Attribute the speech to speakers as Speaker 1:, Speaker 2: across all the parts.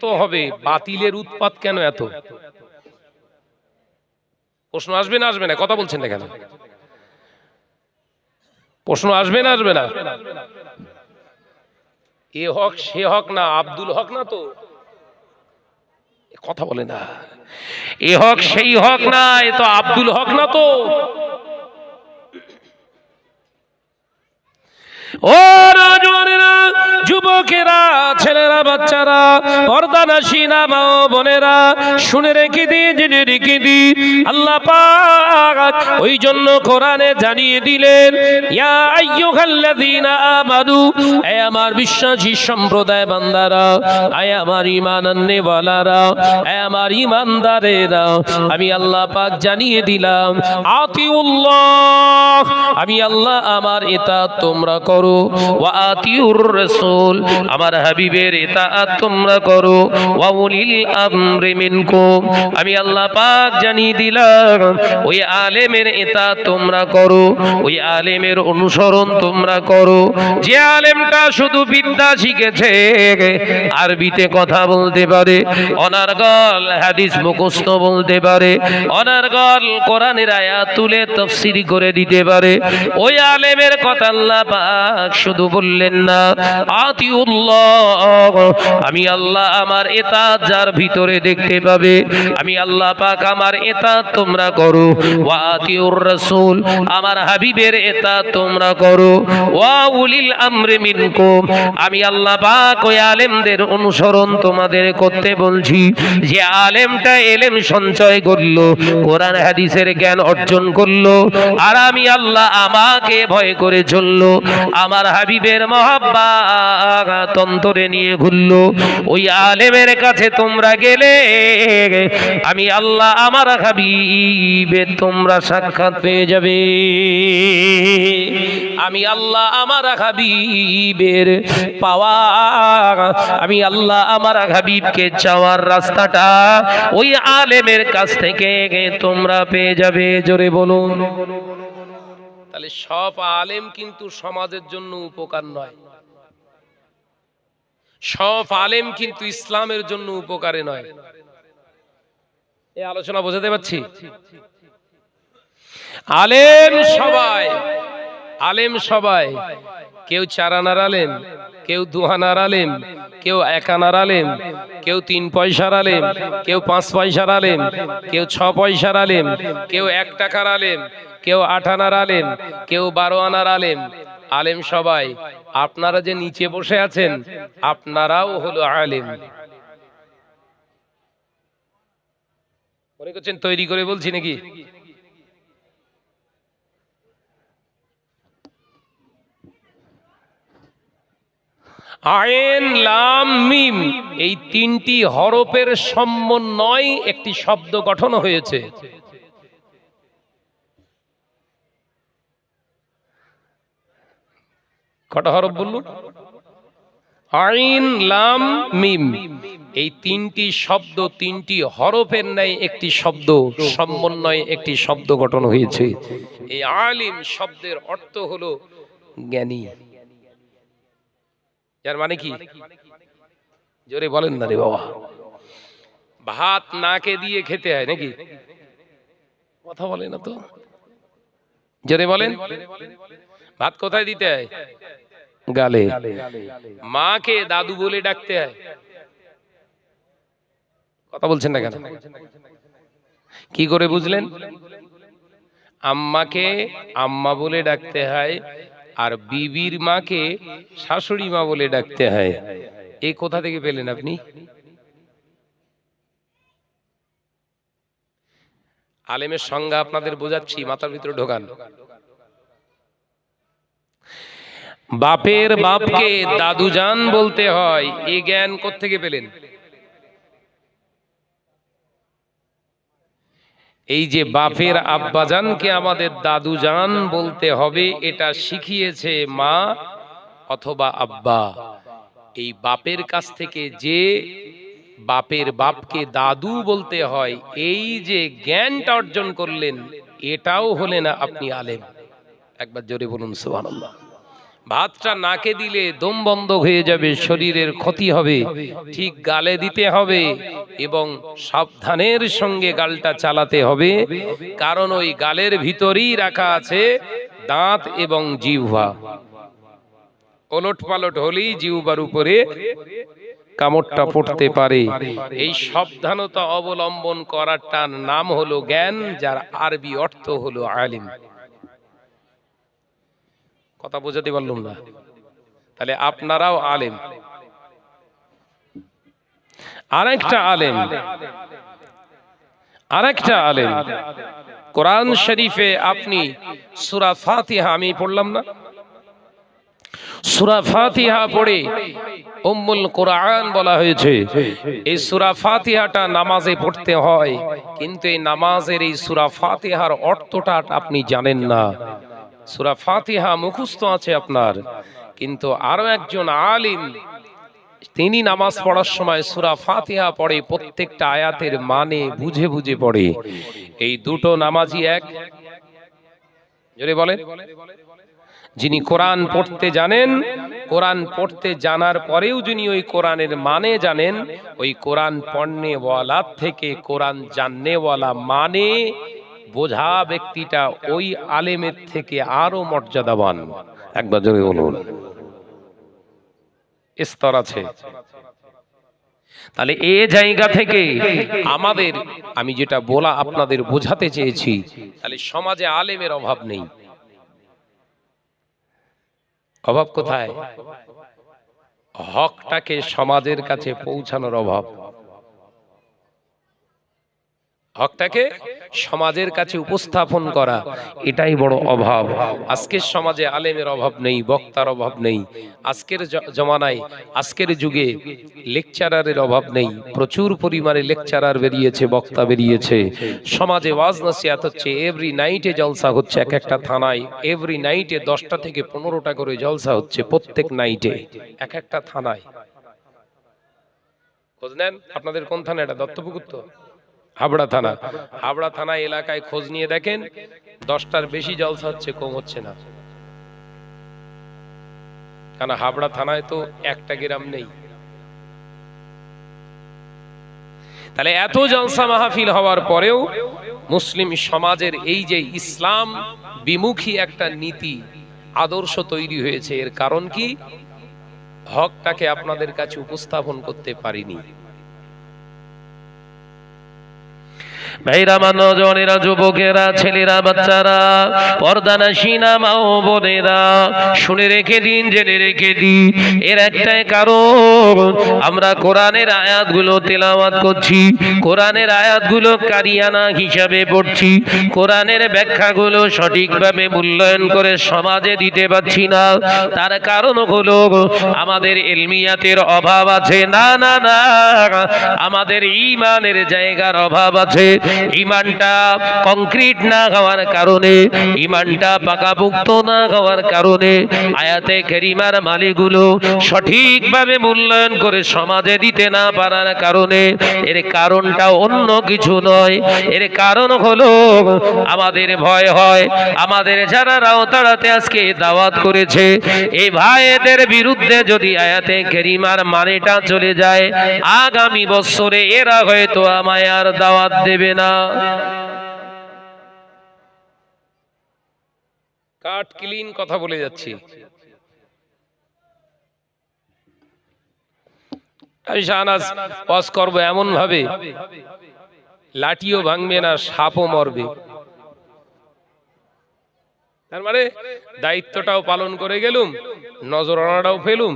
Speaker 1: এত হবে, বাতিলের উৎপাত কেন এত? প্রশ্ন আসবে না আসবে না? কথা বলছেন না কেন? প্রশ্ন আসবে না আসবে না? এ হক সে হক না, আব্দুল হক না তো? কথা বলে না। এ হক সেই হক না, এ তো আব্দুল হক না তো? ও নওজওয়ানেরা, যুবকেরা, ছেলেরা, বাচ্চারা, পর্দানাশীনা মা ও বোনেরা, শুনে রেখে দিয়ে জেনে রেখে দি, আল্লাহ পাক ওই জন্য কোরআনে জানিয়ে দিলেন, ইয়া আইয়ুহাল্লাযীনা আমানু, হে আমার বিশ্বাসী সম্প্রদায় বান্দারা, হে আমার ঈমান আননেওয়ালারা, হে আমার ঈমানদারেরা, আমি আল্লাহ পাক জানিয়ে দিলাম, আতিউল্লাহ, আমি আল্লাহ আমার ইতাআত তোমরা করো, ওয়া আতিউর রাসূল, আমার হাবিবের ইতাআত তোমরা করো, ওয়া উলিল আমরি মিনকুম, আমি আল্লাহ পাক জানিয়ে দিলাম, ওই আলেমের ইতাআত তোমরা করো, ওই আলেমের অনুসরণ তোমরা করো, যে আলেমটা শুধু বিদ্যা শিখেছে, আরবিতে কথা বলতে পারে, অনার্গল হাদিস মুখস্থ বলতে পারে, অনার্গল কোরআনের আয়াত তুলে তাফসীর করে দিতে পারে, ওই আলেমের কথা আল্লাহ পাক শুধু বললেন না, আতিউল্লাহ, আমি আল্লাহ আমার ইতাআত যার ভিতরে দেখতে পাবে, আমি আল্লাহ পাক আমার ইতাআত তোমরা করো, ওয়া আতিউর রাসূল, আমার হাবিবের ইতাআত তোমরা করো, ওয়া উলিল আমরি মিনকুম, আমি আল্লাহ পাক ওই আলেমদের অনুসরণ তোমাদের করতে বলছি, যে আলেমটা ইলম সঞ্চয় করলো, কোরআন হাদিসের জ্ঞান অর্জন করলো, আর আমি আল্লাহ আমাকে ভয় করে চললো, আমার হাবিবের মহব্বত অন্তরে নিয়ে ঘুরলো, ওই আলেমের কাছে তোমরা গেলে আমি আল্লাহ আমার হাবিবের তোমরা সাক্ষাৎ পেয়ে যাবে, আমি আল্লাহ আমার হাবিবের পাওয়া, আমি আল্লাহ আমার হাবিবকে চাওয়ার রাস্তাটা ওই আলেমের কাছ থেকে তোমরা পেয়ে যাবে। জোরে বলুন। তাহলে সব আলেম কিন্তু সমাজের জন্য উপকার নয়, সব আলেম কিন্তু ইসলামের জন্য উপকারে নয়। এই আলোচনা বোঝাতে পারছি? আলেম সবাই, আলেম সবাই, কেউ 4 আনার আলেম, কেউ 2 আনার আলেম, কেউ 1 আনার আলেম, কেউ 3 পয়সার আলেম, কেউ 5 পয়সার আলেম, কেউ 6 পয়সার আলেম, কেউ 1 টাকার আলেম, কেউ 8 আনার আলেম, কেউ 12 আনার আলেম। আলেম সবাই। আপনারা যে নিচে বসে আছেন, আপনারাও হলো আলেম। মনে করছেন তৈরি করে বলছি নাকি? আইন লাম মিম, এই 3টি হরফের সমন্বয়ে একটি শব্দ গঠন হয়েছে। কটা হরফ বলল? আইন লাম মিম, এই 3টি শব্দ 3টি হরফের ন্যায় একটি শব্দ সমন্বয়ে একটি শব্দ গঠন হয়েছে। এই আলিম শব্দের অর্থ হলো জ্ঞানী। যার মানে কি? জোরে বলেন না রে বাবা। ভাত নাকে দিয়ে খেতে হয় নাকি? কথা বলে না তো, জোরে বলেন। ভাত কোথায় দিতে হয়? গালে। মাকে দাদু বলে ডাকতে হয়। কথা বলছেন না কেন? কি করে বুঝলেন? আম্মাকে আম্মা বলে ডাকতে হয়, আর বিবির মাকে শাশুড়ি মা বলে ডাকতে হয়। এই কোথা থেকে পেলেন আপনি? আলেমের সংজ্ঞা আপনাদের বোঝাচ্ছি, মাথার ভিতরে ঢোকান। বাপের বাপকে দাদুজান বলতে হয়, এই জ্ঞান কোত্থেকে পেলেন? এই যে বাপের আব্বাজানকে আমাদের দাদুজান বলতে হবে, এটা শিখিয়েছে মা অথবা আব্বা। এই বাপের কাছ থেকে যে বাপের বাপকে দাদু বলতে হয়, এই যে জ্ঞানটা অর্জন করলেন, এটাও হলেন আপনি আলেম। একবার জোরে বলুন সুবহানাল্লাহ। ভাতটা নাকে দিলে দম বন্ধ হয়ে যাবে, শরীরের ক্ষতি হবে, ঠিক গালে দিতে হবে এবং সাবধানের সঙ্গে গালটা চালাতে হবে, কারণ ওই গালের ভিতরেই রাখা আছে দাঁত এবং জিহ্বা। ওলট পালট হলেই জিহ্বার উপরে কামড়টা পড়তে পারে। এই সাবধানতা অবলম্বন করাটার নাম হলো জ্ঞান, যার আরবি অর্থ হলো আলিম। কথা বোঝাতে পারলাম না? তাহলে আপনারাও আলেম। আরেকটা আলেম কোরআন শরীফে আপনি সূরা ফাতিহা, আমি পড়লাম না, সূরা ফাতিহা পড়ে উম্মুল কোরআন বলা হয়েছে। এই সূরা ফাতিহাটা নামাজে পড়তে হয়, কিন্তু এই নামাজের এই সূরা ফাতিহার অর্থটা আপনি জানেন না। সূরা ফাতিহা মুখস্থ আছে আপনার, কিন্তু আরো একজন আলিম তিনি নামাজ পড়ার সময় সূরা ফাতিহা পড়ে, প্রত্যেকটা আয়াতের মানে বুঝে বুঝে পড়ে। এই দুটো নামাজি এক? জোরে বলেন। যিনি কোরআন পড়তে জানেন, কোরআন পড়তে জানার পরেও যিনি ওই কোরআনের মানে জানেন, ওই কোরআন পড়নেওয়ালা থেকে কোরআন জাননেওয়ালা মানে বোঝা ব্যক্তিটা ওই আলেমের থেকে আরো মর্যাদাবান। একবার জোরে বলুন। স্তর আছে। তাহলে এই জায়গা থেকে আমাদের, আমি যেটা বলা আপনাদের বোঝাতে চেয়েছি, তাহলে সমাজে আলেমের অভাব নেই। অভাব কোথায়? হকটাকে সমাজের কাছে পৌঁছানোর অভাব। হকটাকে সমাজের কাছে উপস্থাপন করা, এটাই বড় অভাব। আজকের সমাজে আলেমের অভাব নেই, বক্তার অভাব নেই। আজকের জমানায়, আজকের যুগে লেকচারারের অভাব নেই। প্রচুর পরিমাণে লেকচারার বেরিয়েছে, বক্তা বেরিয়েছে। সমাজে ওয়াজ নসিহত হচ্ছে, এভরি নাইটে জলসা হচ্ছে। এক একটা থানায় এভরি নাইটে 10টা থেকে 15টা করে জলসা হচ্ছে, প্রত্যেক নাইটে এক একটা থানায়। খোঁজ নেন, আপনাদের কোন থানা এটা? দত্তপুকুর তো? হাবড়া থানা। হাবড়া থানা এলাকায় খোঁজ নিয়ে দেখেন, 10টার বেশি জলসা হচ্ছে, কম হচ্ছে না। কারণ হাবড়া থানায় তো একটা গ্রাম নেই। তাহলে এত জলসা মাহফিল হওয়ার পরেও মুসলিম সমাজের এই যে ইসলাম বিমুখী একটা নীতি আদর্শ তৈরি হয়েছে, এর কারণ কি? হকটাকে আপনাদের কাছে উপস্থাপন করতে পারিনি। ভাইরা, নওজওয়ানেরা, যুবকেরা, ছেলেরা, বাচ্চারা, পর্দানাশীনা মা ও বোনেরা, শুনে রেখে দিন, জেনে রেখে দিন, এর একটাই কারণ, আমরা কোরআনের আয়াতগুলো তেলাওয়াত করছি, কোরআনের আয়াতগুলো কারিয়ানা হিসাবে পড়ছি, কোরআনের ব্যাখ্যাগুলো সঠিকভাবে মূল্যায়ন করে সমাজে দিতে পারছি না। তার কারণ হলো আমাদের ইলমিয়াতের অভাব আছে। না না না, আমাদের ঈমানের জায়গার অভাব আছে। ঈমানটা কংক্রিট না হওয়ার কারণে, ঈমানটা পাকাপোক্ত না হওয়ার কারণে আয়াতে কারিমার মালিগুলো সঠিকভাবে মূল্যায়ন করে সমাজে দিতে না পারার কারণে, এর কারণটা অন্য কিছু নয়। এর কারণ হলো আমাদের ভয় হয়, আমাদের যারা রাউতাড়াতে আজকে দাওয়াত করেছে, এই ভাইদের বিরুদ্ধে যদি আয়াতে কারিমার মানেটা চলে যায়, আগামী বছরে এরা হয়তো আমায় আর দাওয়াত দেবে না। কাট ক্লিন কথা বলে যাচ্ছি। আমি শাহনাজ ওয়াজ করবো এমন ভাবে, লাঠিও ভাঙবে না, সাপও মরবে। তার মানে দায়িত্বটাও পালন করে গেলুম, নজরানাটাও ফেলুম,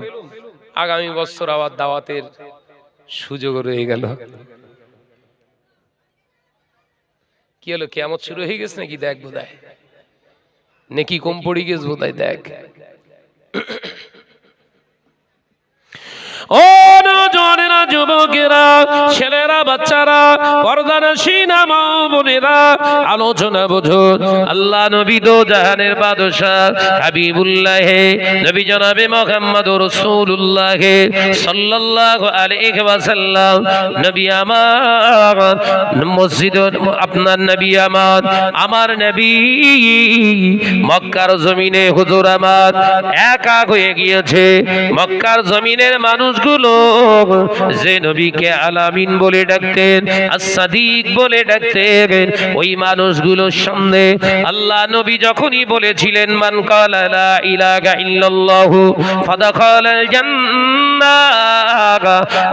Speaker 1: আগামী বছর আবার দাওয়াতের সুযোগ রয়ে গেল। কি হলো, কিয়ামত শুরু হয়ে গেছে নাকি? দেখ বোধহয় নাকি কম পড়ে গেছে বোধহয়, দেখ। ও নওজওয়ানেরা, যুবকেরা, ছেলেরা, বাচ্চারা, পর্দানশীনা মা বোনেরা, আলোচনা বুঝুন। আল্লাহ নবী দো জাহানের বাদশা হাবিবুল্লাহ নবী জনাবে মুহাম্মদুর রাসূলুল্লাহ সাল্লাল্লাহু আলাইহি ওয়াসাল্লাম নবী আমার মসজিদ, আপনার নবী আমার নবী মক্কার জমিনে হুজুর আমার একা হয়ে গিয়েছে। মক্কার জমিনের মানুষগুলো যে নবীকে আলামিন বলে ডাকতেন, as-সাদিক বলে ডাকতেন, ওই মানুষগুলোর সামনে আল্লাহ নবী যখনই বলেছিলেন মান ক্বালা লা ইলাহা ইল্লাল্লাহু ফাদাখালাল জান্নাহ,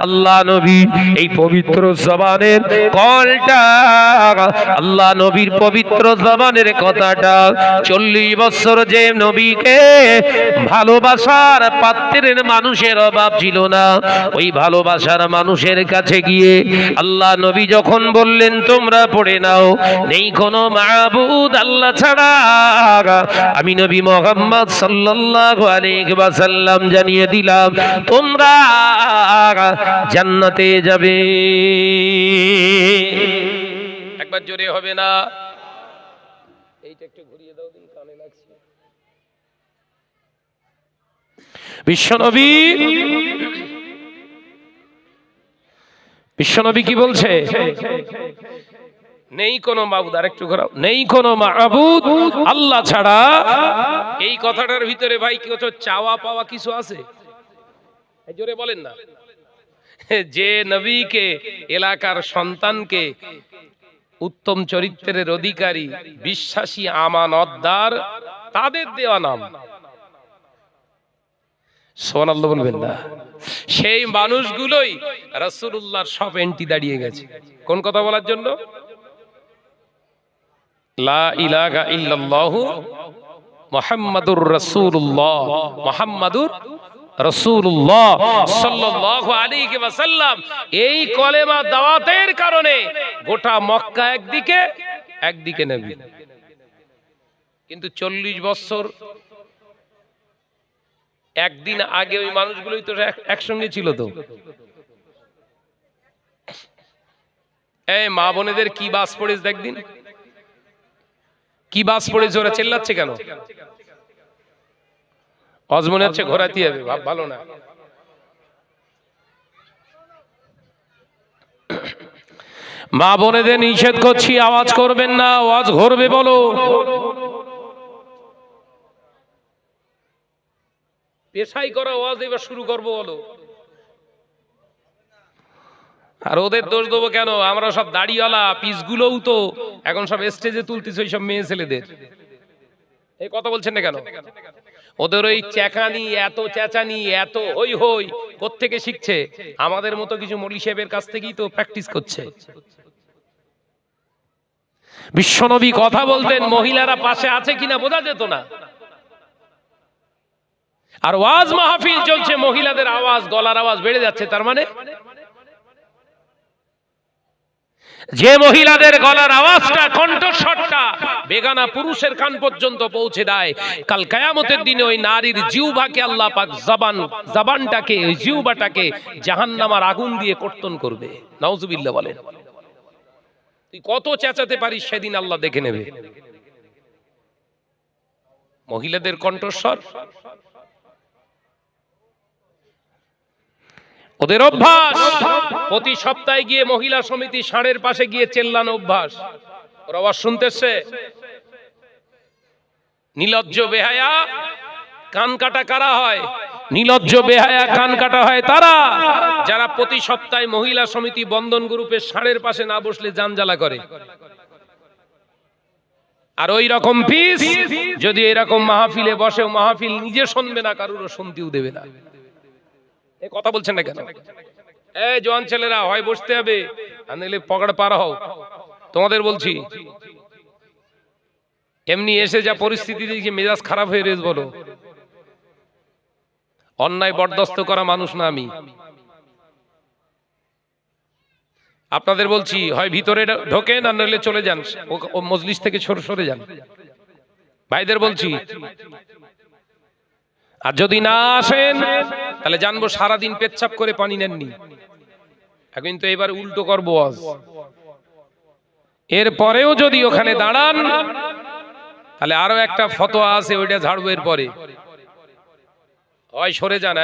Speaker 1: আল্লাহ নবী এই পবিত্র জবানের কলটা, আল্লাহ নবীর পবিত্র জবানের কথাটা 40 বছর যে নবীকে ভালোবাসার পাত্রের মানুষের অভাব ছিল না, ওই ভালোবাসার মানুষের কাছে গিয়ে আল্লাহ নবী যখন বললেন তোমরা পড়ে নাও, নেই কোনো মাবুদ আল্লাহ ছাড়া, আমি নবী মুহাম্মদ সাল্লাল্লাহু আলাইহি ওয়াসাল্লাম জানিয়ে দিলাম তোমরা জান্নাতে যাবে। একবার জোরে হবে না? এইটা একটু ঘুরিয়ে দাও দিন, কানে লাগছে। বিশ্বনবী কি বলছে? নেই কোনো মাবুদ, আর একটু ঘোরাও, নেই কোনো মাবুদ আল্লাহ ছাড়া। এই কথাটার ভিতরে ভাই কিছু চাওয়া পাওয়া কিছু আছে? জোরে বলেন না। যে নবীকে, এলাকার সন্তানকে উত্তম চরিত্রের অধিকারী, বিশ্বাসী, আমানতদার, তাদের দেওয়া নাম সুবহানাল্লাহ বলবেন না। সেই মানুষগুলোই রাসূলুল্লাহর সব এন্টি দাঁড়িয়ে গেছে কোন কথা বলার জন্য? লা ইলাহা ইল্লাল্লাহু মুহাম্মাদুর রাসূলুল্লাহ, মুহাম্মাদুর রাসূলুল্লাহ সাল্লাল্লাহু আলাইহি ওয়াসাল্লাম। এই কলেমা দাওয়াতের কারণে গোটা মক্কা একদিকে নবী, কিন্তু 40 বছর একদিন আগে ওই মানুষগুলোই তো একসঙ্গে ছিল। তো এই মা বোনেদের কি বাস পড়েছে দেখদিন, কি বাস পড়েছে, ওরা চেল্লাচ্ছে কেন? অজমনে হচ্ছে ঘোরাতে হবে, ভালো না। মা বোনেদের নিষেধ করছি, আওয়াজ করবেন না, আওয়াজ ঘুরবে বলো। পেশাই করা আওয়াজ এবার শুরু করবো বলো। আর ওদের দোষ দেবো কেন? আমরা সব দাড়িওয়ালা পিসগুলোও তো এখন সব স্টেজে তুলতেছে ওই সব মেয়ে ছেলেদের। এই কথা বলছেন না কেন? ওদের ওই চেঁকানি, এত চেঁচানি, এত হই হই কোত্থেকে শিখছে? আমাদের মতো কিছু মৌলী সাহেবের কাছ থেকেই তো প্র্যাকটিস করছে। বিশ্বনবী কথা বলতেন, মহিলারা পাশে আছে কিনা বোঝা যেত না। আর ওয়াজ মাহফিল চলছে, মহিলাদের আওয়াজ, গলার আওয়াজ বেড়ে যাচ্ছে। তার মানে যে মহিলাদের গলার আওয়াজটা, কণ্ঠস্বরটা বেগানা পুরুষের কান পর্যন্ত পৌঁছে দেয়, কাল কিয়ামতের দিনে ওই নারীর জিহ্বাকে আল্লাহ পাক জবানটাকে, ওই জিহ্বাটাকে জাহান্নামের আগুন দিয়ে কর্তন করবে। নাউজুবিল্লাহ বলেন। তুই কত চেঁচাতে পারিস সেদিন আল্লাহ দেখে নেবে। মহিলাদের কণ্ঠস্বর, ওদের অভ্যাস প্রতি সপ্তাহে গিয়ে মহিলা সমিতি ষাঁড়ের পাশে গিয়ে চেল্লানো অভ্যাস। ওর আওয়াজ শুনতেছে। নিলজ্জ বেহায়া কান কাটা কারা হয়? নিলজ্জ বেহায়া কান কাটা হয় তারা যারা প্রতি সপ্তাহে মহিলা সমিতি বন্ধন গ্রুপের ষাঁড়ের পাশে না বসলে জানজালা করে। আর ওই রকম পিস যদি এরকম মাহফিলে বসে, মাহফিল নিজে শুনবে না, কারোর শুনতেও দেবে না। এই কথা বলছেন না কেন? এই জওয়ান ছেলেরা, হয় বসতে হবে আর নইলে পকড় পার হও। তোমাদের বলছি, এমনি এসে যা পরিস্থিতি দেখি মেজাজ খারাপ হয়ে রয়েছে বলো। অন্যায় বরদাস্ত করা মানুষ না আমি। আপনাদের বলছি, হয় ভিতরে ঢোকেন আর নইলে চলে যান, ও মজলিস থেকে সরে যান। ভাইদের বলছি, আর যদি না আসেন তাহলে জানবো সারাদিন পেচ্ছাপ করে পানি নেননি।
Speaker 2: কিন্তু এবার উল্টো করবো আজ। এরপরেও যদি ওখানে দাঁড়ান তাহলে আরো একটা ফতোয়া আছে, ওইটা ঝাড়বো এরপরে। হয় সরে যান,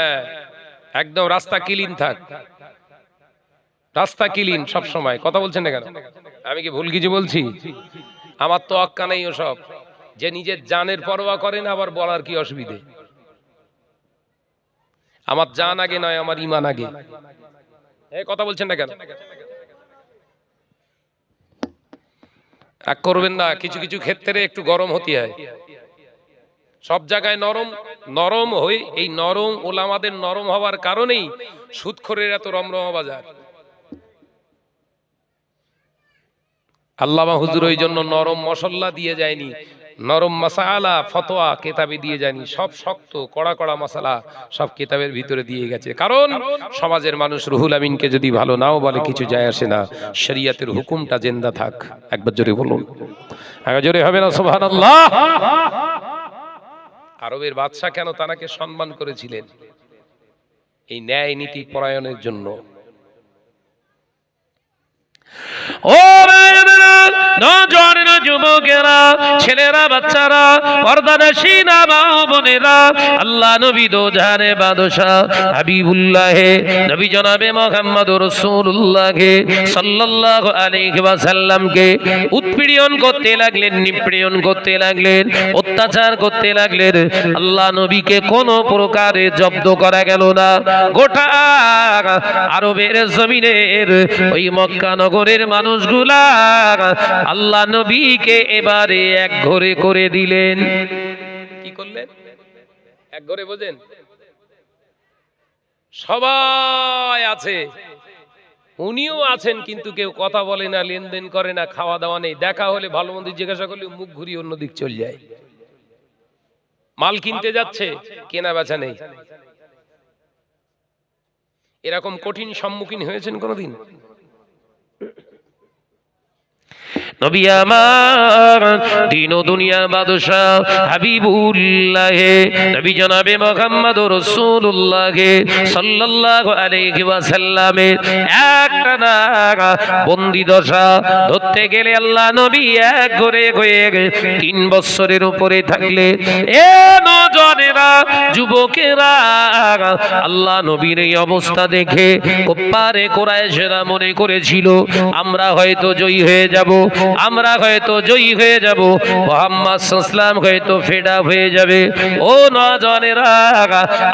Speaker 2: একদম রাস্তা ক্লিন থাক, রাস্তা ক্লিন সব সময়। কথা বলছেন না কেন? আমি কি ভুল কিছু বলছি? আমার তো অক্কা নেই ওসব, যে নিজের জানের পরোয়া করেন আবার বলার কি অসুবিধে? আমার জান আগে নয়, আমার ঈমান আগে। কথা বলছেন না কেন? রাগ করবেন না, কিছু কিছু ক্ষেত্রে একটু গরম হতে হয়। সব জায়গায় নরম নরম হই, এই নরম ওলামাদের নরম হওয়ার কারণেই সুদখোরের এত রমরমা বাজার। আল্লামা হুজুর ওই জন্য নরম মশলা দিয়ে যায়নি, নরম মাসালা ফতোয়া কেতাবে দিয়ে যায়নি, সব শক্ত কড়া কড়া মশলা সব কেতাবের ভিতরে দিয়ে গেছে। কারণ সমাজের মানুষ রুহুল আমিনকে যদি ভালো নাও বলে কিছু যায় আসে না, শরীয়তের হুকুমটা জিন্দা থাক। একবার জোরে বলুন, একবার জোরে হবে না সুবহানাল্লাহ। আরবের বাদশা কেন তানাকে সম্মান করেছিলেন? এই ন্যায় নীতি পরায়ণের জন্য।
Speaker 1: ও নজওয়ান যুবকেরা, ছেলেরা, বাচ্চারা, পর্দানশীনা মা বোনেরা, আল্লাহ নবী দো জাহানে বাদশাহ হাবিবুল্লাহ নবী জনাবে মুহাম্মদুর রাসূলুল্লাহ সাল্লাল্লাহু আলাইহি ওয়াসাল্লামকে উৎপীড়ন করতে লাগলেন, নিপীড়ন করতে লাগলেন, অত্যাচার করতে লাগলেন। আল্লাহ নবীকে কোনো প্রকারে জব্দ করা গেল না। গোটা আরবের জমিনের ওই মক্কা নগরের মানুষগুলা আল্লাহ নবীকে এবারে এক ঘরে করে দিলেন।
Speaker 2: কি করলেন? এক ঘরে, বোঝেন? সবাই আছে, উনিও আছেন, কিন্তু কেউ কথা বলে না, লেনদেন করে না, খাওয়া দাওয়া নেই। দেখা হলে ভালো মন্দ জিজ্ঞাসা করলে মুখ ঘুরিয়ে অন্যদিক চলে যায়। মাল কিনতে যাচ্ছে, কেনা বেচা নেই। এরকম কঠিন সম্মুখীন হয়েছেন কোনদিন?
Speaker 1: নবী আমার দিন ও দুনিয়ার বাদশাহ হাবিবুল্লাহ নবী জনাবে মুহাম্মদুর রাসূলুল্লাহ সাল্লাল্লাহু আলাইহি ওয়াসাল্লামের একটা না বন্দি দশা ধরতে গেলে আল্লাহ নবী এক ঘরে হয়ে 3 বছরের উপরে থাকলে এ নজনেরা, যুবকেরা, আল্লাহ নবীর এই অবস্থা দেখে কুফারে কুরাইশরা মনে করেছিল আমরা হয়তো জয়ী হয়ে যাব, আমরা হয়তো জয়ী হয়ে যাব, মুহাম্মদ সাল্লাল্লাহু আলাইহি হয়তো ফেডা হয়ে যাবে। ও নওজওয়ানেরা,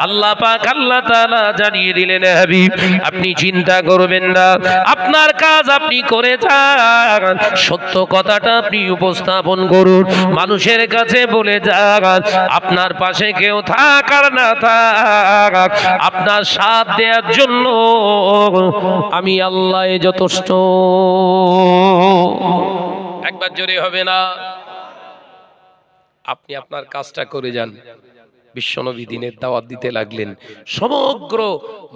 Speaker 1: আল্লাহ পাক আল্লাহ তাআলা জানিয়ে দিলেন, হাবিব আপনি চিন্তা করবেন না, আপনার কাজ আপনি করে যান, সত্য কথাটা আপনি উপস্থাপন করুন, মানুষের কাছে বলে যান, আপনার পাশে কেউ থাক আর না থাক, আপনার সাথ দেওয়ার জন্য আমি আল্লাহ যথেষ্ট।
Speaker 2: একবার জোরে হবে না? আপনি আপনার কাজটা করে যান। বিশ্বনবী দিনের দাওয়াত দিতে লাগলেন, সমগ্র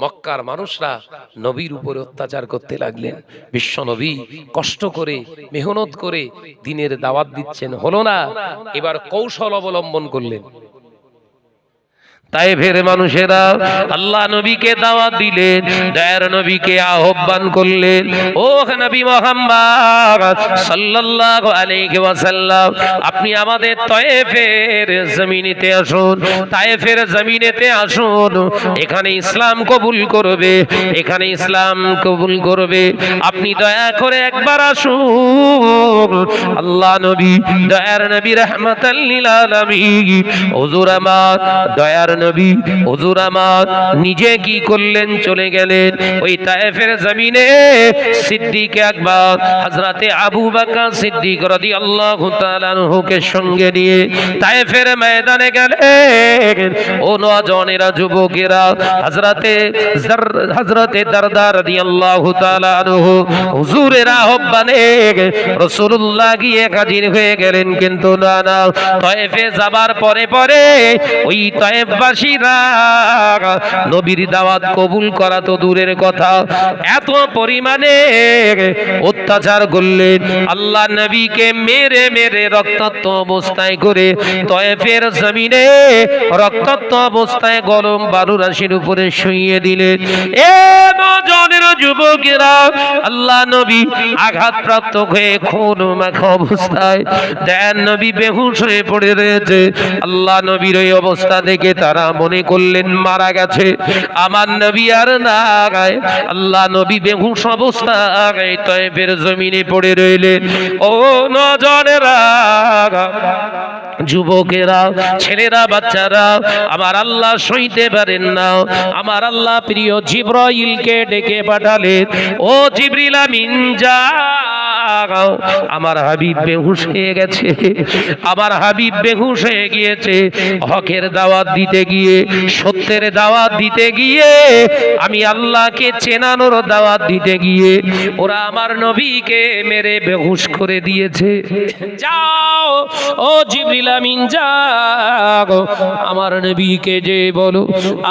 Speaker 2: মক্কার মানুষরা নবীর উপরে অত্যাচার করতে লাগলেন। বিশ্বনবী কষ্ট করে মেহনত করে দিনের দাওয়াত দিচ্ছেন, হলো না। এবার কৌশল অবলম্বন করলেন।
Speaker 1: তায়েফের মানুষেরা আল্লাহ নবীকে দাওয়াত দিলেন, দয়ার নবীকে আহ্বান করলেন, ও নবী মুহাম্মদ সাল্লাল্লাহু আলাইহি ওয়াসাল্লাম আপনি আমাদের তায়েফের জমিনেতে আসুন, তায়েফের জমিনেতে আসুন, এখানে ইসলাম কবুল করবে, এখানে ইসলাম কবুল করবে, আপনি দয়া করে একবার আসুন। আল্লাহ নবী, দয়ার নবী রাহমাতাল লিল আলামিন, হুজুর আমার দয়ার নবী, হুজুর আমার নিজে কি করলেন, চলে গেলেন ওই তায়েফের জমিনে সিদ্দিক আকবর হযরতে আবু বকর সিদ্দিক রাদিয়াল্লাহু তাআলা আনহুকে সঙ্গে নিয়ে তায়েফের ময়দানে গেলেন। ও নওজওয়ানেরা, যুবকেরা, হযরতে দারদা রাদিয়াল্লাহু তাআলা আনহু হুজুরের আহ্বানে রাসূলুল্লাহ গিয়ে হাজির হয়ে গেলেন। কিন্তু না না, তায়েফে যাবার পরে পরে ওই তায়েফ মক্কাবাসীরা নবীর দাওয়াত কবুল করা তো দূরের কথা, এত পরিমাণে অত্যাচার করলেন। আল্লাহ নবীকে মেরে মেরে রক্তাক্ত অবস্থায় করে তয়েফের জমিনে রক্তাক্ত অবস্থায় গরম বালু রাশির উপরে শুইয়ে দিলেন। এ নজনের যুবকেরা, আল্লাহ নবী আঘাতপ্রাপ্ত হয়ে খুন মাখা অবস্থায় দেন নবী বেহুশ হয়ে পড়ে রয়েছে। আল্লাহ নবীর ওই অবস্থা দেখে তারা মনে করলেন মারা গেছে, আমার নবী আর না গায়। আল্লাহ নবী বেহুশ অবস্থায় তয়েফের জমিনে পড়ে রইলেন। ও নজনেরা, যুবকেরা, ছেলেরা, বাচ্চারা, আমার আল্লাহ সইতে পারেন না। আমার আল্লাহ প্রিয় জিবরাইলকে ডেকে পাঠালেন। ও জিবরিল আমিন যাও, আমার হাবিব বেহুশ হয়ে গেছে, আমার হাবিব বেহুশ হয়ে গিয়েছে। হকের দাওয়াত দিতে গিয়ে, সত্যের দাওয়াত দিতে গিয়ে, আমি আল্লাহকে চেনানোর দাওয়াত দিতে গিয়ে ওরা আমার নবীকে মেরে বেহুশ করে দিয়েছে। যাও ও জিবরিল আমিন যাও, আমার নবীকে যে বলো,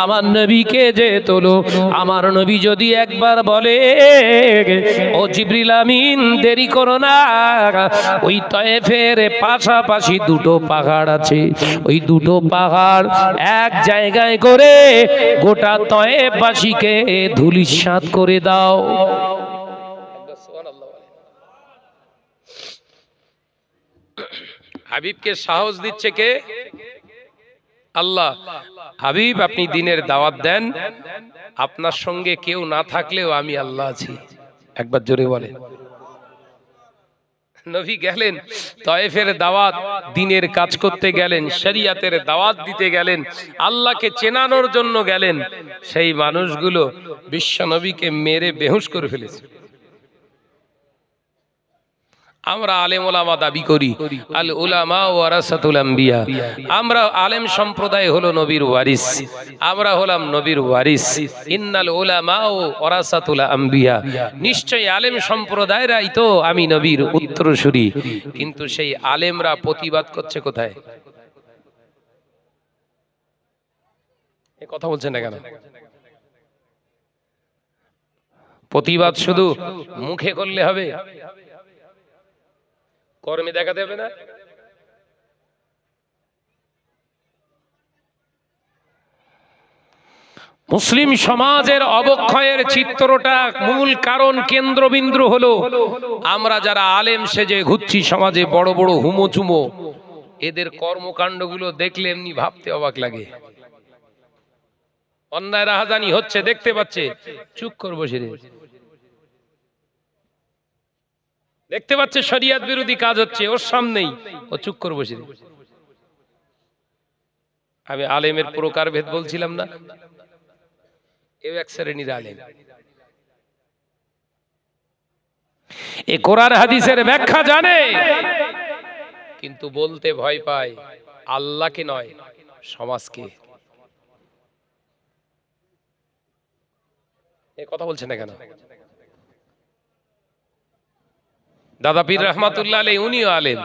Speaker 1: আমার নবীকে যে তোলো। আমার নবী যদি একবার বলে, ও জিবরিল আমিন দেরি করো না, ওই তয়েফের পাশাপাশি দুটো পাহাড় আছে, ওই দুটো পাহাড় এক জায়গায় করে গোটা তয়েফবাসীকে ধূলিসাৎ করে দাও।
Speaker 2: হাবিবকে সাহস দিচ্ছে কে? আল্লাহ। হাবিব আপনি দ্বীনের দাওয়াত দেন, আপনার সঙ্গে কেউ না থাকলেও আমি আল্লাহ আছি। একবার জোরে বলে। নবী গেলেন তয়েফের দাওয়াত, দ্বীনের কাজ করতে গেলেন, শরিয়াতের দাওয়াত দিতে গেলেন, আল্লাহকে চেনানোর জন্য গেলেন। সেই মানুষগুলো বিশ্ব নবীকে মেরে বেহুশ করে ফেলেছে। আমরা আলেম ওলামা দাবি করি, আল উলামা ওয়ারাসাতুল আম্বিয়া। আমরা আলেম সম্প্রদায় হলো নবীর ওয়ারিস, আমরা হলাম নবীর ওয়ারিস। ইন্নাল উলামা ওয়ারাসাতুল আম্বিয়া, নিশ্চয়ই আলেম সম্প্রদায়রাই তো আমি নবীর উত্তরসূরি। কিন্তু সেই আলেমরা প্রতিবাদ করছে কোথায়? এই কথা বলছেন না কেন? প্রতিবাদ শুধু মুখে করলে হবে, কর্মে দেখাতে হবে না? মুসলিম সমাজের অবক্ষয়ের চিত্রটা মূল কারণ, কেন্দ্রবিন্দু হলো আমরা যারা আলেম সেজে ঘুরছি সমাজে, বড় বড় হুমো চুমো, এদের কর্মকাণ্ডগুলো দেখলে এমনি ভাবতে অবাক লাগে। অন্যায় রাহাজানি হচ্ছে, দেখতে পাচ্ছে, চুপ করে বসে রয়েছে। দেখতে পাচ্ছে শরিয়ত বিরোধী কাজ হচ্ছে ওর সামনেই, ও চুপ করে বসে। আমি আলেমের প্রকার ভেদ বলছিলাম না, এও এক শ্রেণীর আলেম। এ কোরআন হাদিসের ব্যাখ্যা জানে, কিন্তু বলতে ভয় পায় আল্লাহকে নয়, সমাজকে। এ কথা বলছেন না কেন? দাদা পীর রহমাতুল্লাহ আলাইহি উনিও আলেম,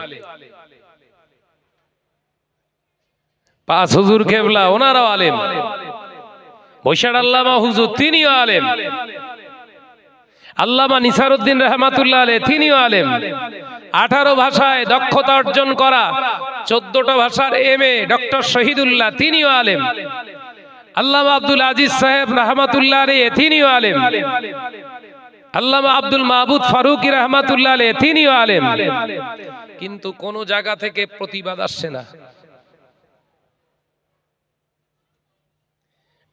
Speaker 2: পাঁচ হুজুর কেবলা ওনারাও আলেম, বৈশাখ আল্লামা হুজুর তিনিও আলেম, আল্লামা নিসারউদ্দিন রহমাতুল্লাহ আলাইহি তিনিও আলেম। 18 ভাষায় দক্ষতা অর্জন করা, 14টা ভাষার MA ডক্টর শহীদুল্লাহ তিনিও আলেম। আল্লামা আব্দুল আজিজ সাহেব রহমাতুল্লাহ আলাইহি তিনিও আলেম। আল্লামা আব্দুল মাহবুদ ফারুকি রহমাতুল্লাহ আলাইহি তিনিও আলেম। কিন্তু কোন জায়গা থেকে প্রতিবাদ আসছে না।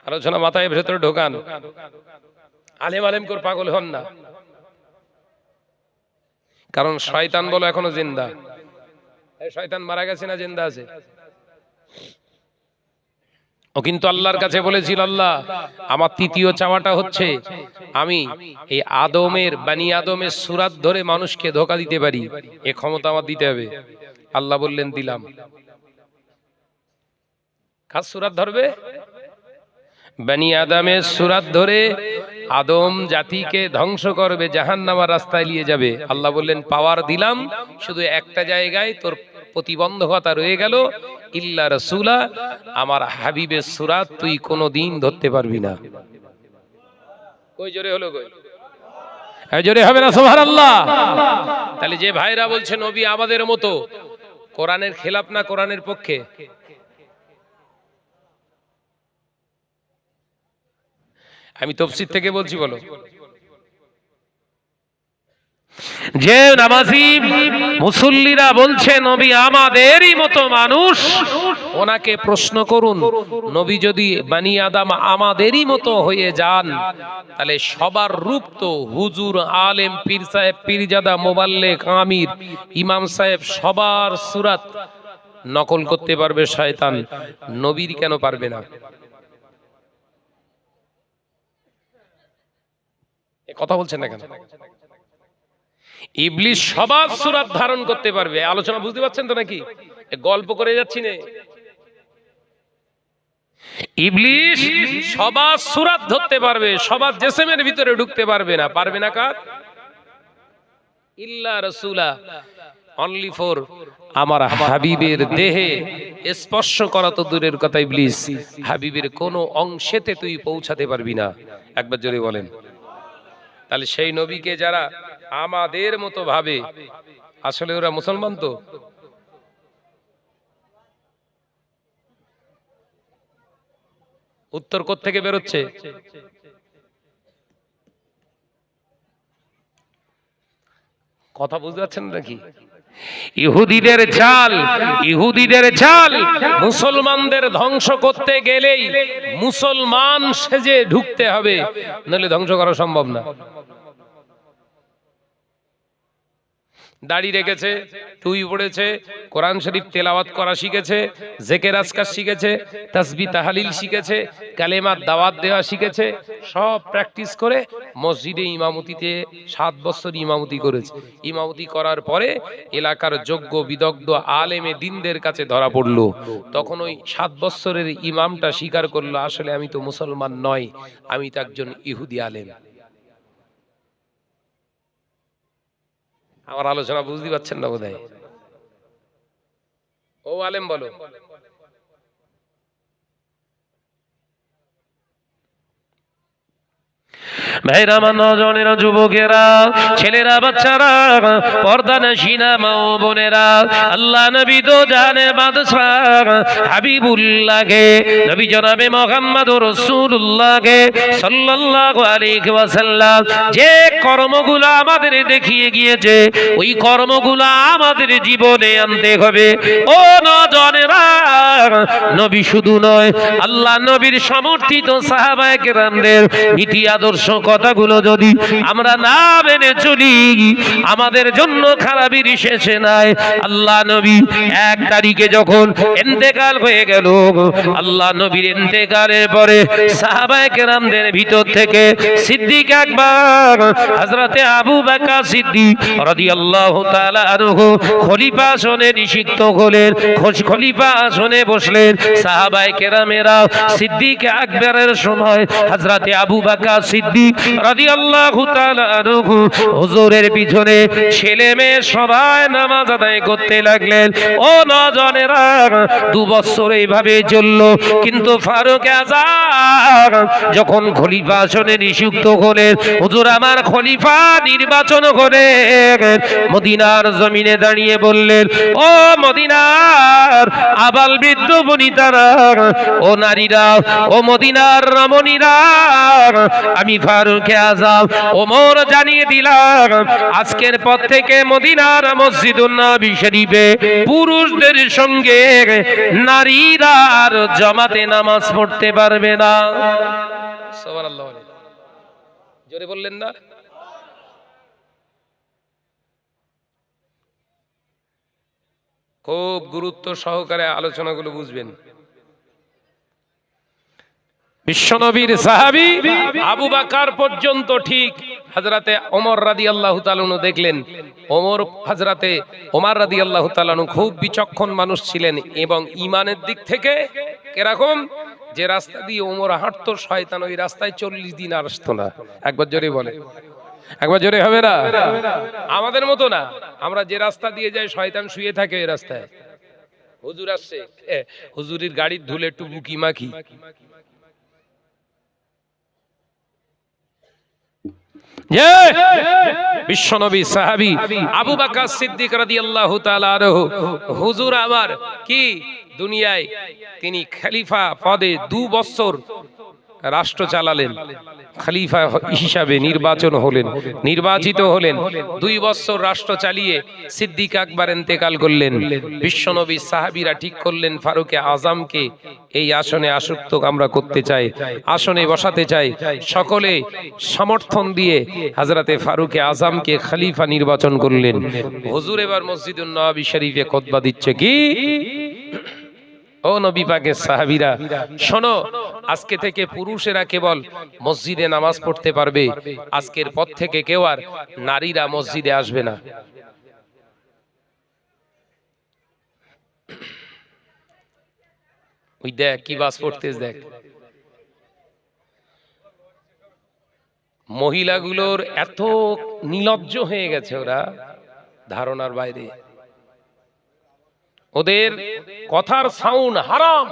Speaker 2: আলোচনা মাথায় ভেতরে ঢোকান, আলেম আলেম করে পাগল হন না। কারণ শয়তান বলো এখনো জিন্দা। এই শয়তান মারা গেছে না জিন্দা আছে? ও কিন্তু আল্লাহর কাছে বলেছিল, আল্লাহ আমার তৃতীয় চাওয়াটা হচ্ছে আমি এই বানি আদমের সূরাত ধরে মানুষকে ধোঁকা দিতে পারি, এই ক্ষমতা আমার দিতে হবে। আল্লাহ বললেন দিলাম। কার সূরাত ধরবে? বানি আদমের সূরাত ধরে আদম জাতিকে ধ্বংস করবে, জাহান্নামের রাস্তায় নিয়ে যাবে। আল্লাহ বললেন পাওয়ার দিলাম, শুধু একটা জায়গায় তোর প্রতিবন্ধকতা রয়ে গেল, ইল্লা রাসূলা, আমার হাবিবের সূরা তুই কোনোদিন ধরতে পারবি না। কই জোরে হলো কই? এই জোরে হবে না সুবহানাল্লাহ? তাহলে যে ভাইরা বলছে নবী আমাদের মতো, কোরআনের খেলাফ না কোরআনের পক্ষে? আমি তাফসীর থেকে বলছি, বলো।
Speaker 1: যে নামাজি মুসল্লিরা বলছে নবী আমাদেরই মতো মানুষ,
Speaker 2: ওনাকে প্রশ্ন করুন, নবী যদি বানি আদম আমাদেরই মতো হয়ে যান, তাহলে সবার রূপ তো হুজুর, আলেম, পীর সাহেব, পীরজাদা, মোবাল্লেগ, আমির, ইমাম সাহেব সবার সূরাত নকল করতে পারবে শয়তান, নবীর কেন পারবে না? এ কথা বলছেন না কেন? ইবলিস সবার সূরাত ধারণ করতে পারবে। আলোচনা বুঝতে পারছেন তো নাকি? গল্প করে যাচ্ছি না। ইবলিস সবার সূরাত ধরতে পারবে, সবার জিসমের ভিতরে ঢুকতে পারবে না। পারবে না কার? ইল্লা রাসূলা, অনলি ফর আমার হাবিবের দেহে স্পর্শ করা তো দূরের কথা, ইবলিস হাবিবের কোন অংশেতে তুই পৌঁছাতে পারবি না। একবার জোরে বলেন। তাহলে সেই নবীকে যারা আমাদের মতো ভাবে, আসলে ওরা মুসলমান তো? উত্তর কোত্থেকে বেরোচ্ছে? কথা বুঝতে পারছেন নাকি?
Speaker 1: ইহুদিদের জাল, ইহুদিদের জাল।
Speaker 2: মুসলমানদের ধ্বংস করতে গেলেই মুসলমান সেজে ঢুকতে হবে, নইলে ধ্বংস করা সম্ভব না। দাড়ি রেখেছে, টুই পড়েছে, কোরআন শরীফ তেলাওয়াত করা শিখেছে, জিকির আজকার শিখেছে, তাসবিহ তাহলিল শিখেছে, কালেমার দাওয়াত দেওয়া শিখেছে, সব প্র্যাকটিস করে মসজিদে ইমামতিতে 7 বছর ইমামতি করেছে। ইমামতি করার পরে এলাকার যোগ্য বিদগ্ধ আলেমে দ্বীনদের কাছে ধরা পড়লো। তখন ওই 7 বছরের ইমামটা স্বীকার করলো, আসলে আমি তো মুসলমান নয়, আমি তো একজন ইহুদি আলেম। আমার আলোচনা বুঝতে পারছেন না বোধহয়? ও আলেম বলো।
Speaker 1: ভাইরা, আমার নজনেরা, যুবকেরা, ছেলেরা, বাচ্চারা, পর্দানশীনা মা ও বোনেরা, আল্লাহ নবী তো জানে বাদশাহ হাবিবুল্লাহকে, নবী জনাবে মুহাম্মদুর রাসূলুল্লাহকে সাল্লাল্লাহু আলাইহি ওয়াসাল্লাম যে কর্মগুলো আমাদের দেখিয়ে গিয়েছে, ওই কর্মগুলো আমাদের জীবনে আনতে হবে। ও নজনেরা, নবী শুধু নয়, আল্লাহ নবীর সমর্থিত সাহাবায়ে কেরামদের নীতি আদর্শ কথাগুলো যদি আমরা না মেনে চলি, আমাদের জন্য খারাপই শেষে নাই। আল্লাহ নবী 1 তারিখে যখন ইন্তেকাল হয়ে গেল, আল্লাহ নবীর ইন্তেকালের পরে সাহাবায়ে কেরামদের ভিতর থেকে সিদ্দিক আকবর হযরতে আবু বকর সিদ্দিক রাদিয়াল্লাহু তাআলা আনহু খলিফা আসনে নিযুক্ত হলেন। খলিফা আসনে বসলেন। সাহাবায়ে কেরামেরা সিদ্দিক আকবরের সময় হযরতে আবু বকর সিদ্দিক রাদিয়াল্লাহু তাআলা আনহু হুজুরের পিছনে ছেলে মেয়ে সবাই নামাজ আদায় করতে লাগলেন। ও নজনেরা, 2 বছর এইভাবে চলল। কিন্তু ফারুক আযম যখন খলিফা আসনে নিযুক্ত হলেন, হুজুর আমার খলিফা নির্বাচন করে মদিনার জমিনে দাঁড়িয়ে বললেন, ও মদিনার আবাল বৃদ্ধ বনিতারা, ও নারীরা, ও মদিনার রমণীরা, আমি ফারুক আযম ওমর জানিয়ে দিলাম, আজকের পর থেকে মদিনার মসজিদুন নববী শরীফে পুরুষদের সঙ্গে নারীরা আর জামাতে নামাজ পড়তে পারবে না।
Speaker 2: সুবহানাল্লাহ, জোরে বললেন না? খুব গুরুত্ব সহকারে আলোচনাগুলো বুঝবেন। বিশ্বনবীর সাহাবী আবু বকর পর্যন্ত ঠিক হযরতে ওমর রাদিয়াল্লাহু তাআলা আনহু দেখলেন, হযরতে ওমর রাদিয়াল্লাহু তাআলা আনহু খুব বিচক্ষণ মানুষ ছিলেন এবং ঈমানের দিক থেকে কিরকম, যে রাস্তা দিয়ে ওমর হাঁটতো শয়তান ওই রাস্তায় 40 দিন আর আসতো না। একবার জোরে বলে, একবার জোরে হবে না? আমাদের মতো না, আমরা যে রাস্তা দিয়ে যাই শয়তান শুয়ে থাকে ওই রাস্তায়। হুজুর আসছে, হুজুরির গাড়ির ধুলে একটু বুকি মাখি। বিশ্বনবী সাহাবী আবু বকর সিদ্দিক রাদিয়াল্লাহু তাআলা আনহু, হুজুর আমার কি দুনিয়ায় তিনি খলিফা পদে 2 বছর রাষ্ট্র চালালেন, খলিফা হিসাবে নির্বাচিত হলেন। 2 বছর রাষ্ট্র চালিয়ে সিদ্দিক আকবর ইন্তেকাল করলেন। বিশ্বনবী সাহাবীরা ঠিক করলেন ফারুকে আজমকে এই আসনে আসক্ত আমরা করতে চাই, আসনে বসাতে চাই। সকলে সমর্থন দিয়ে হযরতে ফারুকে আজমকে খলিফা নির্বাচন করলেন। হুজুর এবার মসজিদুন নববী শরীফে খুতবা দিচ্ছে কি, ও নবী পাকের সাহাবীরা শোনো, আজকে থেকে পুরুষেরা কেবল মসজিদে নামাজ পড়তে পারবে, আজকের পর থেকে কেউ আর নারীরা মসজিদে আসবে না। ওই দেখ কি বাস পড়তেছ, দেখ মহিলাগুলোর এত নির্লজ্জ হয়ে গেছে, ওরা ধারণার বাইরে। ওদের কথার সাউন্ড হারাম।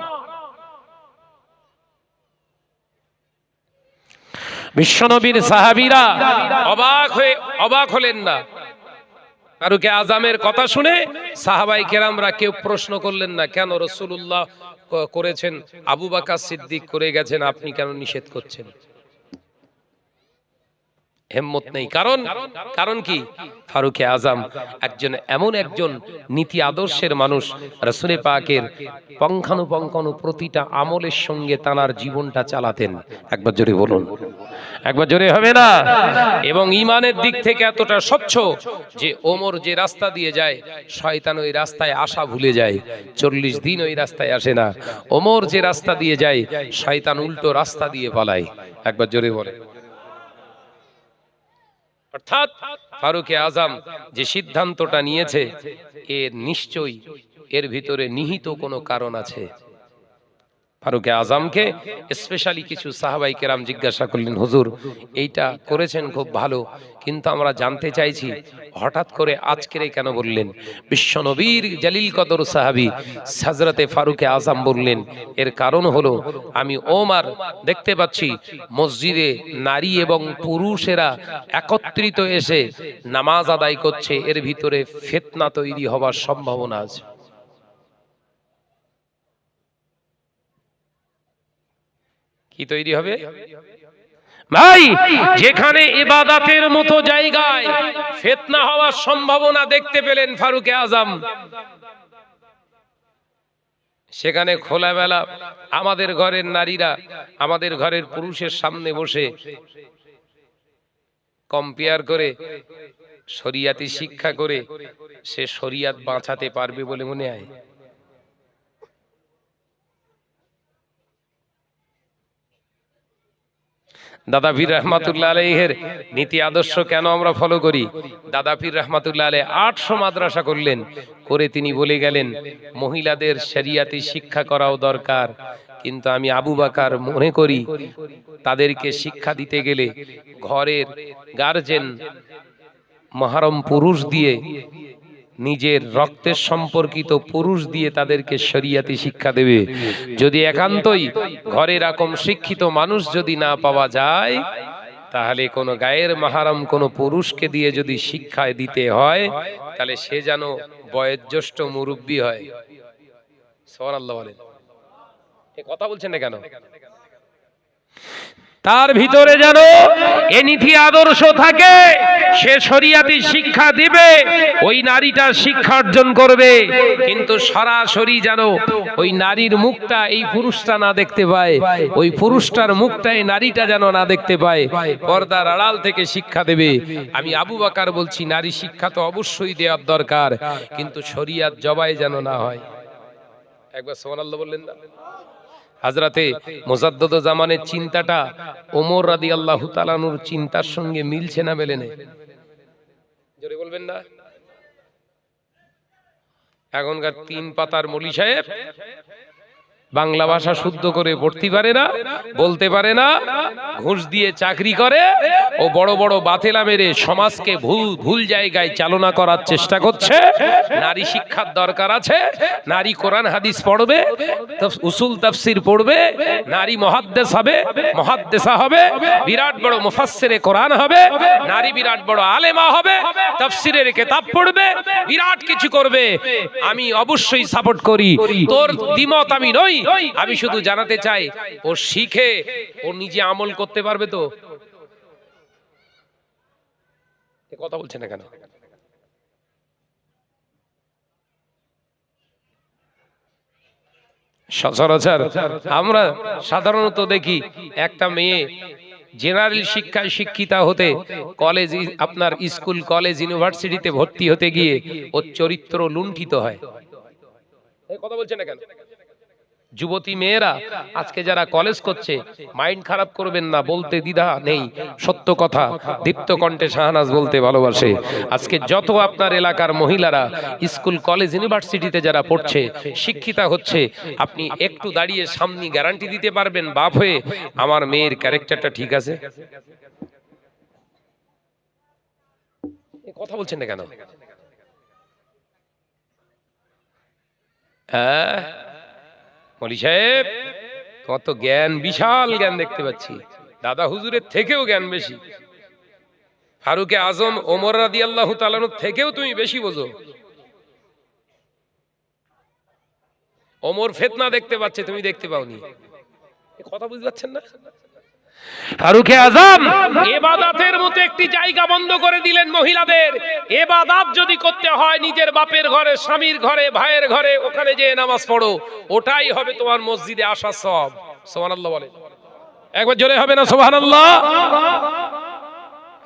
Speaker 2: বিশ্বনবীর সাহাবীরা অবাক হলেন না। ফারুকে আজমের কথা শুনে সাহাবাই কেরামরা কেউ প্রশ্ন করলেন না, কেন রাসূলুল্লাহ করেছেন, আবু বকর সিদ্দিক করে গেছেন, আপনি কেন নিষেধ করছেন? হিম্মত নেই। কারণ কি, ফারুকে আজম এমন একজন নীতি আদর্শের মানুষ, রাসূল পাকের পঙ্খানুপঙ্খানু প্রতিটা আমলের সঙ্গে তানার জীবনটা চালাতেন। একবার জোরে বলুন, একবার জোরে হবে না? এবং ঈমানের দিক থেকে এতটা স্বচ্ছ যে ওমর যে রাস্তা দিয়ে যায় শয়তান ওই রাস্তায় আসা ভুলে যায়, 40 দিন ওই রাস্তায় আসে না। ওমর যে রাস্তা দিয়ে যায় শয়তান উল্টো রাস্তা দিয়ে পালায়। একবার জোরে বলে। অর্থাৎ ফারুকে আজম যে সিদ্ধান্তটা নিয়েছে এর নিশ্চয়ই এর ভিতরে নিহিত কোনো কারণ আছে। ফারুকে আজমকে স্পেশালি কিছু সাহাবাই কেরাম জিজ্ঞাসা করলেন, হুজুর এইটা করেছেন খুব ভালো, কিন্তু আমরা জানতে চাইছি হঠাৎ করে আজকের কেন বললেন? বিশ্বনবীর জলিল কদর সাহাবী হযরতে ফারুকে আজম বললেন, এর কারণ হলো আমি ওমর দেখতে পাচ্ছি মসজিদে নারী এবং পুরুষেরা একত্রিত এসে নামাজ আদায় করছে, এর ভিতরে ফিতনা তৈরি হওয়ার সম্ভাবনা আছে। কি তৈরি হবে ভাই? যেখানে ইবাদতের মতো জায়গায় ফিতনা হওয়ার সম্ভাবনা দেখতে পেলেন ফারুকে আজম, সেখানে খোলামেলা আমাদের ঘরের নারীরা আমাদের ঘরের পুরুষের সামনে বসে কম্পেয়ার করে শরিয়াতি শিক্ষা করে সে শরিয়াত বাঁচাতে পারবে বলে মনে হয়? দাদা পীর রহমাতুল্লাহ আলাইহির নীতি আদর্শ কেন আমরা ফলো করি? দাদা পীর রহমাতুল্লাহ আলাইহি 800 মাদ্রাসা করলেন, করে তিনি বলে গেলেন মহিলাদের শরিয়াতি শিক্ষা করাও দরকার, কিন্তু আমি আবু বকর মনে করি তাদেরকে শিক্ষা দিতে গেলে ঘরের গার্জেন মাহরম পুরুষ দিয়ে, নিজের রক্তের সম্পর্কিত পুরুষ দিয়ে তাদেরকে শরিয়াতি শিক্ষা দেবে। যদি একান্তই ঘরে এরকম শিক্ষিত মানুষ যদি না পাওয়া যায়, তাহলে কোনো গায়ের মাহরম কোনো পুরুষকে দিয়ে যদি শিক্ষা দিতে হয়, তাহলে সে যেন বয়োজ্যেষ্ঠ মুরব্বী হয়। সুবহানাল্লাহ বলেন। এ কথা বলছেন না কেন? তার ভিতরে যেন এ নীতি আদর্শ থাকে, সে শরিয়াতি শিক্ষা দিবে, ওই নারীটা শিক্ষা অর্জন করবে, কিন্তু সরাসরি যেন ওই নারীর মুখটা এই পুরুষটা না দেখতে পায়, ওই পুরুষটার মুখটা এই নারীটা যেন না দেখতে পায়, পর্দার আড়াল থেকে শিক্ষা দেবে। আমি আবু বকর বলছি নারী শিক্ষা তো অবশ্যই দেওয়ার দরকার, কিন্তু শরিয়াত জবাই যেন না হয়। একবার সুবহানাল্লাহ বললেন না? হযরতে মুজাদ্দদ জামানের চিন্তাটা ওমর রাদিয়াল্লাহু তাআলা আনহুর চিন্তার সঙ্গে মিলছে না মেলে না? জোরে বলবেন না? এখনকার 3 পাতার মৌলী সাহেব বাংলা ভাষা শুদ্ধ করে পড়তে পারে না, বলতে পারে না, ঘুষ দিয়ে চাকরি করে ও বড় বড় বাতেলা মেরে সমাজকে ভুল জায়গায় চালনা করার চেষ্টা করছে। নারী শিক্ষার দরকার আছে, নারী কোরআন হাদিস পড়বে, উসুল তাফসির পড়বে, নারী মুহাদ্দিস হবে, মুহাদ্দিসা হবে, বিরাট বড় মুফাসসিরে কোরআন হবে, নারী বিরাট বড় আলেমা হবে, তাফসিরের কিতাব পড়বে, বিরাট কিছু করবে। আমি অবশ্যই সাপোর্ট করি, তোর দ্বিমত আমি নই। আমি শুধু জানাতে চাই ও শিখে ও নিজে আমল করতে পারবে তো? কথা বলছে না কেন? সচরাচর আমরা সাধারণত দেখি একটা মেয়ে জেনারেল শিক্ষায় শিক্ষিতা হতে কলেজ, আপনার স্কুল কলেজ ইউনিভার্সিটিতে ভর্তি হতে গিয়ে ওর চরিত্র লুণ্ঠিত হয়। কথা বলছে না কেন? যুবতী মেয়েরা আজকে যারা কলেজ করছে, মাইন্ড খারাপ করবেন না, বলতে দ্বিধা নেই, সত্য কথা। দীপ্ত কণ্ঠে শাহনাজ বলতে ভালোবাসে। আজকে যত আপনার এলাকার মহিলারা স্কুল কলেজ ইউনিভার্সিটিতে যারা পড়ছে, শিক্ষিতা হচ্ছে, আপনি একটু দাঁড়িয়ে সামনে গ্যারান্টি দিতে পারবেন বাপ হয়ে আমার মেয়ের ক্যারেক্টারটা ঠিক আছে? কথা বলছেন না কেন? হ্যাঁ মলি সাহেব, তোমার তো জ্ঞান, বিশাল জ্ঞান দেখতে পাচ্ছি, দাদা হুজুরের থেকেও জ্ঞান বেশি, ফারুকে আজম ওমর রাদিয়াল্লাহু তাআলা থেকেও তুমি বেশি বোঝো। ওমর ফিতনা দেখতে পাচ্ছে, তুমি দেখতে পাওনি। কথা বুঝতে পারছেন না? ফারুকে আজম ইবাদতের মতো একটি জায়গা বন্ধ করে দিলেন মহিলাদের। ইবাদত যদি করতে হয় নিজের বাপের ঘরে, স্বামীর ঘরে, ভাইয়ের ঘরে, ওখানে যে নামাজ পড়ো, ওটাই হবে তোমার মসজিদে আসার সওয়াব। সুবহানাল্লাহ বলে, একবার জোরে হবে না সুবহানাল্লাহ?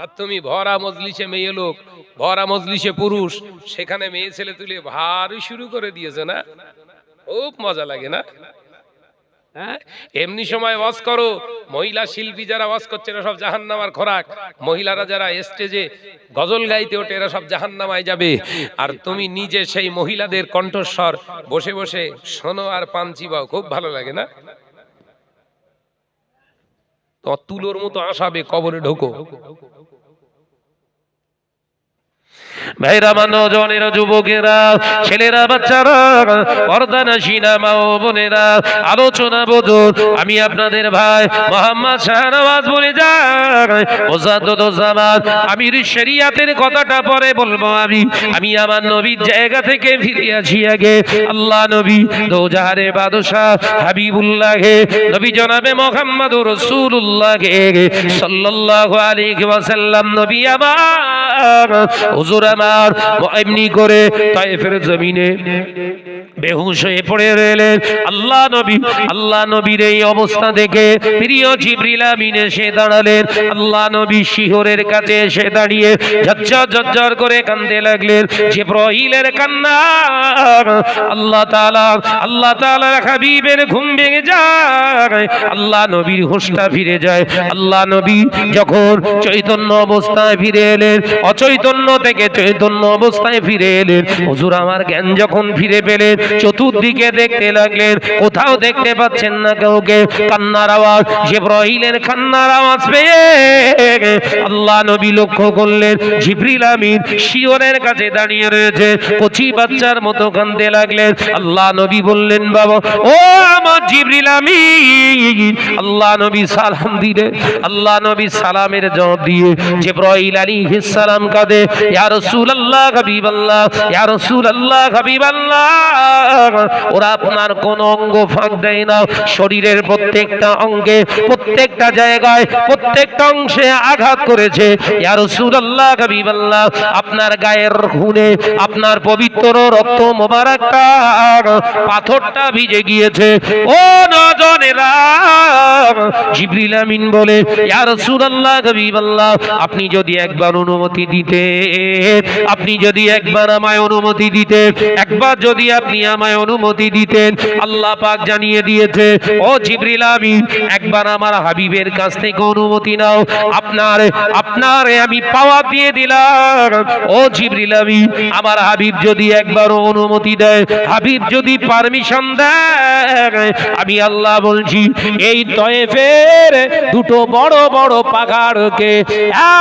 Speaker 2: আর তুমি ভরা মজলিসে মেয়ে লোক, ভরা মজলিসে পুরুষ, সেখানে মেয়ে ছেলে তুলে ভারী শুরু করে দিয়েছে না? খুব মজা লাগে না? হ্যাঁ, এমনি সময় ওয়াজ করো, মহিলা শিল্পী যারা ওয়াজ করছে এরা সব জাহান্নামার খোরাক, মহিলারা যারা স্টেজে গজল গাইতে ওঠে এরা সব জাহান্নামায় যাবে। আর তুমি নিজে সেই মহিলাদের কণ্ঠস্বর বসে বসে শোনো আর পান চিবাও, খুব ভালো লাগে না? তো তুলোর মতো আসাবে, কবরে ঢোকো।
Speaker 1: ভাইরা, নওজওয়ানেরা, যুবকেরা, ছেলেরা, বাচ্চারা, পর্দানশীনা মা ও বোনেরা, আলোচনা বোঝুন। আমি আপনাদের ভাই মোহাম্মদ শাহনওয়াজ বলে যাই, ওজাদুজ্জামান আমির শরিয়াতের কথাটা পরে বলবো। আমি আমার নবীর জায়গা থেকে ফিরে আসি আগে। আল্লাহ নবী দোজাহারে বাদশাহ হাবিবুল্লাহে নবী জনাবে মুহাম্মদুর রাসূলুল্লাহ সাল্লাল্লাহু আলাইহি ওয়াসাল্লাম নবী আমার হুজুর আমার এমনি করে তায়েফের জমিনে বেহুশ হয়ে পড়ে রইলেন। আল্লাহ নবীর এই অবস্থা দেখে প্রিয় জিবরিল আমিন এসে দাঁড়ালেন। আল্লাহ নবী শিহরের কাছে এসে দাঁড়িয়ে ঝরঝর করে কাঁদতে লাগলেন। জিবরাইলের কান্না আল্লাহ তাআলার হাবিবের ঘুম ভেঙে যায়, আল্লাহ নবীর হুঁশটা ফিরে যায়। আল্লাহ নবী যখন চৈতন্য অবস্থায় ফিরে এলেন, অচৈতন্য থেকে চৈতন্য অবস্থায় ফিরে এলেন, হুজুর আমার জ্ঞান যখন ফিরে পেলেন, চতুর্দিকে দেখতে লাগলেন, কোথাও দেখতে পাচ্ছেন না কাউকে। কান্নার আওয়াজ, জিবরাইলের কান্নার আওয়াজ পেয়ে আল্লাহ নবী লক্ষ্য করলেন জিবরিল আমিন শিয়রের কাছে দাঁড়িয়ে রয়েছে, কচি বাচ্চার মতো কাঁদতে লাগলেন। আল্লাহ নবী বললেন, বাবা ও আমার জিবরিল আমিন। আল্লাহ নবী সালাম দিলে, আল্লাহ নবী সালামের জবাব দিয়ে জিবরাইল আলাইহিস সালাম কাঁদে, ইয়া রাসূলুল্লাহ হাবিবাল্লাহ, ইয়া রাসূলুল্লাহ হাবিবাল্লাহ, ওরা আপনার কোন অঙ্গ ফাঁক দেয় না, শরীরের প্রত্যেকটা অঙ্গে, প্রত্যেকটা জায়গায়, প্রত্যেকটা অংশে আঘাত করেছে। ইয়া রাসূলুল্লাহ হাবিবাল্লাহ, আপনার গায়ের খুনে আপনার পবিত্র রক্ত মোবারকটা, পাথরটা ভিজে গিয়েছে। ও নজনেরা, জিবরিল আমিন বলে, ইয়া রাসূলুল্লাহ হাবিবাল্লাহ, আপনি যদি একবার অনুমতি দিতে আপনি যদি একবার আমায় অনুমতি দিতেন, একবার যদি আপনি আমায় অনুমতি দিতেন। আল্লাহ পাক জানিয়ে দিয়েছে, ও জিবরিল আমিন, একবার আমার হাবিবের কাছ থেকে অনুমতি নাও, আপনারে আমি পাওয়ার দিয়ে দিলাম। ও জিবরিল আমিন, আমার হাবিব যদি একবার অনুমতি দেয়, হাবিব যদি পারমিশন দেয়, আমি আল্লাহ বলছি এই তয়েফের দুটো বড় বড় পাহাড়কে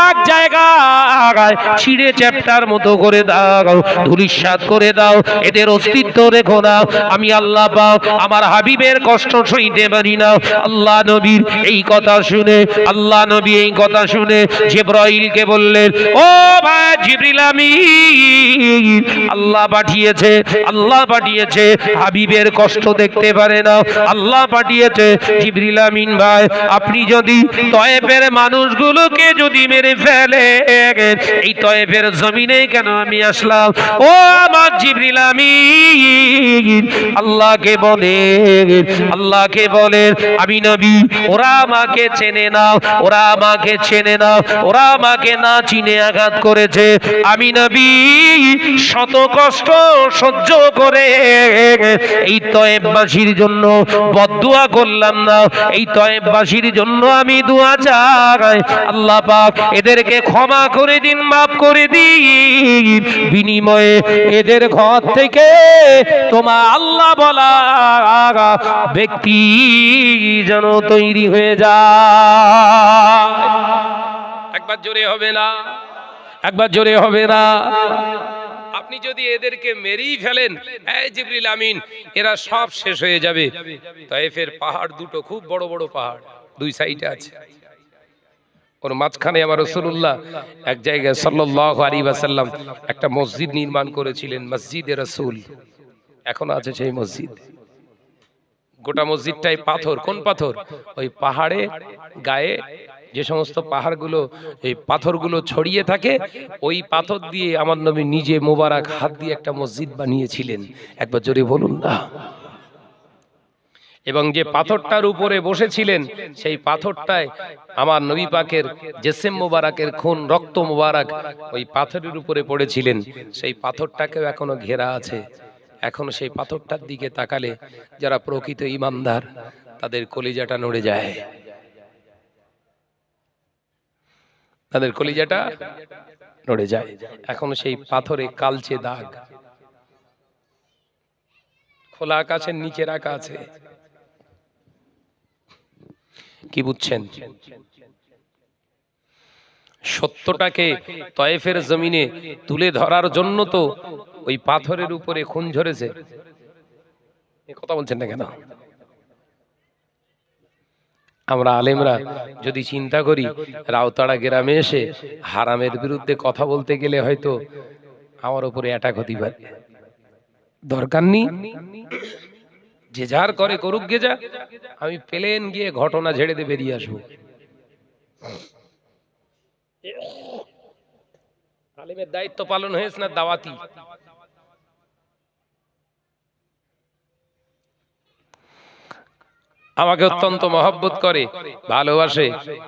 Speaker 1: এক জায়গায় ছিঁড়ে চ্যাপ্টার মতো করে দাও, ধূলিসাৎ করে দাও, এদের অস্তিত্ব রেখো না। আমি আল্লাহ পাক আমার হাবিবের কষ্ট সইতে পারি না। আল্লাহ নবীর এই কথা শুনে, আল্লাহ নবী এই কথা শুনে জিবরাইলকে বললেন, ও ভাই জিবরিল আমিন, আল্লাহ পাঠিয়েছে, আল্লাহ পাঠিয়েছে, হাবিবের কষ্ট দেখতে পারে না, আল্লাহ পাঠিয়েছে। জিবরিল আমিন ভাই, আপনি যদি তয়েফের মানুষগুলোকে যদি মেরে ফেলে, এই তয়েফের জমিনে কেন আমি আসলাম? ও আমার জিবরিল আমিন, আল্লাহকে বলেন, আল্লাহকে বলেন, আমি নবী, ওরা আমাকে চেনে না, ওরা আমাকে চেনে না, ওরা আমাকে না চিনে আঘাত করেছে। আমি নবী শত কষ্ট সহ্য করে এই তয়েফবাসীর জন্য বদদুয়া করলাম না, এই তয়েফবাসীর জন্য আমি দোয়া চাই, আল্লাহ পাক এদেরকে ক্ষমা করে দিন, মাফ করে দিন, বিনিময়ে এদের ঘর থেকে তোমার আল্লাহ বলা ব্যক্তি যেন তৈরি হয়ে যায়।
Speaker 2: একবার জোরে হবে না? একবার জোরে হবে না? আপনি যদি এদেরকে মেরেই ফেলেন, এই জিবরিল আমিন, এরা সব শেষ হয়ে যাবে। তায়েফের পাহাড় দুটো খুব বড় বড় পাহাড়, দুই সাইডে আছে, ওর মাঝখানে আমার রাসূলুল্লাহ এক জায়গায় সাল্লাল্লাহু আলাইহি ওয়াসাল্লাম একটা মসজিদ নির্মাণ করেছিলেন, মসজিদে রাসূল। এখনো আছে সেই মসজিদ। গোটা মসজিদটাই পাথর। কোন পাথর? ওই পাহাড়ে গায়ে যে সমস্ত পাহাড়গুলো, এই পাথরগুলো ছড়িয়ে থাকে, ওই পাথর দিয়ে আমার নবী নিজে মোবারক হাত দিয়ে একটা মসজিদ বানিয়েছিলেন। একবার জোরে বলুন না। এবং যে পাথরটার উপরে বসেছিলেন, সেই পাথরটায় আমার নবী পাকের জেসেম মোবারকের খুন, রক্ত মোবারক ওই পাথরের উপরে পড়েছিলেন। সেই পাথরটাকেও এখনো ঘেরা আছে। এখনো সেই পাথরটার দিকে তাকালে যারা প্রকৃত ঈমানদার, তাদের কলিজাটা নড়ে যায়, তাদের কলিজাটা নড়ে যায়। এখনো সেই পাথরে কালচে দাগ, খোলা আকাশের নিচে রাখা আছে। কি বুঝছেন? সত্যটাকে তয়েফের জমিনে তুলে ধরার জন্য তো ওই পাথরের উপরে খুন ঝরেছে। এই কথা বলছেন না কেন? আমরা আলেমরা যদি চিন্তা করি, রাউতাড়া গ্রামে এসে হারামের বিরুদ্ধে কথা বলতে গেলে হয়তো আমার উপরে অ্যাটাক হতে পারে। দরকার নেই, যে যার করে করুক গে যা, আমি প্লেন গিয়ে ঘটনা ঝেড়ে দিয়ে বেরিয়ে আসবো। আলেমের দায়িত্ব পালন হয়েছে না দাওয়াতি। আমাকে অত্যন্ত মহব্বত করে, ভালোবাসে।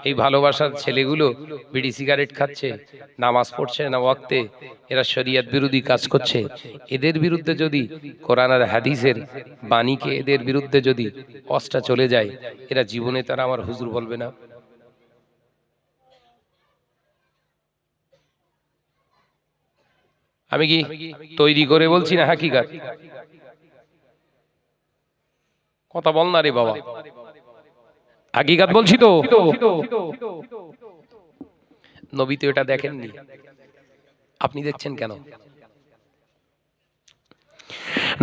Speaker 2: এই ভালোবাসার ছেলেগুলো বিড়ি সিগারেট খাচ্ছে, নামাজ পড়ছে না ওয়াক্তে, এরা শরিয়ত বিরোধী কাজ করছে। এদের বিরুদ্ধে যদি কোরআন আর হাদিসের বাণীকে এদের বিরুদ্ধে যদি অস্ত্র চলে যায়, এরা জীবনে তারা আমার হুজুর বলবে না। আমি কি তৈরি করে বলছি না হাকিকাত? কথা বল না রে বাবা, হাকিকাত বলছি তো। নবী তো এটা দেখেননি, আপনি দেখছেন কেন?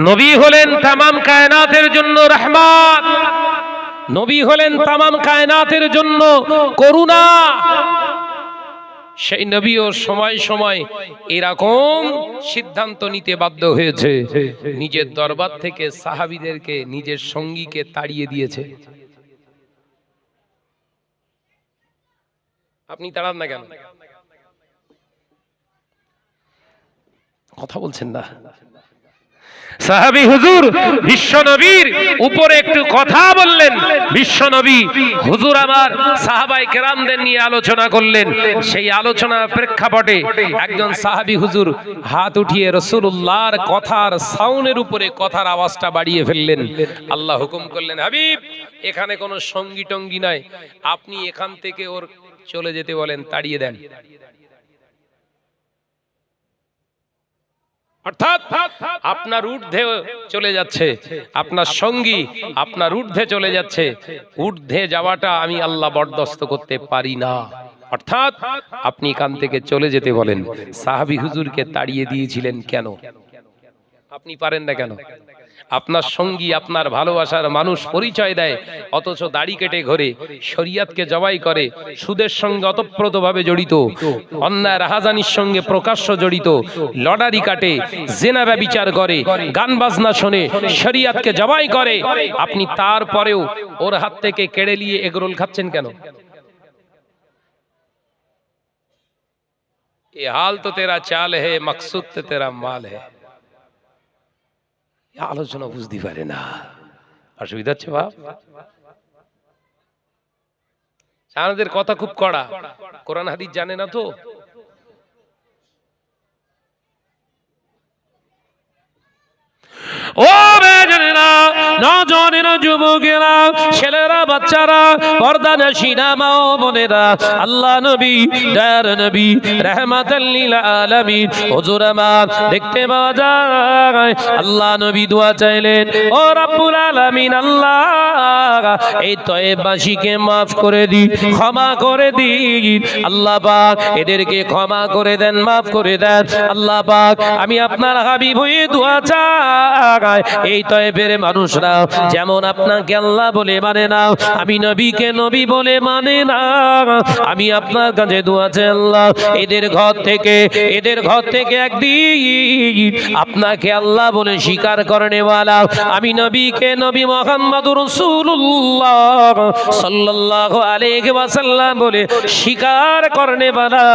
Speaker 1: নবী হলেন তামাম কায়নাতের জন্য রহমত, নবী হলেন তামাম কায়নাতের জন্য করুণা।
Speaker 2: সেই নবীও সময় সময় এরকম সিদ্ধান্ত নিতে বাধ্য হয়েছে, নিজের দরবার থেকে সাহাবীদেরকে, নিজের সঙ্গীকে তাড়িয়ে দিয়েছে। আপনি তাড়ান না কেন? কথা বলছেন না।
Speaker 1: সাহাবী হুজুর বিশ্ব নবীর উপরে একটু কথা বললেন। বিশ্ব নবী হুজুর আমার সাহাবায়ে কেরামদের নিয়ে আলোচনা করলেন। সেই আলোচনার প্রেক্ষাপটে একজন সাহাবী হুজুর হাত উঠিয়ে রাসূলুল্লাহর কথার সাউন্ডের উপরে কথার আওয়াজটা বাড়িয়ে ফেললেন। আল্লাহ হুকুম করলেন, হাবিব এখানে কোনো সঙ্গী টঙ্গী নাই, আপনি এখান থেকে ওর চলে যেতে বলেন, তাড়িয়ে দেন। অর্থাৎ আপনার ঊর্ধ্বে চলে যাচ্ছে, আপনার সঙ্গী আপনার ঊর্ধ্বে চলে যাচ্ছে, ঊর্ধ্বে যাওয়াটা আমি আল্লাহ বরদাস্ত করতে পারি না। অর্থাৎ আপনি এখান থেকে চলে যেতে বলেন। সাহাবী হুজুরকে তাড়িয়ে দিয়েছিলেন কেন? আপনি পারেন না কেন? আপনার সঙ্গী আপনার ভালোবাসার মানুষ পরিচয় দেয়, অথচ দাড়ি কেটে ঘোরে, শরিয়াতকে জবাই করে, সুদের সঙ্গে ওতপ্রোতভাবে জড়িত, অন্যায় রাহাজানির সঙ্গে প্রকাশ্য জড়িত, লটারি কাটে, জেনা ব্যভিচার করে, গান বাজনা শোনে, শরিয়াতকে জবাই করে, আপনি তারপরেও ওর হাত থেকে কেড়ে নিয়ে এগরোল খাচ্ছেন কেন? এ হাল তো তেরা চাল হে, মকসুদ তো তেরা মাল হে। আলোচনা বুঝতে পারে না, অসুবিধা হচ্ছে বাপ। আমাদের কথা খুব কড়া, কোরআন হাদিস জানে না তো। ও বেজনেরা, নজনেরা, যুবকেরা, ছেলেরা, বাচ্চারা, পর্দানশীনা মা ও বোনেরা, আল্লাহ নবী, দয়ার নবী, রাহমাতাল লিল আলামিন হুজুর আমার দেখতে পাওয়া যায় আল্লাহ নবী দোয়া চাইলেন, ও রব্বুল আলামিন আল্লাহ এই তয়েববাসীকে মাফ করে দিন, ক্ষমা করে দিন আল্লাহ পাক, এদেরকে ক্ষমা করে দেন, মাফ করে দেন আল্লাহ পাক। আমি আপনার হাবিব হয়ে দোয়া চাই, এই তয়েবের মানুষরা যেমন আপনাকে আল্লাহ বলে মানে না, আমি নবীকে নবী বলে মানে না, আমি আপনার কাছে দোয়া চাই আল্লাহ এদের ঘর থেকে একদিন আপনাকে আল্লাহ বলে স্বীকার করনেওয়ালা, আমি নবীকে নবী মুহাম্মদুর রাসূলুল্লাহ সাল্লাল্লাহু আলাইহি ওয়াসাল্লাম বলে স্বীকার করনেওয়ালা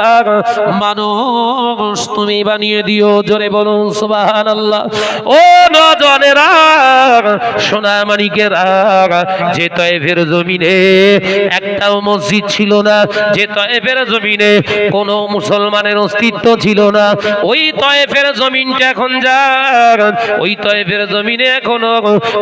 Speaker 1: মানুষ তুমি বানিয়ে দিও। জোরে বলুন সুবহানাল্লাহ। ও নজনেরা, সোনা মানিকেরা, যে তয়েফের জমিনে একটাও মসজিদ ছিল না, যে তয়েফের জমিনে কোনো মুসলমানের অস্তিত্ব ছিল না, ওই তয়েফের জমিনটা এখন যার, ওই তয়েফের জমিনে এখনো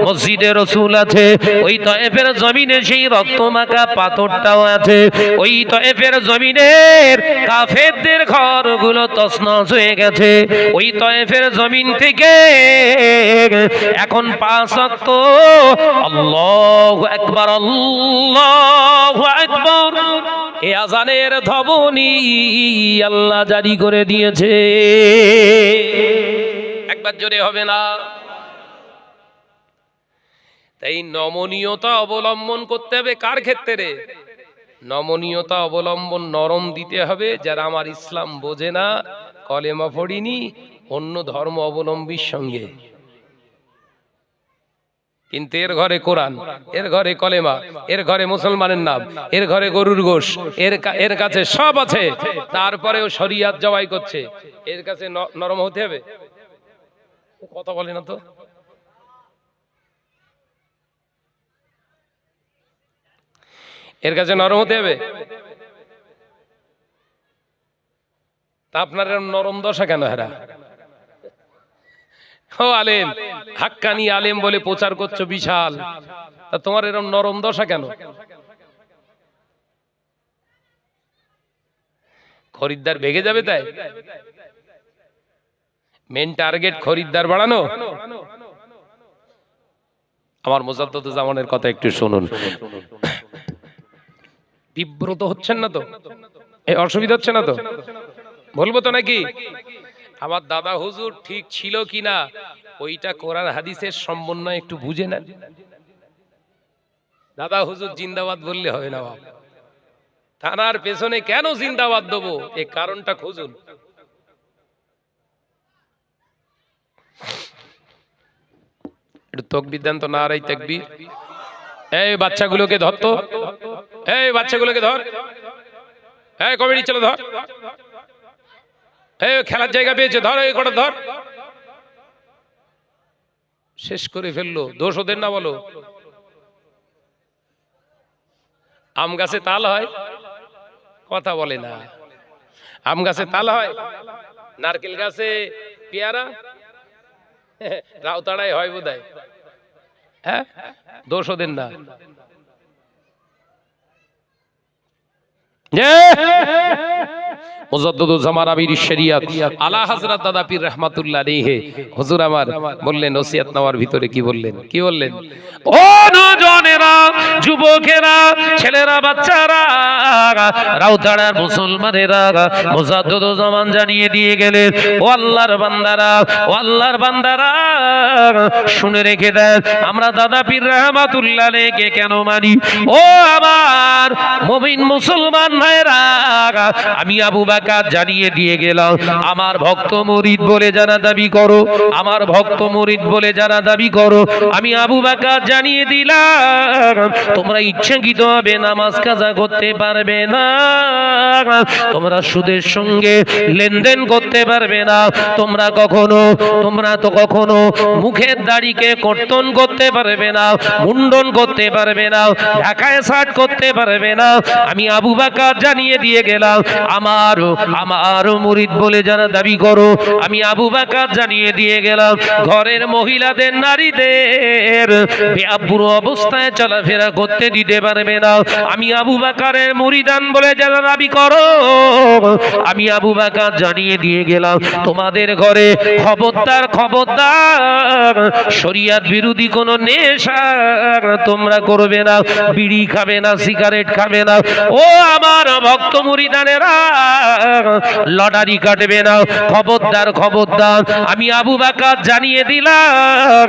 Speaker 1: মসজিদে রাসূল আছে, ওই তয়েফের জমিনে সেই রক্তমাখা পাথরটাও আছে, ওই তয়েফের জমিনের কাফেরদের ঘরগুলো তছনছ হয়ে গেছে, ওই তয়েফের জমিন থেকে এখন 5 ওয়াক্ত আল্লাহু আকবার, আল্লাহু আকবার এই আযানের ধ্বনি আল্লাহ জারি করে দিয়েছে। একবার জোরে হবে না? তাই নমনীয়তা অবলম্বন করতে হবে কার ক্ষেত্রে? নমনীয়তা অবলম্বন নরম দিতে হবে যারা আমার ইসলাম বোঝে না, কলেমা পড়িনি, অন্য ধর্ম অবলম্বীর সঙ্গে। কিন্তু এর ঘরে কোরআন, এর ঘরে কলেমা, এর ঘরে মুসলমানের নাম, এর ঘরে গরুর গোশ, এর কাছে সব আছে, তারপরেও শরিয়াত জবাই করছে, এর কাছে নরম হতে হবে? কথা বলে না তো। এর কাছে নরম হতে হবে? তা আপনার নরম দশা কেন? হেরা ও আলেম, হাক্কানি আলেম বলে প্রচার করছো বিশাল, তা তোমার এরকম নরম দশা কেন? খরিদ্দার ভেগে যাবে তাই? মেন টার্গেট খরিদ্দার বাড়ানো? আমার মুজাদ্দিদুজ্জামানের কথা একটু শুনুন। বিব্রত হচ্ছেন না তো? এই অসুবিধা হচ্ছে না তো? বলবো তো নাকি? আমার দাদা হুজুর ঠিক ছিল কিনা ওইটা কোরআন হাদিসের সমন্বয় একটু বুঝে নেন। দাদা হুজুর জিন্দাবাদ বললে হবে না বাবা, থানার পেছনে কেন জিন্দাবাদ দেবো এই কারণটা খুঁজুন। একটু তাকবীর দেন তো, নারায়ে তাকবীর। এই বাচ্চাগুলোকে ধর তো, এই বাচ্চাগুলোকে ধর, এই কমিটি চলো ধর, এই খেলার জায়গা পেয়েছে ধর, এই কটা ধর।
Speaker 2: শেষ করে ফেললো। দোষ ওদের না বলো? আম গাছে তাল হয়? কথা বলে না। আম গাছে তাল হয়? নারকেল গাছে পেয়ারা? রাউতাড়ায় হয় বোধহয়। হ্যাঁ, দোষ ওদের না। মুজাদ্দিদুজ্জামান আমির শরিয়ত আলা হযরত দাদা পীর রাহমাতুল্লাহ আলাইহি হুজুর আমার বললেন, ওসিয়ত নামার ভিতরে কি বললেন? কি বললেন?
Speaker 1: ও নওজনেরা, যুবকেরা, ছেলেরা, বাচ্চারা, রাউতাড়ার মুসলমানেরা, মুজাদ্দিদুজ্জামান জানিয়ে দিয়ে গেলেন, ও আল্লাহর বান্দারা, ও আল্লাহর বান্দারা, শুনে রেখে দেন, আমরা দাদা পীর রাহমাতুল্লাহ আলাইহিকে কেন মানি? ও আমার মুমিন মুসলমান ভাইরা, আমি আবু বকর জানিয়ে দিয়ে গেলাম, আমার ভক্ত মুরিদ বলে যারা দাবি করো, আমার ভক্ত মুরিদ বলে যারা দাবি করো, আমি আবু বকর জানিয়ে দিলাম, তোমরা ইচ্ছাকৃতভাবে নামাজ কাজা করতে পারবে না, তোমরা সুদের সঙ্গে লেনদেন করতে পারবে না, তোমরা তো কখনো মুখের দাড়িকে কর্তন করতে পারবে না, মুন্ডন করতে পারবে না, ঢাকায় সাট করতে পারবে না। আমি আবু বকর জানিয়ে দিয়ে গেলাম, আমার মুরিদ বলে যারা দাবি করো, আমি আবু বকর জানিয়ে দিয়ে গেলাম, ঘরের মহিলাদের, নারীদের বেআব্রু অবস্থায় চলাফেরা করতে দিতে পারবে না। আমি আবু বকরের মুরিদান বলে যারা দাবি করো, আমি আবু বকর জানিয়ে দিয়ে গেলাম, তোমাদের ঘরে খবরদার শরিয়ত বিরোধী কোন নেশা তোমরা করবে না, বিড়ি খাবে না, সিগারেট খাবে না। ও আমার ভক্ত মুরিদানেরা, লটারি কাটবে না, খবরদার। আমি আবু বকর জানিয়ে দিলাম,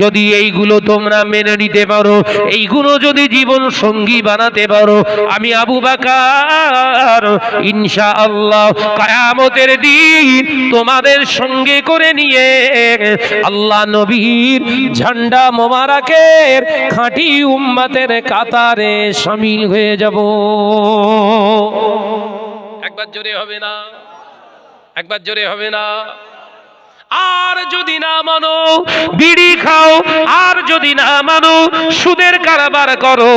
Speaker 1: যদি এইগুলো তোমরা মেনে নিতে পারো, এইগুলো যদি জীবন সঙ্গী বানাতে পারো, আমি আবু বকর ইনশাআল্লাহ কিয়ামতের দিন তোমাদের সঙ্গে করে নিয়ে আল্লাহ নবীর ঝান্ডা মোবারকের খাঁটি উম্মতের কাতারে শামিল হয়ে যাব।
Speaker 2: একবার জোরে হবে না? একবার জোরে হবে না? আর যদি না মানো
Speaker 1: বিড়ি খাও, আর যদি না মানো সুদের কারবার করো,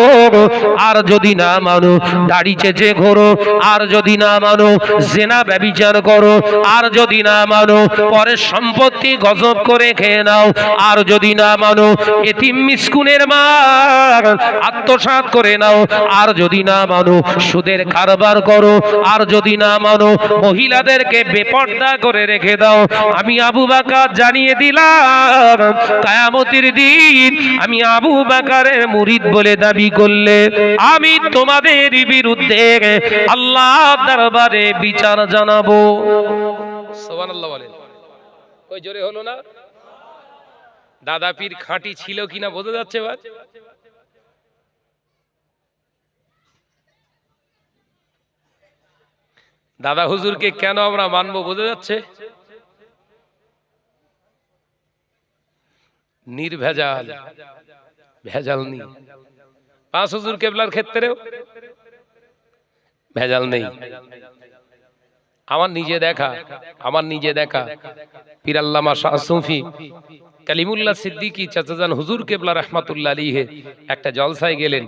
Speaker 1: আর যদি না মানো দাড়ি চেঁচে ঘোরো, আর যদি না মানো জেনা ব্যভিচার করো, আর যদি না মানো পরের সম্পত্তি গজব করে খেয়ে নাও, আর যদি না মানো এতিম মিসকিনের মাল আত্মসাৎ করে নাও, আর যদি না মানো সুদের কারবার করো, আর যদি না মানো মহিলাদেরকে বেপর্দা করে রেখে দাও, আমি আবু বকর জানিয়ে দিলাম, কিয়ামতের দিন আমি আবু বকরের মুরিদ বলে দাবি করলে আমি তোমাদের বিরুদ্ধে আল্লাহর দরবারে বিচার জানাবো।
Speaker 2: সুবহানাল্লাহ বলেন। কই জোরে হলো না? দাদা পীর খাঁটি ছিল কিনা বোঝা যাচ্ছে এবার? দাদা হুজুরকে কেন আমরা মানবো বোঝা যাচ্ছে? নির্ভেজাল, ভেজাল নেই। পাঁচ হুজুর কেবলার ক্ষেত্রেও ভেজাল নেই। আমার নিজে দেখা পীর আল্লামা শাহ সুফি কালিমুল্লাহ সিদ্দিকী চাচাজান হুজুর কেবলা রাহমাতুল্লাহ আলাইহি একটা জলসায় গেলেন,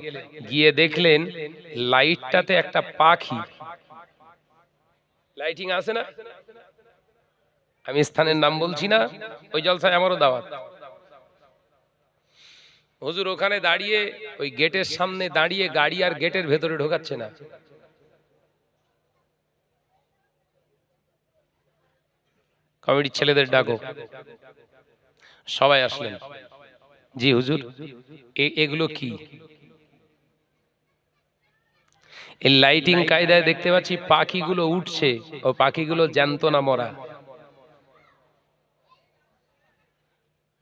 Speaker 2: গিয়ে দেখলেন লাইটটাতে একটা পাখি, লাইটিং আছে না, আমি স্থানের নাম বলছি না, ওই জলসায় আমারও দাওয়াত। হুজুর ওখানে দাঁড়িয়ে ওই গেটের সামনে দাঁড়িয়ে গাড়ি আর গেটের ভেতরে ঢোকাচ্ছে না। কমিটির ছেলেদের ডাকো, সবাই আসলেন। জি হুজুর, এগুলো কি? এই লাইটিং কায়দায় দেখতে পাচ্ছি পাখিগুলো উঠছে, ও পাখিগুলো জ্যান্ত না মরা।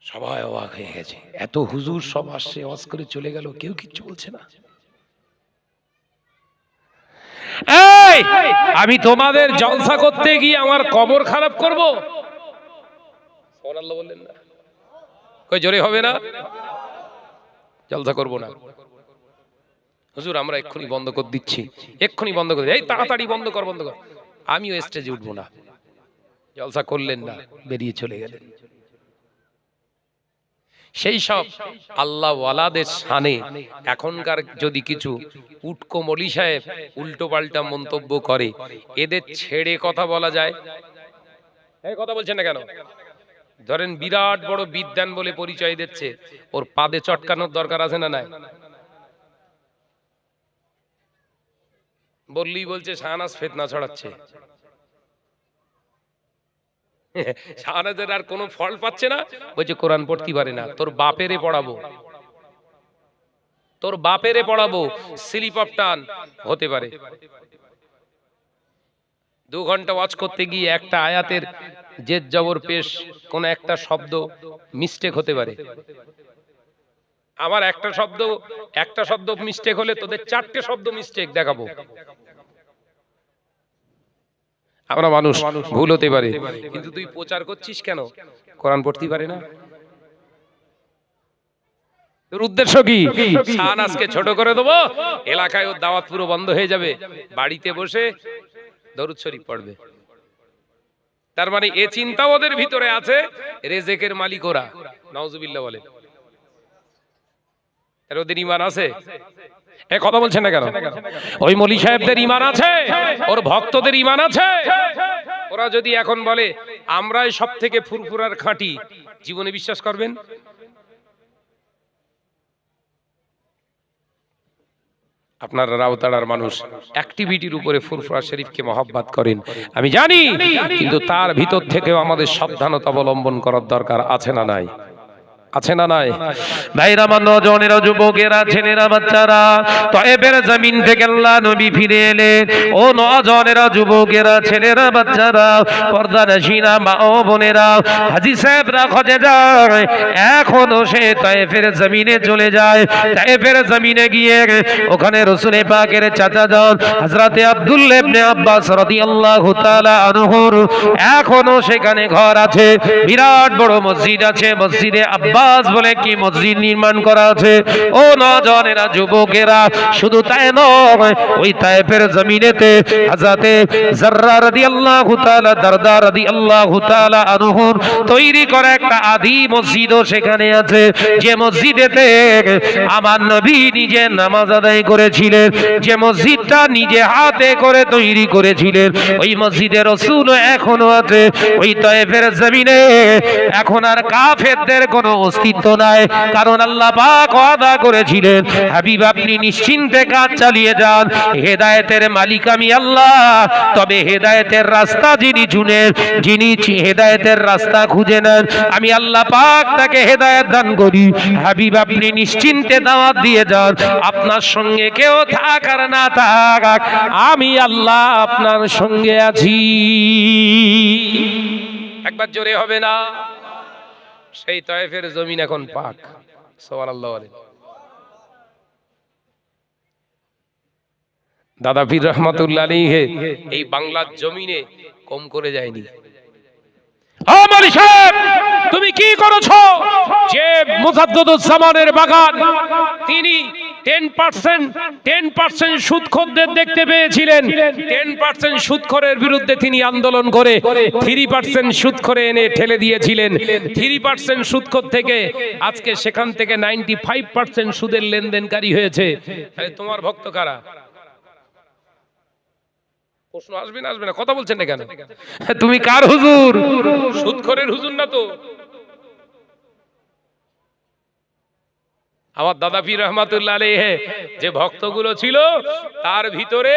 Speaker 2: সবাই অবাক হয়ে গেছে, এত হুজুর সব আসছে, ওয়াজ করে চলে গেল, কেউ কিচ্ছু বলছে না।
Speaker 1: এই আমি তোমাদের জলসা করতে গিয়ে আমার কবর খারাপ করব?
Speaker 2: সুবহানাল্লাহ বললেন না? কই জোরে হবে না? জলসা করব না হুজুর, আমরা এক্ষুনি বন্ধ করে দিচ্ছি, এক্ষুনি বন্ধ করে, এই তাড়াতাড়ি বন্ধ কর। আমিও স্টেজে উঠবো না। জলসা করলেন না, বেরিয়ে চলে গেলেন। সেই সব আল্লাহ ওয়ালাদের শানে এখনকার যদি কিছু উটকো মলি সাহেব উল্টো পাল্টা মন্তব্য করে, এদের ছেড়ে কথা বলা যায়? এই কথা বলছেন না কেন? ধরেন বিরাট বড় বিদ্যান বলে পরিচয় দিচ্ছে, ওর পাদে চটকানোর দরকার আছে না নাই? বললেই বলছে শাহনাজ ফিতনা ছড়াচ্ছে। শাহনাজের আর কোনো ফল পাচ্ছে না, বলছে কোরআন পড়তে পারে না। তোর বাপেরে পড়াবো, তোর বাপেরে পড়াবো। স্লিপ অফ টান হতে পারে। 2 ঘন্টা ওয়াজ করতে গিয়ে একটা আয়াতের জেদ জবর পেশ কোন একটা শব্দ মিস্টেক হতে পারে। আমার একটা শব্দ মিস্টেক হলে তোদের 4টে শব্দ মিস্টেক দেখাবো। আমরা মানুষ, ভুল হতে পারে, কিন্তু তুই প্রচার করছিস কেন? কোরআন পড়তে পারে না? তোর উদ্দেশ্য কি? শাহনাজকে ছোট করে দেবো, এলাকায় ওর দাওয়াত পুরো বন্ধ হয়ে যাবে, বাড়িতে বসে দরুদ শরীফ পড়বে। তার মানে এ চিন্তা ওদের ভিতরে আছে, রেজেকের মালিক ওরা। নাউজুবিল্লাহ বলে। আর ওদের ঈমান আছে? এ কথা বলছেন না কেন? ওই মলি সাহেবদের ঈমান আছে, ওর ভক্তদের ঈমান আছে। ওরা যদি এখন বলে আমরাই সব থেকে ফুরফুরার খাঁটি, জীবনে বিশ্বাস করবেন? আপনারা রাউতাড়ার মানুষ অ্যাক্টিভিটির উপরে ফুরফুরা শরীফকে মহব্বত করেন, আমি জানি, কিন্তু তার ভিতর থেকেও আমাদের সাবধানতা অবলম্বন করার দরকার আছে না নাই? আছে না নাই?
Speaker 1: ভাইরা, আমার নওজওয়ানেরা, যুবকেরা, ছেলেরা, বাচ্চারা, তায়েফের জমিন থেকে আল্লাহ নবী ফিরে এলেন। ও নওজওয়ানেরা, যুবকেরা, ছেলেরা, বাচ্চারা, পর্দানশীনা মা ও বোনেরা, হাজী সাহেবরা খোঁজে যায়, এখনো সে তায়েফের জমিনে চলে যায়। তায়েফের জমিনে গিয়ে ওখানে রাসূল পাকের চাচা যান হযরতে আব্দুল্লাহ ইবনে আব্বাস রাদিয়াল্লাহু তাআলা আনহুর এখনো সেখানে ঘর আছে, বিরাট বড় মসজিদ আছে। মসজিদে আব্বাস বলে কি মসজিদ নির্মাণ করা আছে। ও নওজওয়ানেরা, যুবকেরা, শুধু তাই নয়, ওই তায়েফের জমিনেতে হযরতে যাররা রাদিয়াল্লাহু তাআলা, দারদা রাদিয়াল্লাহু তাআলা আনহুর তৈরি করা একটা আদি মসজিদও সেখানে আছে, যে মসজিদেতে আমার নবী নিজে নামাজ আদায় করেছিলেন, যে মসজিদটা নিজে হাতে করে তৈরি করেছিলেন। ওই মসজিদে রাসূল এখনো আছে। ওই তায়েফের জমিনে এখন আর কাফেরদের কোনো অস্তিত্ব নাই, কারণ আল্লাহ পাক ওয়াদা করেছিলেন, হাবিব আপনি নিশ্চিন্তে কাজ চালিয়ে যান, হেদায়েতের মালিক আমি আল্লাহ। তবে হেদায়েতের রাস্তা যিনি চুনেন, যিনি হেদায়েতের রাস্তা খুঁজে নেন, আমি আল্লাহ পাক তাকে হেদায়েত দান করি। হাবিব আপনি নিশ্চিন্তে দাওয়াত দিয়ে যান, আপনার সঙ্গে কেউ থাক আর না থাক, আমি আল্লাহ আপনার সঙ্গে আছি।
Speaker 2: একবার জোরে হবে না? সেই তায়েফের জমিন এখন পাক। সুবহানাল্লাহ বলেন। দাদা পীর রহমাতুল্লাহ আলাইহি এই বাংলার জমিনে কম করে যায়নি। ও মৌলী সাহেব, তুমি কি করেছো? যে মুজাদ্দিদুজ্জামানের বাগান, তিনি 10% সুদখোরদের দেখতে পেয়েছিলেন। 10% সুদখোরের বিরুদ্ধে তিনি আন্দোলন করে 3% সুদখোরে এনে ঠেলে দিয়েছিলেন। 3% সুদখোর থেকে আজকে সেখান থেকে 95% সুদের লেনদেনকারী হয়েছে। তোমার ভক্ত কারা? প্রশ্ন আসবে না? আসবে না? কথা বলছেন না কেন?
Speaker 1: তুমি কার হুজুর?
Speaker 2: সুদখোরের হুজুর না তো। আমার দাদা পীর রহমাতুল্লাহ আলাইহি যে ভক্তগুলো ছিল, তার ভিতরে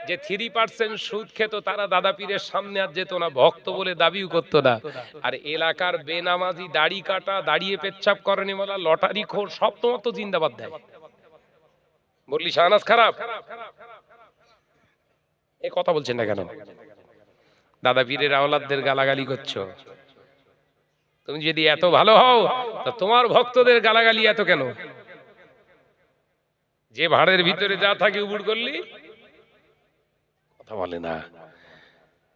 Speaker 2: যে 3% সুদ খেত, তারা দাদা পীরের সামনে আর যেত না, ভক্ত বলে দাবিও করতো না। আর এলাকার বেনামাজি, দাড়ি কাটা, দাঁড়িয়ে পেচ্ছাপ করেনি বলা, লটারি খোর, সব তোমার তো জিন্দাবাদ দেয়। বললি শাহনাজ খারাপ? এই কথা বলছেন না কেন? দাদা পীরের আওলাদদের গালাগালি করছো। তুমি যদি এত ভালো হও, তা তোমার ভক্তদের গালাগালি এত কেন? যে ভাড়ের ভিতরে যা থাকে উবুড় করলি, কথা বলে না।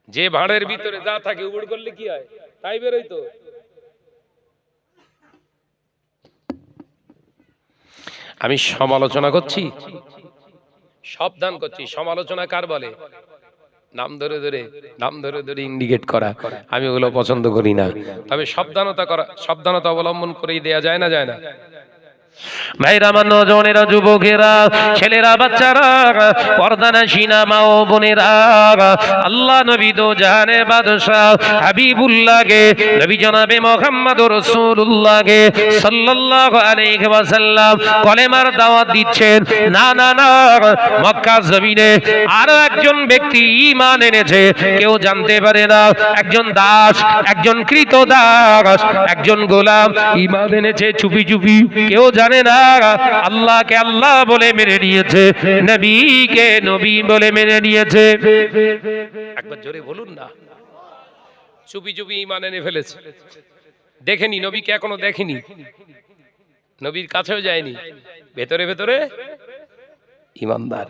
Speaker 2: যে ভাড়ের ভিতরে যা থাকে উবুড় করলে কি হয়? তাই বেরোই তো। আমি সমালোচনা করছি, সাবধান করছি। সমালোচনা কার বলে? নাম ধরে ধরে ইন্ডিকেট করা, আমি ওগুলো পছন্দ করি না। তবে সাবধানতা অবলম্বন করেই দেয়া যায় না, যায় না?
Speaker 1: ভাইরা, আমার নজনেরা, যুবকেরা, ছেলেরা, বাচ্চারা, পর্দানাশীনা মা ও বোনেরা, আল্লাহ নবী দো জাহানের বাদশাহ হাবিবুল্লাহকে, নবী জনাবে মুহাম্মদুর রাসূলুল্লাহকে সাল্লাল্লাহু আলাইহি ওয়াসাল্লাম কলেমার দাওয়াত দিচ্ছেন। না না না, মক্কা জমিনে আরো একজন ব্যক্তি ঈমান এনেছে, কেউ জানতে পারে না। একজন দাস, একজন কৃতদাস, একজন গোলাম ঈমান এনেছে চুপি চুপি, কেউ জানে না। আল্লাহকে আল্লাহ বলে মেনে নিয়েছে, নবীকে নবী বলে মেনে নিয়েছে।
Speaker 2: একবার জোরে বলুন না। চুপি চুপি ঈমান এনে ফেলেছে, দেখেনি, নবীকে এখনো দেখেনি, নবীর কাছেও যায়নি, ভেতরে ভেতরে ঈমানদার।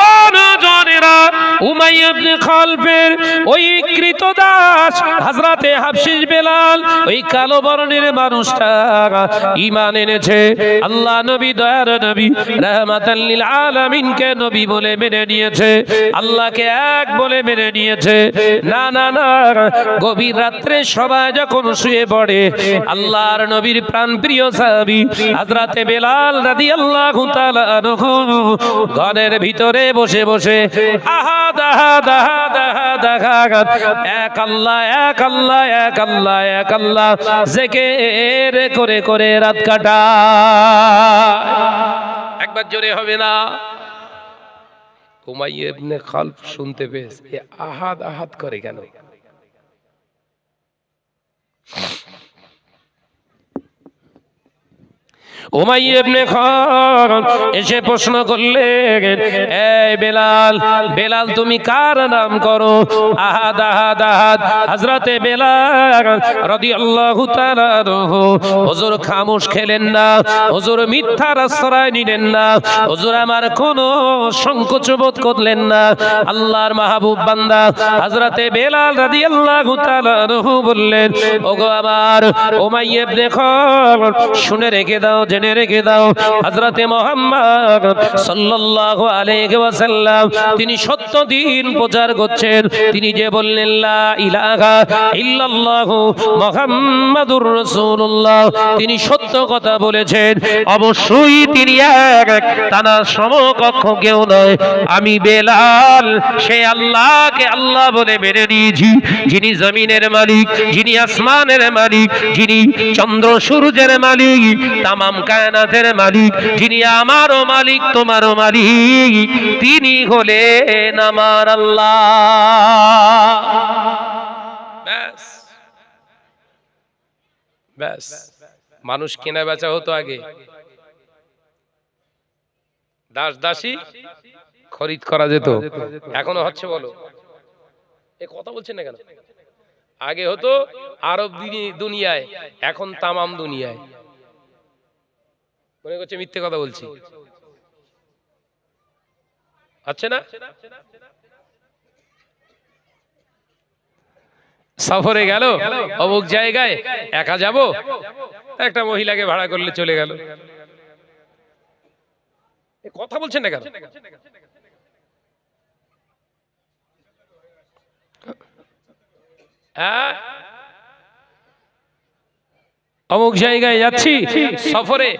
Speaker 1: ও নজনেরা, উমাইয়া ইবনে খালফের ওই কৃতদাস হযরতে হাফসিস বেলাল, ওই কালো বর্ণের মানুষটা ঈমান এনেছে। আল্লাহ নবী, দয়ার নবী, রাহমাতাল লিল আলামিনকে নবী বলে মেনে নিয়েছে, আল্লাহকে এক বলে মেনে নিয়েছে। না না না, গভীর রাত্রে সবাই যখন শুয়ে পড়ে, আল্লাহর নবীর প্রাণপ্রিয় সাহাবী হযরতে বেলাল রাদিয়াল্লাহু তাআলা আনহু ঘরের ভিতরে বসে বসে আহাদ আহাদ আহাদ আহাদ আহাদ, এক আল্লাহ এক আল্লাহ এক আল্লাহ এক আল্লাহ জিকির করে করে রাত কাটায়।
Speaker 2: একবার জোরে হবে না? উমাইয়া ইবনে খালফ শুনতে পেয়েছে, এ আহাদ আহাদ করে কেন?
Speaker 1: উমাইয়া ইবনে খালফ এসে প্রশ্ন করলেন, এই বেলাল, বেলাল তুমি কার নাম করো? আহাদ আহাদ আহাদ। হযরতে বেলাল রাদিয়াল্লাহু তাআলা আনহু হুজুর খামোশ খেলেন না, হুজুর মিথ্যার আশ্রয় নিলেন না, হুজুর আমার কোনো সংকোচ বোধ করলেন না। আল্লাহর মাহবুব বান্দা হযরতে বেলাল রাদিয়াল্লাহু তাআলা আনহু বললেন, ওগো আমার উমাইয়া ইবনে খালফ, শুনে রেখে দাও, জেনে রেখে দাও, হযরতে মুহাম্মদ সাল্লাল্লাহু আলাইহি ওয়াসাল্লাম তিনি সত্য দিন প্রচার করছেন। তিনি যে বললেন লা ইলাহা ইল্লাল্লাহু মুহাম্মাদুর রাসূলুল্লাহ, তিনি সত্য কথা বলেছেন। অবশ্যই তিনি এক, তার সমকক্ষ কেউ নয়। আমি বেলাল সে আল্লাহকে আল্লাহ বলে মেনে নিয়েছি, যিনি জমিনের মালিক, যিনি আসমানের মালিক, যিনি চন্দ্র সূর্যের মালিক, তামাম কায়নাতের মালিক, যিনি আমারও মালিক তোমারও মালিক, তিনি হলেন আমার আল্লাহ।
Speaker 2: ব্যাস ব্যাস, মানুষ কেনা বেচা হতো আগে, দাস দাসী খরিদ করা যেত, এখনো হচ্ছে? বলো, এ কথা বলছেন না কেন? আগে হতো আরব দুনিয়ায়, এখন তামাম দুনিয়ায়। মনে করছে মিথ্যে কথা বলছি, আচ্ছা না? সফরে গেল অমুক জায়গায়, একা যাব, একটা মহিলাকে ভাড়া করলে চলে গেল। কথা বলছেন না কেন? হ্যাঁ,
Speaker 1: অমুক জায়গায় যাচ্ছি
Speaker 2: সফরে,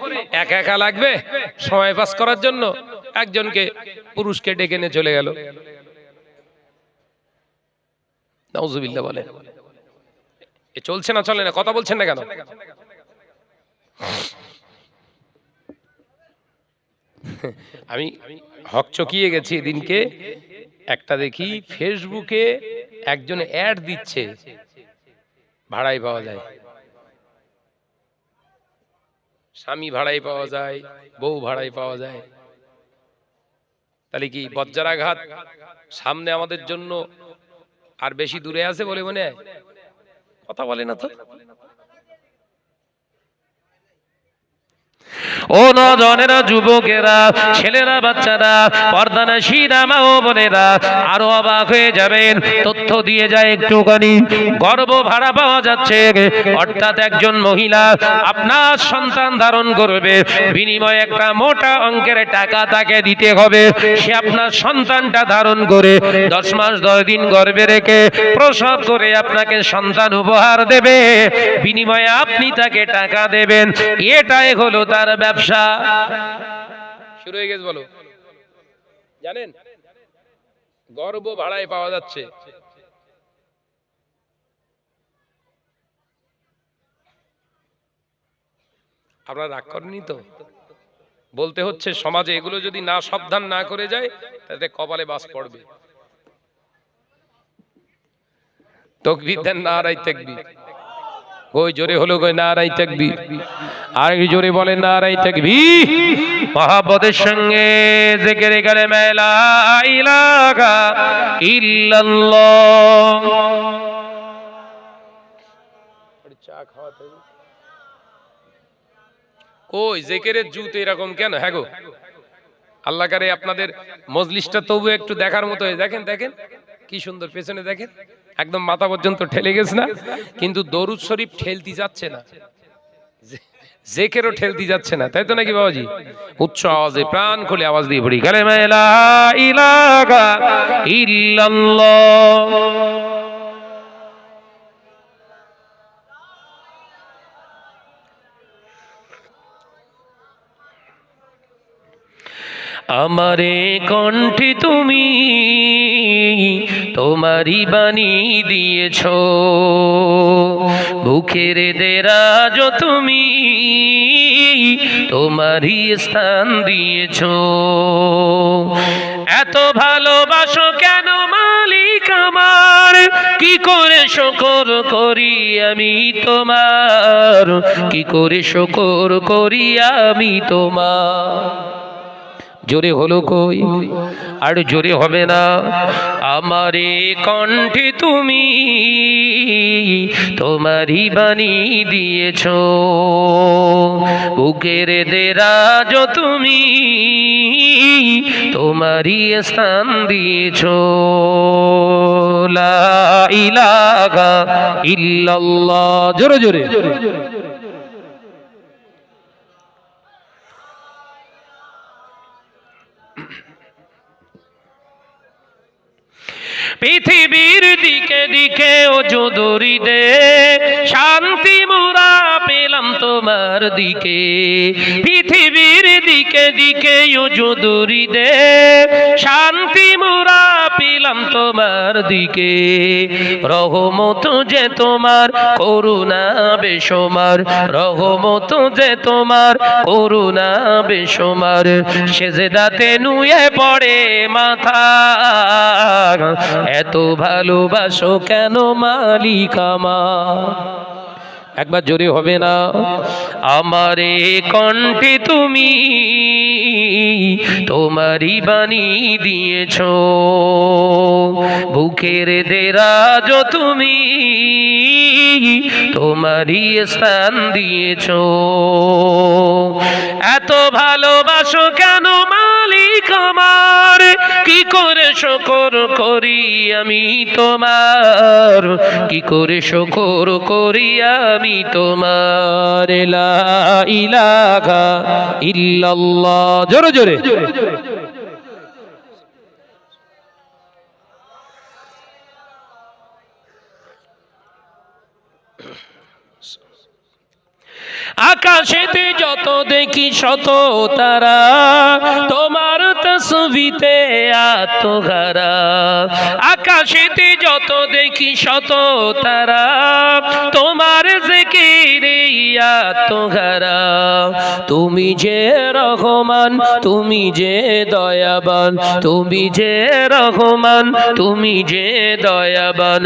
Speaker 2: একা একা লাগবে, সময় পাস করার জন্য একজনকে পুরুষকে ডেকে নিয়ে চলে গেল। নাউজুবিল্লাহ বলে, এ চলছে না চলে না? কথা বলছেন না কেন? আমি হকচকিয়ে গেছি এদিনকে, একটা দেখি ফেসবুকে একজন অ্যাড দিচ্ছে, ভাড়ায় পাওয়া যায়, স্বামী ভাড়ায় পাওয়া যায়, বউ ভাড়ায় পাওয়া যায়। তাহলে কি বজ্রাঘাত সামনে আমাদের জন্য আর বেশি দূরে আছে বলে মনে হয়? কথা বলে না তো।
Speaker 1: ও নজনেরা, যুবকেরা, ছেলেরা, বাচ্চারা, পর্দানাশীরা, মা ও বোনেরা, আরো অবাক হয়ে যাবেন। তথ্য দিয়ে যায় একটুখানি, গর্ভ ভাড়া পাওয়া যাচ্ছে, অর্থাৎ একজন মহিলা আপনার সন্তান ধারণ করবে, বিনিময়ে একটা মোটা অঙ্কের টাকা তাকে দিতে হবে। সে আপনার সন্তানটা ধারণ করে 10 মাস 10 দিন গর্ভে রেখে প্রসব করে আপনাকে সন্তান উপহার দেবে, বিনিময়ে আপনি তাকে টাকা দেবেন। এটাই হলো তার ব্যবসা।
Speaker 2: শুরু হয়ে গেছে, বলো। জানেন গর্ভ ভাড়ায় পাওয়া যাচ্ছে। আপনারা রাগ করেননি তো? বলতে হচ্ছে, সমাজে এগুলো যদি না সাবধান না করে যায় তাতে কপালে বাস পড়বে। তাকবীর দেন, নারায়ে তাকবীর। ওই জোরে হলো কই নারায়ে তাকবীর, আর জোরে বলেন নারায়ে তাকবীর।
Speaker 1: মহব্বতের সঙ্গে জিকিরে কালেমা লা ইলাহা ইল্লাল্লাহ।
Speaker 2: চা খাওয়াতে কই জিকিরের জুত এরকম কেন? হ্যাঁ গো, আল্লাহ করে আপনাদের মজলিসটা তবু একটু দেখার মতো। দেখেন দেখেন কি সুন্দর, পেছনে দেখেন একদম মাথা পর্যন্ত ঠেলে গেছে না? কিন্তু দরুদ শরীফ ঠেলতে যাচ্ছে না, জিকিরও ঠেলতে যাচ্ছে না, তাই তো নাকি বাবাজি? উচ্চ আওয়াজে প্রাণ খুলে আওয়াজ দিয়ে পড়ি কালেমা লা ইলাহা ইল্লাল্লাহ।
Speaker 1: আমারে কণ্ঠে তুমি তোমারই বাণী দিয়েছ, বুকের দেরাজ তুমি তোমারই স্থান দিয়েছ। এত ভালোবাসো কেন মালিক আমার, কি করে শুকর করি আমি তোমার, কি করে শুকর করি আমি তোমার। জোরে হলো কই, আর জোরে হবে না। আমারে কণ্ঠে তুমি তোমারই বাণী দিয়েছ, বুকের দেরাজ তুমি তোমারই স্থান দিয়েছ। লা ইলাহা ইল্লাল্লাহ। জোরে জোরে। পৃথিবীর দিকে দিকে ও যদুরি দে, শান্তি মোরা পেলাম তোমার দিকে। পৃথিবীর দিকে দিকে ও যদুরি দে, শান্তি মোরা পেলাম তোমার দিকে। রহমত যে তোমার, করুণা বেশমার, রহমত যে তোমার, করুণা বেশমার। সেজদাতে নুয়ে পড়ে মাথা, এত ভালোবাসো কেন মালিক আমার। একবার জোরে হবে না। আমারে কণ্ঠে তুমি তোমারই বাণী দিয়েছ, বুকের দেরাজ তুমি তোমারই স্থান দিয়েছ। এত ভালোবাসো কেন মালিক আমার, কি করে শুকর করি আমি তোমার, কি করে শুকর করি আমি তোমার। লা ইলাহা ইল্লাল্লাহ। জোরে জোরে। আকাশেতে যত দেখি শত তারা, তোমার তাসবিতে আত্মহারা। আকাশেতে যত দেখি শত তারা, তোমার জিকিরে আত্মহারা। তুমি যে রহমান, তুমি যে দয়াবান, তুমি যে রহমান, তুমি যে দয়াবান।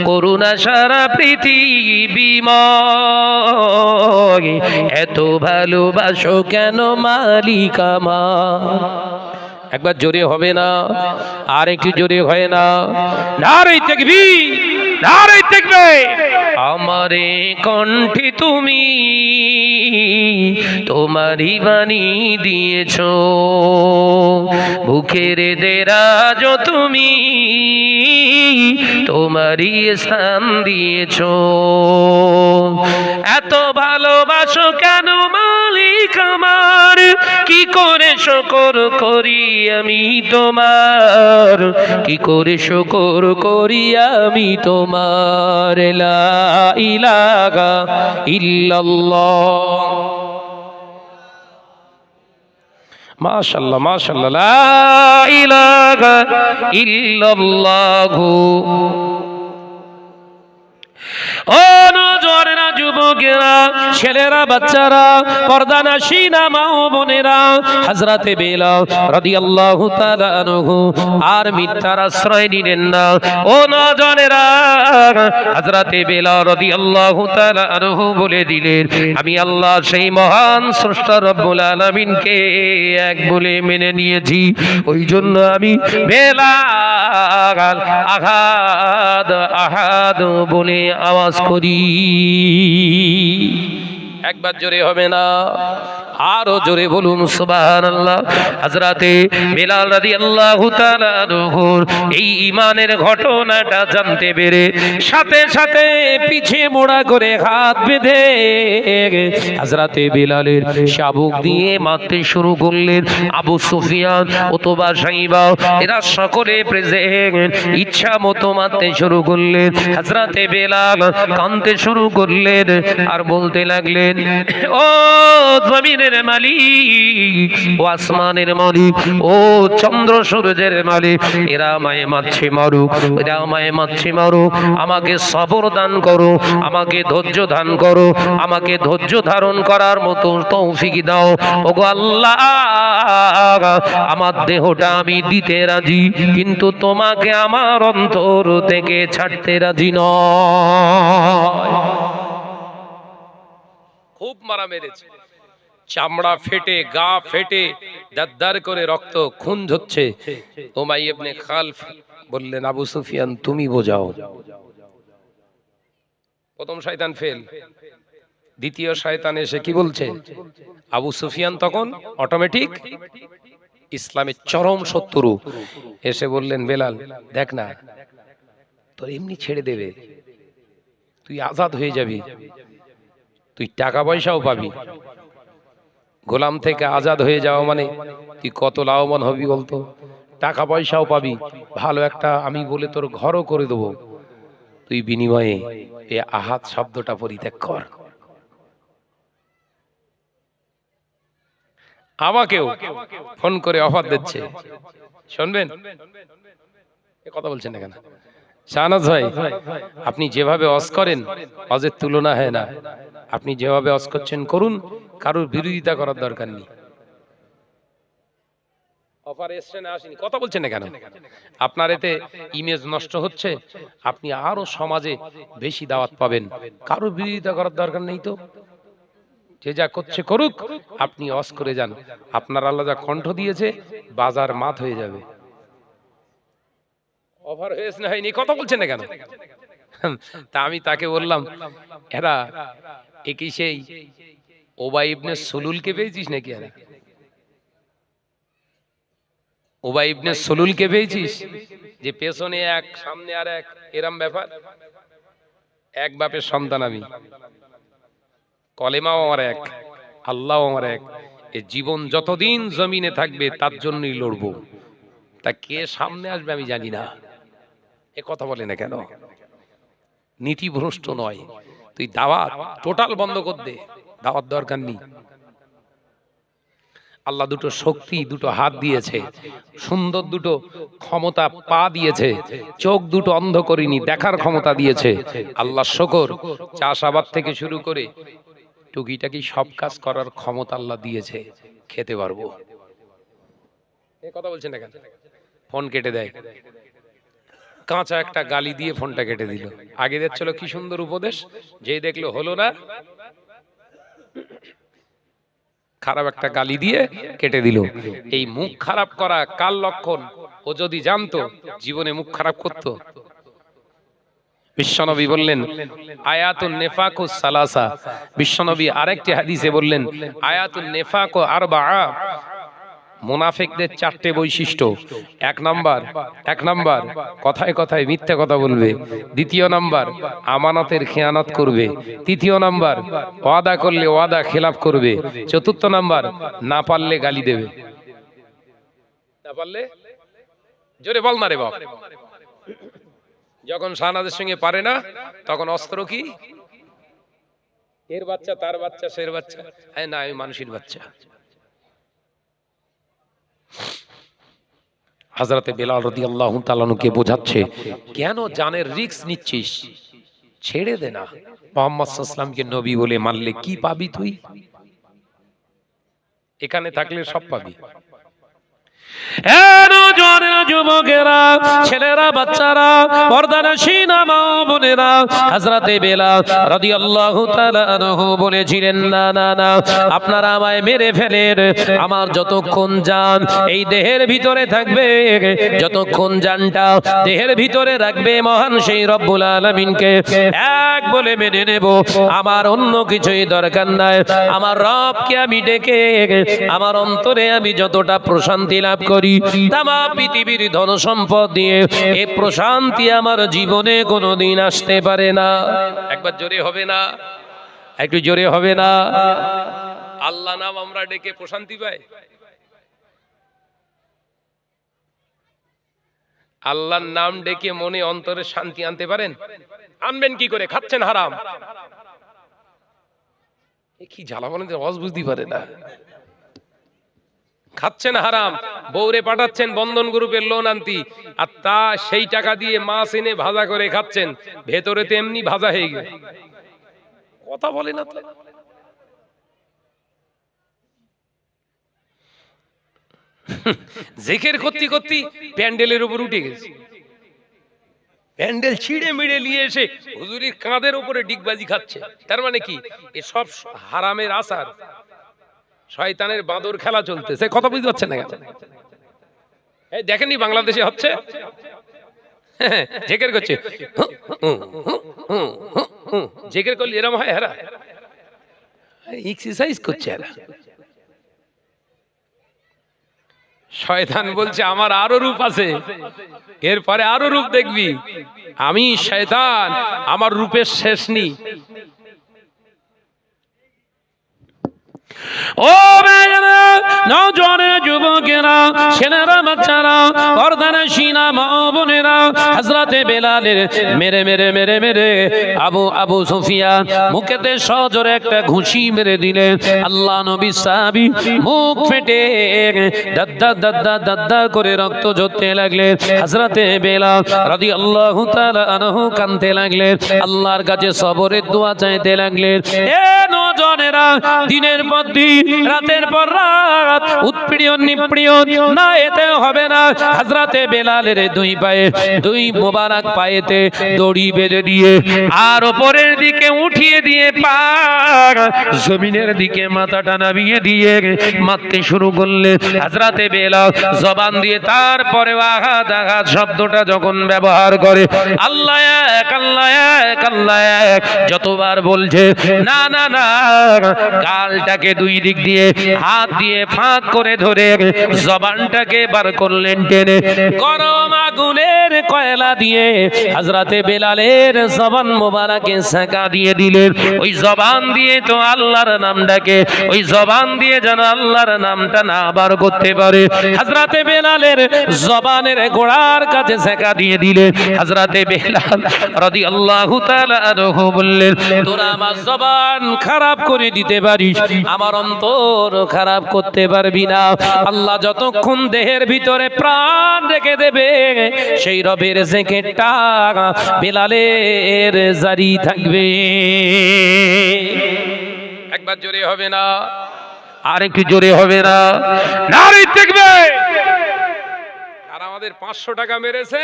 Speaker 1: করুণা সারা পৃথিবীময়, এত ভালোবাসো কেন মালিক আমার। একবার জোরে হবে না, আর একটু জোরে হয় না। নারে তাকবীর।
Speaker 2: নারে তাকবীর।
Speaker 1: আমারে কণ্ঠে তুমি তোমারই বাণী দিয়েছো, বুকের দেরাজ তুমি তোমারই স্থান দিয়েছো। এত ভালোবাসো কেন মালিক আমার, কি করে শুকর করি আমি তোমার, কি করে শুকর করি আমি তোমার। লা ইলাহা ইল্লাল্লাহ। মাশাআল্লাহ মাশাআল্লাহ, লা ইলাহা ইল্লাল্লাহু। ও নজরেরা, যুবকেরা, ছেলেরা, বাচ্চারা, পর্দানাশীনা মা ও বোনেরা, হযরতে বেলাল রাদিয়াল্লাহু তাআলা আনহু আর মিথ্যার আশ্রয় নিলেন না। ও নজরেরা, হযরতে বেলাল রাদিয়াল্লাহু তাআলা আনহু বলে দিলেন, আমি আল্লাহ সেই মহান স্রষ্টা রব্বুল আলামিনকে এক বলে মেনে নিয়েছি, ওই জন্য আমি বেলাল আহাদ আহাদ বলে আওয়াজ করি। একবার জোরে হবে না, আরো জোরে বলুন সুবহানাল্লাহ। হযরতে বেলাল রাদিয়াল্লাহু তাআলা আনহুর এই ঈমানের ঘটনাটা জানতে পেরে সাথে সাথে পিছে মোড়া করে হাত বেঁধে হযরতে বেলালের শাবুক দিয়ে মারতে শুরু করলেন। আবু সুফিয়ান, উতবা, শাইবা এরা সকলে প্রেজেন্ট, ইচ্ছা মতো মারতে শুরু করলেন। হযরতে বেলাল কাঁদতে শুরু করলেন আর বলতে লাগলেন, ও জমিনের মালিক, ও আসমানের মালিক, ও চন্দ্র সূর্যের মালিক, এরা আমায় মারছে মারুক, এরা আমায় মারছে মারুক, আমাকে সবর দান করো, আমাকে ধৈর্য দান করো, আমাকে ধৈর্য ধারণ করার মতো তৌফিক দাও। ওগো আল্লাহ, আমার দেহটা আমি দিতে রাজি, কিন্তু তোমাকে আমার অন্তর থেকে ছাড়তে রাজি নয়।
Speaker 2: খুব মারা মেরেছে, চামড়া ফেটে, গা ফেটে, দাদ্দার করে রক্ত খুন ঝরছে। উমাইয়া ইবনে খালফ বললেন, আবু সুফিয়ান তুমি বোঝাও। প্রথম শয়তান ফেল, দ্বিতীয় শয়তান এসে কি বলছে? আবু সুফিয়ান তখন অটোমেটিক ইসলামের চরম শত্রু, এসে বললেন, বেলাল দেখ না, তোর এমনি ছেড়ে দেবে, তুই আজাদ হয়ে যাবি, তুই টাকা পয়সাও পাবি। গোলাম থেকে আজাদ হয়ে যাওয়া মানে তুই কত লাভবান হবি বলতো? টাকা পয়সাও পাবি, ভালো একটা আমি বলে তোর ঘরও করে দেবো, তুই বিনিময়ে এ আহাত শব্দটা পরিত্যাগ কর। আমাকেও ফোন করে অফার দিচ্ছে, শুনবেন? এ কথা বলছেন না কেন? শাহনাজ ভাই, আপনি যেভাবে ওয়াজ করেন ওয়াজের তুলনা হয় না। আপনি যেভাবে ওয়াজ করছেন করুন, কারোর বিরোধিতা করার দরকার নেই। অফার এসছে না আসেনি, কথা বলছেন না কেন? আপনার এতে ইমেজ নষ্ট হচ্ছে, আপনি আরো সমাজে বেশি দাওয়াত পাবেন। কারোর বিরোধিতা করার দরকার নেই তো, যে যা করছে করুক, আপনি ওয়াজ করে যান। আপনার আল্লাহ যা কণ্ঠ দিয়েছে, বাজার মাত হয়ে যাবে। অফার হয়েছে না হয়নি, কথা বলছেন না কেন? তা আমি তাকে বললাম, এরা একই সেই উবাই ইবনে সুলুলকে পেয়েছিস নাকি? এরা উবাই ইবনে সুলুলকে পেয়েছিস, যে পেছনে এক সামনে আর এক, এরম ব্যাপার। এক বাপের সন্তান আমি, কলেমাও আমার এক, আল্লাহ আমার এক। এই জীবন যতদিন জমিনে থাকবে তার জন্যই লড়বো। তা কে সামনে আসবে আমি জানি না। এ কথা বলে না কেন? নীতিভ্রষ্ট নয়, তুই দাওয়াত টোটাল বন্ধ কর দে, দাওয়াত দরকার নেই। আল্লাহ দুটো শক্তি, দুটো হাত দিয়েছে, সুন্দর দুটো ক্ষমতা পা দিয়েছে, চোখ দুটো অন্ধ করিনি, দেখার ক্ষমতা দিয়েছে। আল্লাহ শুকর, চাষাবাদ থেকে শুরু করে টুকিটাকি সব কাজ করার ক্ষমতা আল্লাহ দিয়েছে, খেতে পারবো। এই কথা বলছেন না কেন? ফোন কেটে দেয়, কাঁচা একটা গালি দিয়ে ফোনটা কেটে দিল। আগে দেখছিল কি সুন্দর উপদেশ, যেই দেখলো হলো না, খারাপ একটা গালি দিয়ে কেটে দিল। এই মুখ খারাপ করা কার লক্ষণ? ও যদি জানতো জীবনে মুখ খারাপ করতো, বিশ্বনবী বললেন আয়াতুন নেফাকুস সালাসা। বিশ্বনবী আরেকটি হাদিসে বললেন আয়াতুন নেফাকু আরবা। মুনাফিকদের চারটে বৈশিষ্ট্য। এক নাম্বার কথায় কথায় মিথ্যে কথা বলবে। দ্বিতীয় নাম্বার আমানতের খেয়ানত করবে। তৃতীয় নাম্বার ওয়াদা করলে ওয়াদা খেলাফ করবে। চতুর্থ নাম্বার না পারলে গালি দেবে। না পারলে জোরে বল না রে বাপ। যখন শাহনাজের সঙ্গে পারে না তখন অস্ত্র কি এর বাচ্চা তার বাচ্চা সের বাচ্চা, না আমি মানুষের বাচ্চা। হযরতে বেলাল রাদিয়াল্লাহু তাআলা কে বোঝাচ্ছে কেন জানের রিস্ক নিচ্ছিস, ছেড়ে দে না। মুহাম্মদ সাল্লাল্লাহু আলাইহি ওয়াসাল্লামকে নবী বলে মানলে কি পাবি তুই? এখানে থাকলে সব পাবি।
Speaker 1: যুবকেরা, ছেলেরা, বাচ্চারা, পর্দানশীল মা বোনেরা, হযরতে বেলাল রাদিয়াল্লাহু তাআলা আনহু বলেছিলেন না না না, আপনারা আমায় মেরে ফেলেন, আমার যতক্ষণ জান এই দেহের ভিতরে থাকবে, যতক্ষণ জানটা দেহের ভিতরে রাখবে মহান সেই রব্বুল আলামিনকে এক বলে মেনে নেব। আমার অন্য কিছুই দরকার নাই। আমার রবকে আমি ডেকে আমার অন্তরে আমি যতটা প্রশান্তি লাভ করি, তামাম পৃথিবীর ধন সম্পদ দিয়ে এই প্রশান্তি আমার জীবনে কোনোদিন আসতে পারে না।
Speaker 2: একবার জোরে হবে না?
Speaker 1: একটু জোরে হবে না?
Speaker 2: আল্লাহ নাম আমরা ডেকে প্রশান্তি পাই? আল্লাহর নাম ডেকে মনে অন্তরে শান্তি আনতে পারেন? আনবেন কি করে? খাচ্ছেন হারাম। কি জ্বালা বলেন, ওয়াজ বুঝতে পারে না। খাচ্ছেন হারাম, বউরে পাঠাচ্ছেন বন্ধন গ্রুপের লোন আনতি, আর তা সেই টাকা দিয়ে মাছ এনে ভাজা করে খাচ্ছেন, ভেতরে তো এমনি ভাজা হয়ে গেছে। কথা বলে না তো। জিকির করতে করতে প্যান্ডেলের উপর উঠে গেছে, প্যান্ডেল ছিঁড়ে মিড়ে নিয়ে এসে হুজুরির কাঁধের উপরে ডিগবাজি খাচ্ছে। তার মানে কি এসব হারামের আসার, শয়তানের বাঁদর খেলা চলতেছে। কথা বুঝতে পারছেন না? এই দেখেননি বাংলাদেশে হচ্ছে, জিকির করছে, জিকির করলে এরকম হয়, হেরা এক্সারসাইজ করছে এরা। শয়তান বলছে আমার আরো রূপ আছে, এরপরে আরো রূপ দেখবি। আমি শয়তান, আমার রূপের শেষ নেই।
Speaker 1: ও ভাইয়েরা, নওজোয়ান যুবকেরা, ছেলেরা, বাচ্চারা, পর্দানশীল মা বোনেরা, হযরতে বেলালের মেরে মেরে মেরে মেরে আবু সুফিয়ান মুখেতে সজোরে একটা ঘুষি মেরে দিলেন। আল্লাহ নবী সাহাবী মুখ ফেটে দাদ্দা দাদ্দা দাদ্দা করে রক্ত ঝরতে লাগলেন। হযরতে বেলাল রাদিয়াল্লাহু তাআলা আনহু কাঁদতে লাগলেন, আল্লাহর কাছে সবরের দোয়া চাইতে লাগলেন। এ নওজোয়ানেরা, দিনের পর দিন, রাতের পর রাত উৎপীড়ন নিপীড়ন না এতে হবে না। হযরতে বেলালের দুই পায়ে, দুই মোবারক পায়েতে দড়ি বেঁধে দিয়ে আর উপরের দিকে উঠিয়ে দিয়ে পা জমিনের দিকে মাথাটা নামিয়ে দিয়ে মারতে শুরু করলে। হযরতে বেলাল জবান দিয়ে তারপরে আঘাত আঘাত শব্দটা যখন ব্যবহার করে, আল্লাহ এক, আল্লাহ এক, আল্লাহ এক যতবার বলছে, না না না, গালটাকে দুই দিক দিয়ে হাত দিয়ে ফাঁক করে ধরে জবানটাকে বার করলেন টেনে। গরম আগুনের কয়লা দিয়ে হযরতে বেলালের জবান মোবারকে সেকা দিয়ে দিলেন। ওই জবান দিয়ে তো আল্লাহর নামটাকে, ওই জবান দিয়ে যেন আল্লাহর নামটা না বার করতে পারে, হযরতে বেলালের জবানের গোড়ার কাছে সেকা দিয়ে দিলেন। হযরতে বেলাল রাদিয়াল্লাহু তাআলা আনহু বললেন, তোরা আমার জবান খারাপ করে দিতে পারিস, আমার অন্তর খারাপ করতে পারবি না। আল্লাহ যতক্ষণ দেহের ভিতরে প্রাণ রেখে দেবে, সেই রবের জিকিরটা বেলালের জারি থাকবে।
Speaker 2: একবার জোরে হবে না?
Speaker 1: আর একটু জোরে হবে না? নারী দেখবে।
Speaker 2: আর আমাদের 500 টাকা মেরেছে,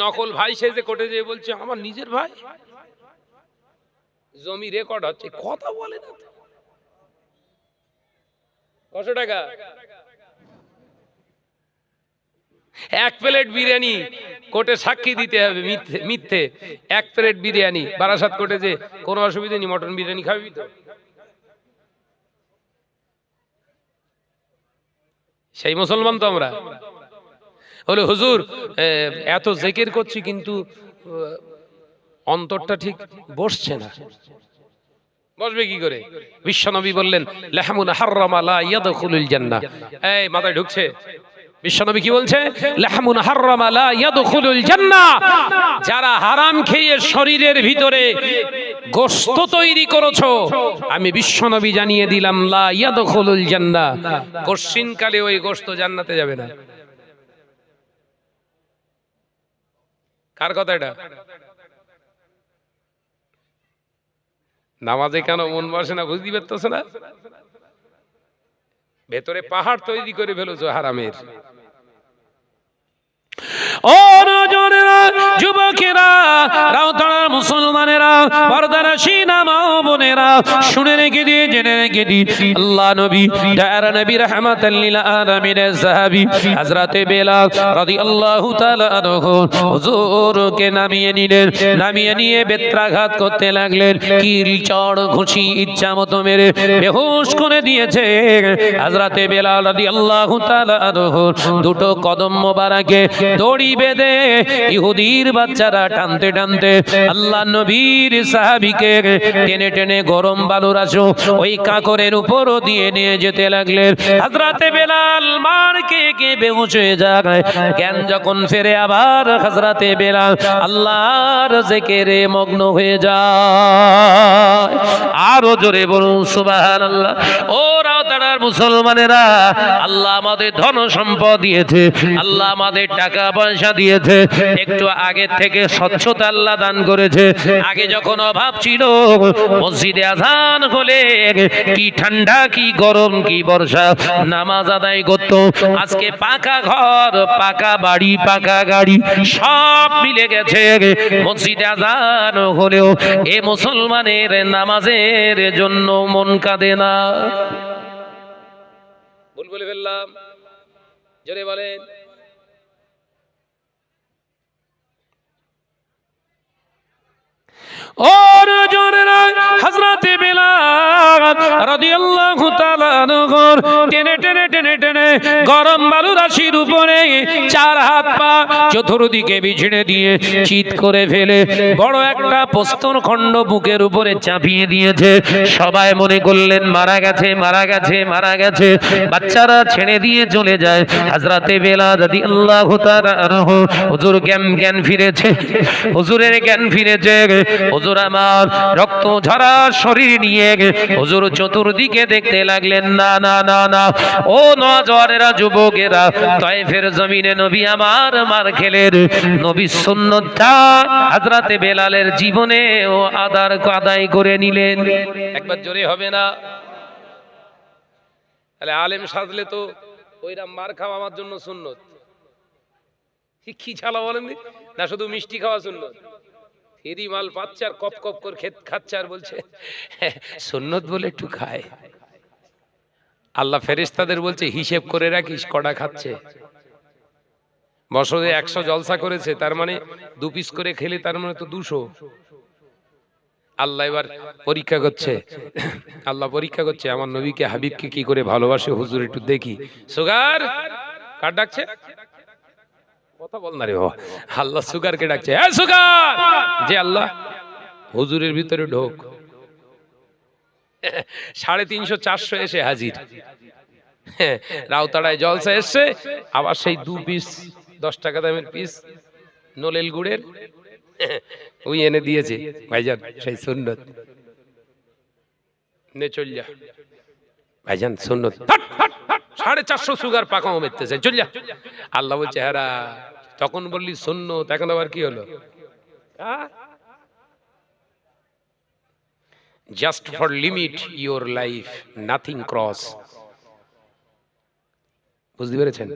Speaker 2: নকল ভাই সেজে কোর্টে যেয়ে বলছে আমার নিজের ভাই। জমি রেকর্ড হচ্ছে, কথা বলে না। কত টাকা? এক প্লেট বিরিয়ানি কোর্টে সাক্ষী দিতে হবে মিথ্যে মিথ্যে। এক প্লেট বিরিয়ানি বারাসাত কোর্টে, যে কোনো অসুবিধা নেই, মটন বিরিয়ানি খাবি তো? সেই মুসলমান তো আমরা। বলে হুজুর এত জিকির করছি কিন্তু অন্তরটা ঠিক বসছে না। বসবে কি করে? বিশ্বনবী বললেন লাহমুন হাররামা লা ইয়াদখুলুল জান্নাহ। এই মাথায় ঢুকছে? বিশ্বনবী কি বলছে? লাহমুন হাররামা লা ইয়াদখুলুল জান্নাহ। যারা হারাম খেয়ে শরীরের ভিতরে গোশত তৈরি করেছো, আমি বিশ্বনবী জানিয়ে দিলাম লা ইয়াদখুলুল জান্নাহ, কশিনকালে ওই গোশত জান্নাতে যাবে না। কার কথা এটা? নামাজে কেন মন বসে না বুঝতে পারতেছে না? ভেতরে পাহাড় তৈরি করে ফেলেছো হারামের। ও নজরেরা, যুবকেরা, রাউতাড়ার মুসলমানেরা, পর্দারাশিনা মা বোনেরা, শুনে রেখে দিয়ে জেনে রেখে দি, আল্লাহ নবী দয়ার নবী রাহমাতাল লিল আলামিনের সাহাবী হযরতে বেলাল রাদিয়াল্লাহু তাআলা আনহু হুজুরকে নামিয়ে নিলেন। নামিয়ে নিয়ে বেত্রাঘাত করতে লাগলেন। কিল চড় ঘুষি ইচ্ছা মতো মেরে বেহুশ করে দিয়েছে। হযরতে বেলাল রাদিয়াল্লাহু তাআলা আনহু দুটো কদম মোবারকে দড়ি বেঁধে ইহুদির বাচ্চারা টানতে টানতে আল্লাহ নবীর সাহাবীকে টেনে টেনে গরম বালুর আসো ওই কাকরের উপর দিয়ে নিয়ে যেতে লাগলেন। হযরতে বেলাল মার খেয়ে খেয়ে বেহুশ হয়ে যায়। জ্ঞান যখন ফেরে আবার হযরতে বেলাল আল্লাহর জিকিরে মগ্ন হয়ে যায়। আরো জোরে বলুন সুবহানাল্লাহ। ও রাউতাড়ার মুসলমানেরা, আল্লাহ আমাদের ধন সম্পদ দিয়েছে, আল্লাহ আমাদের টাকা পয়সা দিয়েছে, একটু আগে থেকে স্বচ্ছতা আল্লাহ দান করেছে। আগে যখন অভাব ছিল, মসজিদে আযান হলে কি ঠান্ডা কি গরম কি বর্ষা নামাজ আদায় করত। আজকে পাকা ঘর, পাকা বাড়ি, পাকা গাড়ি সব মিলে গেছে। মসজিদে আযান হলেও এ মুসলমানের নামাজের জন্য মন কাঁদে না। ভুল বলে ফেললাম? জোরে বলেন। और जोरना हजरत बिलाल রাদিয়াল্লাহু তাআলা আনহু টেনে টেনে টেনে টেনে গরম বালুর রাশির উপরে চার হাত পা চতুর্দিকে বিছিয়ে দিয়ে চিৎ করে ফেলে বড় একটা প্রস্তর খণ্ড বুকের উপরে চাপিয়ে দিয়েছে। সবাই মনে করলেন মারা গেছে, মারা গেছে, মারা গেছে। বাচ্চারা ছেড়ে দিয়ে চলে যায়। হযরতে বেলাল রাদিয়াল্লাহু তাআলা আনহু হুজুর জ্ঞান ফিরেছে, হুজুরের জ্ঞান ফিরেছে। হুজুর আমার রক্ত ঝরা শরীর নিয়ে হুজুর চতুর্দিকে দেখতে লাগলেন। না না না না, ও নওজওয়ানেরা, যুবকেরা, তায়েফের জমিনে নবী আমার মার খেলেন। নবীর সুন্নতটা হযরতে বেলালের জীবনে ও আদায় করে নিলেন। একবার জোরে হবে না? তাহলে আলেম সাজলে তো ওইরা মার খাওয়া আমার জন্য সুন্নত। কি ছালা বলেন না, শুধু মিষ্টি খাওয়া সুন্নত। ফেরি মাল পাচ্ছে আর কপ কপ করে খাচ্ছে আর বলছে সুন্নত বলে একটু খায়। আল্লাহ ফেরেশতাদের বলছে হিসেব করে রাখিস কটা খাচ্ছে। বছরে 100 জলসা করেছে, তার মানে 2 পিস করে খেলে তার মানে তো 200। আল্লাহ এবার পরীক্ষা করছে, আল্লাহ পরীক্ষা করছে আমার নবীকে হাবিবকে কি করে ভালোবাসে হুজুর একটু দেখি। সুগার কার ডাকছে? কথা বল না রে বাবা। আল্লাহ সুগারকে ডাকছে, এ সুগার, যে আল্লাহ হুজুরের ভিতরে ঢোক। 350 400 এসে হাজির। রাউতাড়ায় জলসা এসছে, আবার সেই 2 পিস 10 টাকা দামের পিস নলেল গুড়ের ওই এনে দিয়েছে। ভাইজান সেই সুন্নত নে চল যা, ভাইজান সুন্নত। 450 সুগার পাকাও মেরতেছে, চল যা। আল্লাহ বলছে হ্যাঁ, তখন বললি সুন্নত, এখন আবার কি হলো? Just for limit your life, nothing cross. বুঝতে পেরেছেন?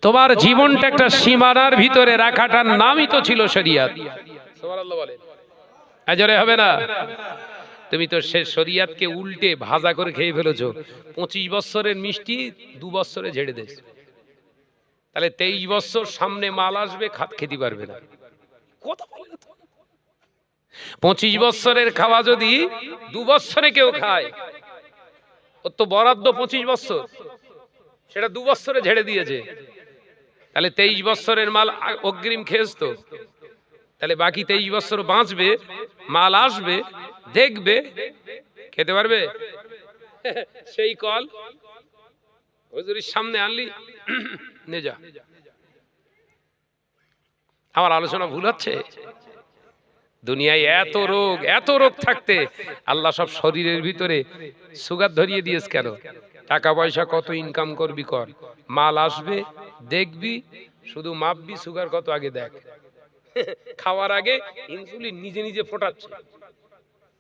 Speaker 2: তোমার জীবনটা একটা সীমানার ভিতরে রাখাটার নামই তো ছিল শরিয়ত। সুবহানাল্লাহ বলে আজরে হবে না? তুমি তো সে শরিয়তকে উল্টে ভাজা করে খেয়ে ফেলেছো। 25 বছরের মিষ্টি 2 বছরে ঝেড়ে দেশ। তাহলে 23 বছর সামনে মাল আসবে, খেতে পারবে না। কথা বলে না তো। 25 বছরের খাওয়া যদি 2 বছরে কেউ খায়, ওর তো বরাদ্দ 25 বছর, সেটা 2 বছরে ঝেড়ে দিয়েছে। তাহলে 23 বছরের মাল অগ্রিম খেয়েছ তো, তাহলে বাকি 23 বছর বাঁচবে, মাল আসবে, দেখবে, খেতে পারবে? সেই কল হুজুরের সামনে আনলি, নে যা। আমার আলোচনা ভুল হচ্ছে? দুনিয়ায় এত রোগ থাকতে আল্লাহ সব শরীরের ভিতরে সুগার ধরিয়ে দিয়েছে কেন? টাকা পয়সা কত ইনকাম করবি কর, মাল আসবে, দেখবি, শুধু মাপবি সুগার কত আগে দেখ। খাওয়ার আগে ইনসুলিন নিজে নিজে ফোটাচ্ছে,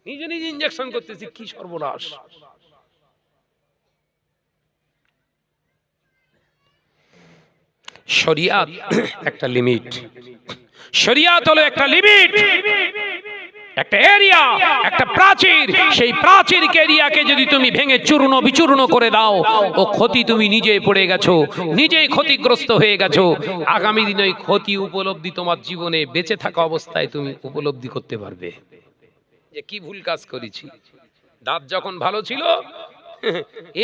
Speaker 2: নিজে নিজে ইনজেকশন করতেছি, কি সর্বনাশ। শরিয়াত একটা লিমিট, শরিয়াত হলো একটা লিমিট, একটা এরিয়া, একটা প্রাচীর। সেই প্রাচীর এরিয়াকে যদি তুমি ভেঙে চূর্ণ বিচূর্ণ করে দাও, ও ক্ষতি তুমি নিজেই পড়ে গেছো, নিজেই ক্ষতিগ্রস্ত হয়ে গেছো। আগামী দিনে ওই ক্ষতি উপলব্ধি তোমার জীবনে বেঁচে থাকা অবস্থায় তুমি উপলব্ধি করতে পারবে যে কি ভুল কাজ করেছি। দাঁত যখন ভালো ছিল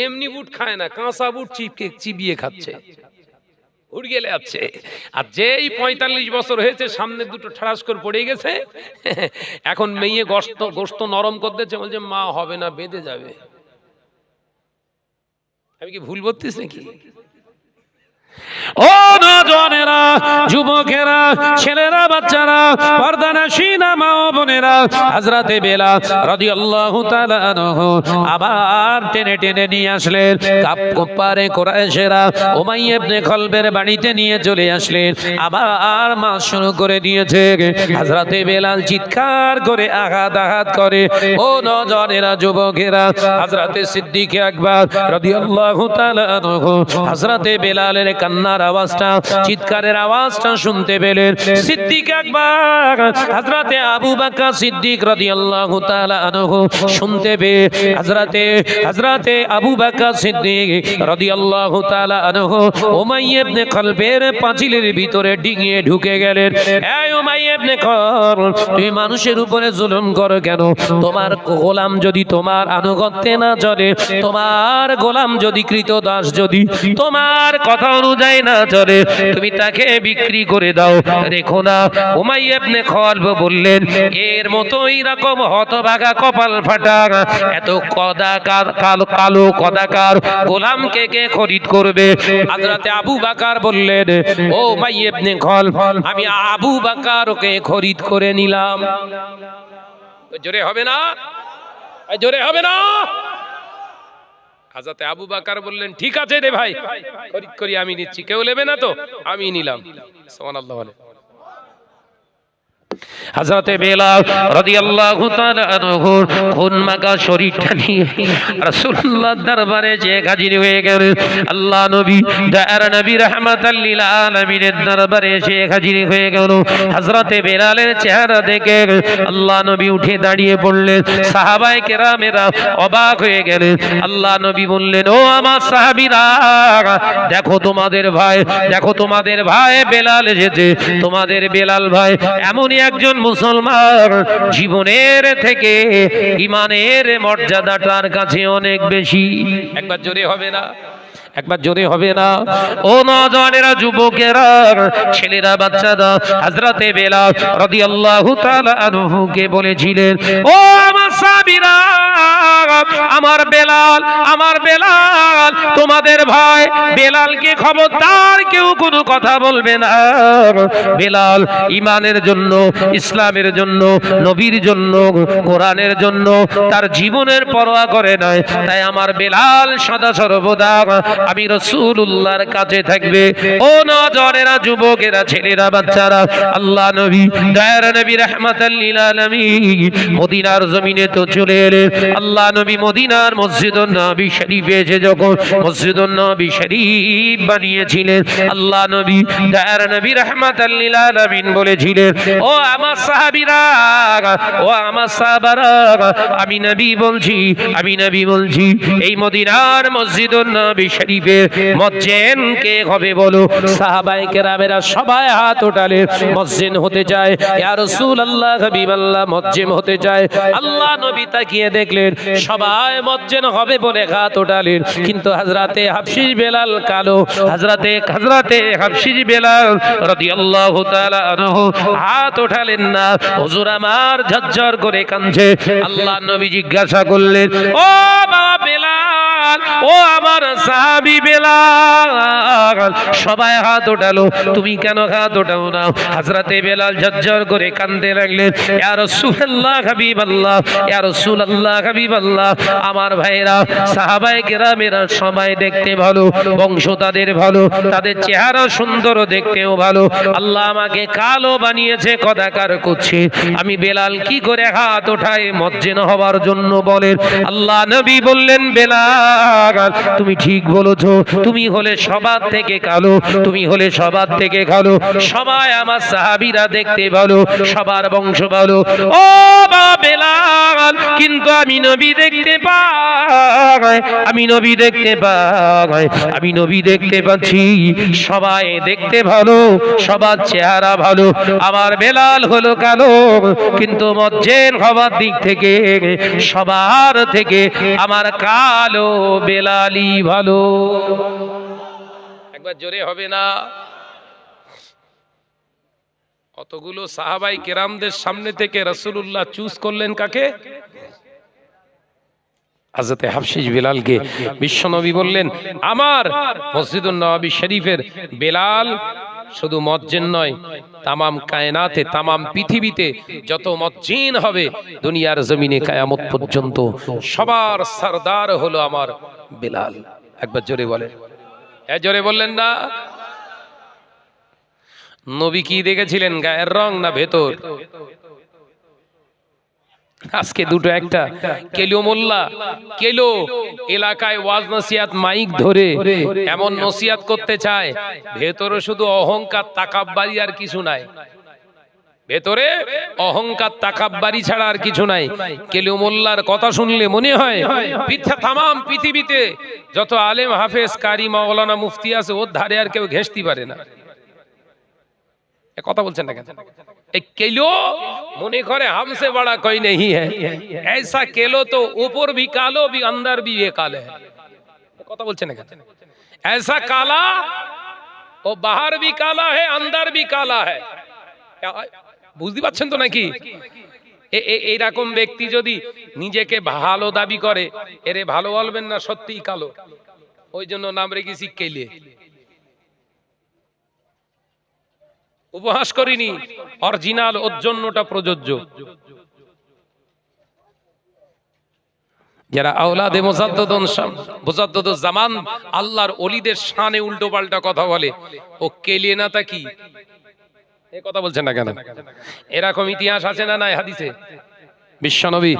Speaker 2: এমনি বুট খায় না, কাঁচা বুট চিবিয়ে খাচ্ছে, উড় গেলে আছে। আর যেই 45 বছর হয়েছে, সামনে দুটো ঠাড়াস করে পড়ে গেছে, এখন মেয়ে গোস্ত নরম করতেছে, বলছে মা হবে না, বেঁধে যাবে। আমি কি ভুল বলতেছি নাকি? ও নওজওয়ানেরা, যুবকেরা, ছেলেরা, বাচ্চারা, পর্দানশীনা মা ও বোনেরা, হযরতে বেলাল রাদিয়াল্লাহু তাআলা আনহু আবার টেনে টেনে নিয়ে আসলেন। কাপ্পারে কুরাইশেরা উমাইয়া ইবনে খলবের বাড়িতে নিয়ে চলে আসলেন। আবার মাস শুরু করে দিয়েছে। হযরতে বেলাল চিৎকার করে আঘাত করে। ও নওজওয়ানেরা, যুবকেরা, হযরতে সিদ্দিক আকবর রাদিয়াল্লাহু তাআলা আনহু হযরতে বেলালের কান্নার আওয়াজটা, চিৎকারের আওয়াজটা শুনতে পেলেন। সিদ্দিক আকবর হযরতে আবু বকর সিদ্দিক রাদিয়াল্লাহু তাআলা আনহু শুনতে পেয়ে হযরতে আবু বকর সিদ্দিক রাদিয়াল্লাহু তাআলা আনহু উমাইয়া ইবনে খলবের পাঁচিলের ভিতরে ডিঙিয়ে ঢুকে গেলেন। এই উমাইয়া ইবনে খলব, তুমি মানুষের উপরে জুলুম করো কেন? তোমার গোলাম যদি তোমার আনুগত্যে না চলে, তোমার গোলাম যদি কৃতদাস যদি তোমার কথা অনুযায়ী না চলে, তুমি তাকে বিক্রি করে দাও, রেখো না। উমাইয়া ইবনে খলব বললেন, এর মতো এইরকম হতভাগা কপাল ফাটা এত কালো কদাকার গোলামকে কে খরিদ করবে? হযরতে আবু বকর বললেন, ও উমাইয়া ইবনে খলব, আমি আবু বকরকে খরিদ করে নিলাম। জোরে হবে না? জোরে হবে না? হযরতে আবু বকর বললেন, ঠিক আছে রে ভাই, খরিদ করি আমি নিচ্ছি, কেউ নেবে না তো, আমি নিলাম। সুবহানাল্লাহ বলে। হযরতে বেলাল রাদিয়াল্লাহু তাআলা আনহু খুন মাখা শরীরটা নিয়ে রাসূলুল্লাহর দরবারে যে হাজির হয়ে গেলেন। আল্লাহ নবী দয়ার নবী রাহমাতাল লিল আলামিনের দরবারে এসে হাজির হয়ে গেল। হযরতে বেলালের চেহারা দেখে আল্লাহ নবী উঠে দাঁড়িয়ে পড়লেন। সাহাবায়ে কেরামেরা অবাক হয়ে গেলেন। আল্লাহ নবী বললেন, ও আমার সাহাবীরা, দেখো তোমাদের ভাই বেলাল এসেছে। তোমাদের বেলাল ভাই এমনই একজন মুসলমান, জীবনের থেকে ঈমানের মর্যাদা তার কাছে অনেক বেশি। একবার জোরে হবে না? একবার জোরে হবে না? ও নওজওয়ানেরা, যুবকেরা, ছেলেরা, বাচ্চারা, হযরতে বেলাল রাদিয়াল্লাহু তাআলা আনহুকে বলেছিলেন, ও আমার সাহাবীরা, আমার বেলাল তোমাদের ভাই বেলালকে খবরদার কেউ কোনো কথা বলবে না। বেলাল ঈমানের জন্য, ইসলামের জন্য, নবীর জন্য, কোরআনের জন্য তার জীবনের পরোয়া করে না। তাই আমার বেলাল সদা সর্বদা আমি রাসূলুল্লাহর কাছে থাকবে। ও নওজওয়ানেরা, যুবকেরা, ছেলেরা, বাচ্চারা, আল্লাহ নবী দয়ার নবী রাহমাতাল লিল আলামিন মদিনার জমিনে তো চলে এলেন। আল্লাহ নবী
Speaker 1: নবী মদিনার মসজিদুন নবী শরীফে এসে যখন মসজিদুন নবী শরীফ বানিয়েছিলেন, আল্লাহ নবী দয়ার নবী রাহমাতাল লিল আলামিন বলেছিলেন, ও আমার সাহাবীরা, ও আমার সাহাবারা, আমি নবী বলছি এই মদিনার মসজিদুন নবী শরীফের মুয়াজ্জিন কে হবে বলো? সাহাবায়ে কেরামেরা সবাই হাত ওঠালেন, মুয়াজ্জিন হতে চায়, ইয়া রাসূলুল্লাহ হাবিবাল্লাহ মুয়াজ্জিন হতে চায়। আল্লাহ নবী তাকিয়ে দেখলেন সবাই মুয়াজ্জিন হবে বলে হাত ওঠালেন, কিন্তু হযরতে হাবশী বেলাল কালো, হযরতে হাবশী বেলাল রাদিয়াল্লাহু তাআলা আনহু হাত ওঠালেন না। হুজুর আমার ঝরঝর করে কাঁদছে। আল্লাহ নবী জিজ্ঞাসা করলেন, ও বাবা বেলাল, ও আমার সাহাবী বেলাল, সবাই হাত ওঠালো, তুমি কেন হাত ওঠাও না? হযরতে বেলাল ঝরঝর করে কাঁদতে লাগলেন, ইয়া রাসূলুল্লাহ হাবিবাল্লাহ, ইয়া রাসূলুল্লাহ হাবিবাল্লাহ, আমার ভাইরা সাহাবায়ে কেরামেরা সবাই দেখতে ভালো, বংশ তাদের ভালো, তাদের চেহারা সুন্দর, দেখতেও ভালো, আল্লাহ আমাকে কালো বানিয়েছে, কদাকার করছে, আমি বেলাল কি করে হাত ওঠাই মুয়াজ্জিন হওয়ার জন্য বলেন? আল্লাহ নবী বললেন, বেলাল তুমি ঠিক বলেছো, তুমি হলে সবার থেকে কালো, তুমি হলে সবার থেকে কালো, সবাই আমার সাহাবীরা দেখতে ভালো, সবার বংশ ভালো, ও বাবা বেলাল, কিন্তু আমি নবী দেখতে পাই, আমি নবী দেখতে পাচ্ছি সবাই দেখতে ভালো, সবার চেহারা ভালো, আমার বেলাল হলো কালো, কিন্তু মুয়াজ্জিন হওয়ার দিক থেকে সবার থেকে আমার কালো বেলালই ভালো। একবার জোরে হবে না? অতগুলো সাহাবাই কেরামদের সামনে থেকে রাসূলুল্লাহ চুজ করলেন কাকে? হযরতে হাবশী বেলালকে। বিশ্বনবী বললেন, আমার মসজিদুন নববী শরীফের বেলাল শুধু মুয়াজ্জিন নয়, তামাম কায়নাতে, তামাম পৃথিবীতে যত মুয়াজ্জিন হবে দুনিয়ার জমিনে কিয়ামত পর্যন্ত সবার সরদার হলো আমার বেলাল। একবার জোরে বলেন। জোরে বললেন না? নবী কি দেখেছিলেন, গায়ের রং না ভেতর? আজকে দুটো একটা কেলো মোল্লা, কেলো এলাকায় ওয়াজ নসিহত মাইক ধরে এমন নসিহত করতে চায়, ভেতরে শুধু অহংকার তাকাব্বারি আর কিছু নাই, ভেতরে অহংকার তাকাব্বারি ছাড়া আর কিছু নাই। কেলো মোল্লার কথা শুনলে মনে হয় তামাম পৃথিবীতে যত আলেম হাফেজ কারি মাওলানা মুফতি আছে ওর ধারে আর কেউ ঘেঁষতে পারে না। কথা বলছেন না কেন? केलो मुने करे हमसे बड़ा कोई नहीं है, ऐसा केलो तो ऊपर भी कालो भी अंदर भी ये काले है। কথা বলছেন না কেন? ऐसा काला वो बाहर भी काला है अंदर भी काला है। বুঝতে পারছেন তো নাকি? এইরকম ব্যক্তি যদি নিজেকে ভালো দাবি করে, এরে ভালো বলবেন না, সত্যিই কালো। ওই জন্য নাম রেখেছি কেলে। উপহাস করিনি, অরিজিনাল ওর জন্যটা প্রযোজ্য। যারা আওলাদে মুজাদ্দদুজ জামান আল্লাহর ওলিদের শানে উল্টো পাল্টা কথা বলে, ও কেলে না তা কি? এই কথা বলছেন না কেন? এরকম ইতিহাস আছে না নাই হাদিসে? বিশ্বনবী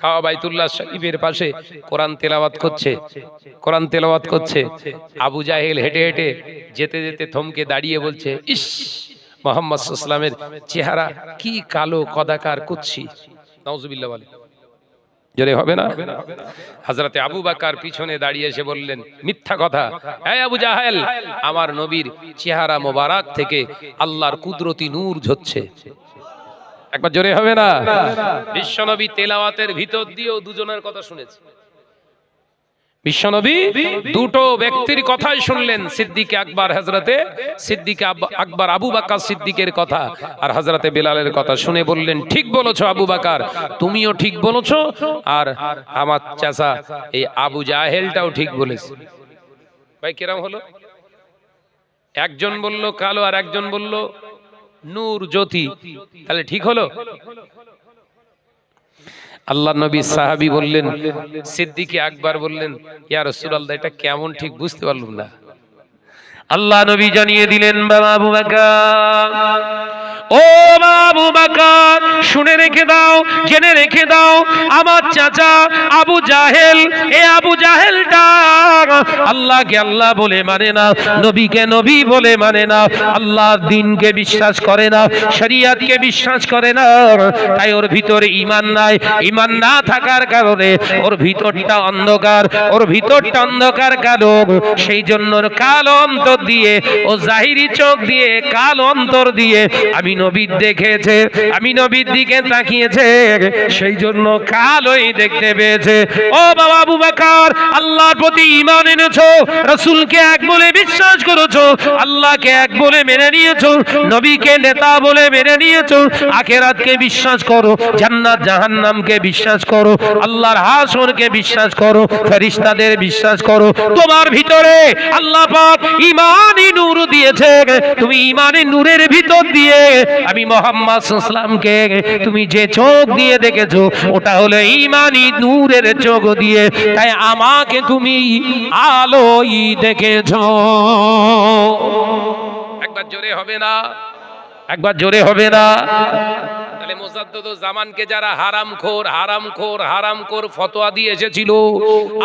Speaker 1: কাবা বাইতুল্লাহ শরীফের পাশে কোরআন তেলাওয়াত করছে, আবু জাহেল হেঁটে হেঁটে যেতে যেতে থমকে দাঁড়িয়ে বলছে, ইস মুহাম্মদ সাল্লাল্লাহু আলাইহি ওয়াসাল্লামের চেহারা কি কালো, কদাকার কুচ্ছি। নাউজুবিল্লাহ বলে, জোরে হবে না? হযরতে আবু বকর পিছনে দাঁড়িয়ে এসে বললেন, মিথ্যা কথা, এই আবু জাহেল, আমার নবীর চেহারা মোবারক থেকে আল্লাহর কুদরতি নূর ঝরছে। একবার জোরে হবে না? বিশ্বনবী তেলাওয়াতের ভিতর দিয়েও দুজনের কথা শুনেছে। বিশ্বনবী দুটো ব্যক্তির কথাই শুনলেন, সিদ্দিক আকবর, হযরতে সিদ্দিক আকবর আবু বকর সিদ্দিকের কথা আর হযরতে বেলালের কথা শুনে বললেন, ঠিক বলেছো আবু বকর, তুমিও ঠিক বলেছো, আর আমার চাচা এই আবু জাহেলটাও ঠিক বলেছে। ভাই কিরম হলো? একজন বলল কালো আর একজন বলল নূর, জ্যোতি, তাহলে ঠিক হলো? আল্লাহ নবী সাহাবী বললেন, সিদ্দিক আকবর বললেন, ইয়া রাসূলুল্লাহ, এটা কেমন ঠিক বুঝতে পারলাম না। আল্লাহ নবী জানিয়ে দিলেন, বাবা আবু বকর, ও ও আবু বকর, শুনে রেখে দাও, জেনে রেখে দাও, আমার চাচা আবু জাহেল, এ আবু জাহেলটা আল্লাহকে আল্লাহ বলে মানে না, নবীকে নবী বলে মানে না, আল্লাহর দ্বীনকে বিশ্বাস করে না, শরীয়তকে বিশ্বাস করে না, তাই ওর ভিতরে ঈমান নাই। ঈমান না থাকার কারণে ওর ভিতরটা অন্ধকার, ওর ভিতরটা অন্ধকার কালো, সেই জন্য কালো অন্তর দিয়ে, ও জাহিরি চোখ দিয়ে, কালো অন্তর দিয়ে আমি নবীর দেখেছে, আমি নবীর দিকে তাকিয়েছে, সেই জন্য কালোই দেখতে পেয়েছে। ও বাবা আবু বকর, আল্লাহর প্রতি ঈমান এনেছো, রাসূলকে এক বলে বিশ্বাস করেছো, আল্লাহকে এক বলে মেনে নিয়েছো, নবীকে নেতা বলে মেনে নিয়েছো, আখিরাতকে বিশ্বাস করো, জান্নাত জাহান্নামকে বিশ্বাস করো, আল্লাহর হাসরকে বিশ্বাস করো, ফেরেশতাদের বিশ্বাস করো, তোমার ভিতরে আল্লাহ পাক ঈমানি নূর দিয়েছে, তুমি ঈমানি নূরের ভিতর দিয়ে আমি মুহাম্মদ সাল্লাল্লাহু আলাইহি ওয়াসাল্লামকে তুমি যে চোখ দিয়ে দেখেছো, ওটা হলো ঈমানি নূরের চোখ দিয়ে, তাই আমাকে তুমি আলোই দেখেছো।
Speaker 2: একবার জোরে হবে না?
Speaker 1: একবার জোরে হবে না?
Speaker 2: তাহলে মুজাদ্দিদুল জামানকে যারা হারামখোর হারামখোর হারামখোর ফতোয়া দিয়ে এসেছিল,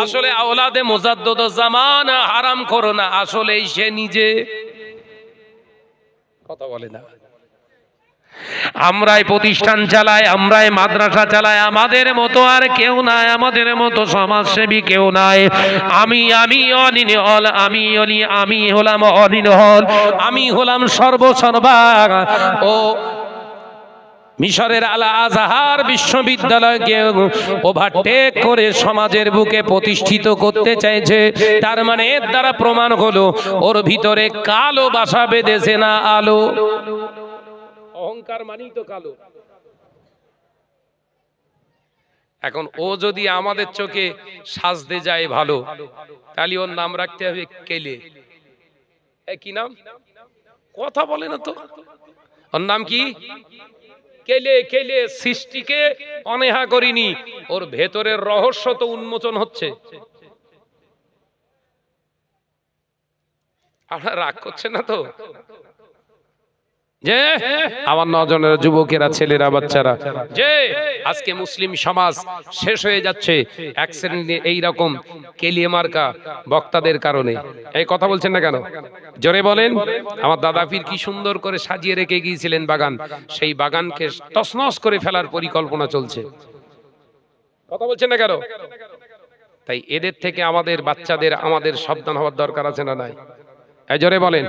Speaker 2: আসলে আওলাদে মুজাদ্দিদুল জামান হারামখোর না, আসলে সে নিজে। কথা বলে না।
Speaker 1: আমরাই প্রতিষ্ঠান চালাই, আমরাই মাদ্রাসা চালাই, আমাদের মতো আর কেউ নাই, আমাদের মতো সমাজসেবী কেউ নাই। আমি অনিন হল, আমি হলাম অনিন হল, আমি হলাম সর্বসর্বা। ও মিশরের আল আজহার বিশ্ববিদ্যালয়কে ওভারটেক করে সমাজের বুকে প্রতিষ্ঠিত করতে চাইছে, তার মানে এর দ্বারা প্রমাণ হলো ওর ভিতরে কালো বাসা বেঁধেছে না আলো।
Speaker 2: অহংকার মানেই তো কালো। এখন ও যদি আমাদের চোখে সাজতে যায় ভালো, তাহলে ওর নাম রাখতে হবে কেলে। কি নাম? কথা বলে না তো। ওর নাম কি? কেলে। কেলে সৃষ্টিকে অনেহা করিনি, ওর ভেতরের রহস্য তো উন্মোচন হচ্ছে। আপনারা রাগ করছেন না তো? যে আমার নজনের যুবকেরা, ছেলেরা, বাচ্চারা, যে আজকে মুসলিম সমাজ শেষ হয়ে যাচ্ছে এক শ্রেণীর এইরকম কেলিয়ে মার্কা বক্তাদের কারণে। এই কথা বলছেন না কেন? জোরে বলেন। আমার দাদা পীর কি সুন্দর করে সাজিয়ে রেখে গিয়েছিলেন বাগান, সেই বাগানকে তছনছ করে ফেলার পরিকল্পনা চলছে। কথা বলছেন না কেন? তাই এদের থেকে আমাদের বাচ্চাদের আমাদের সাবধান হওয়ার দরকার আছে না নাই? এই জোরে বলেন।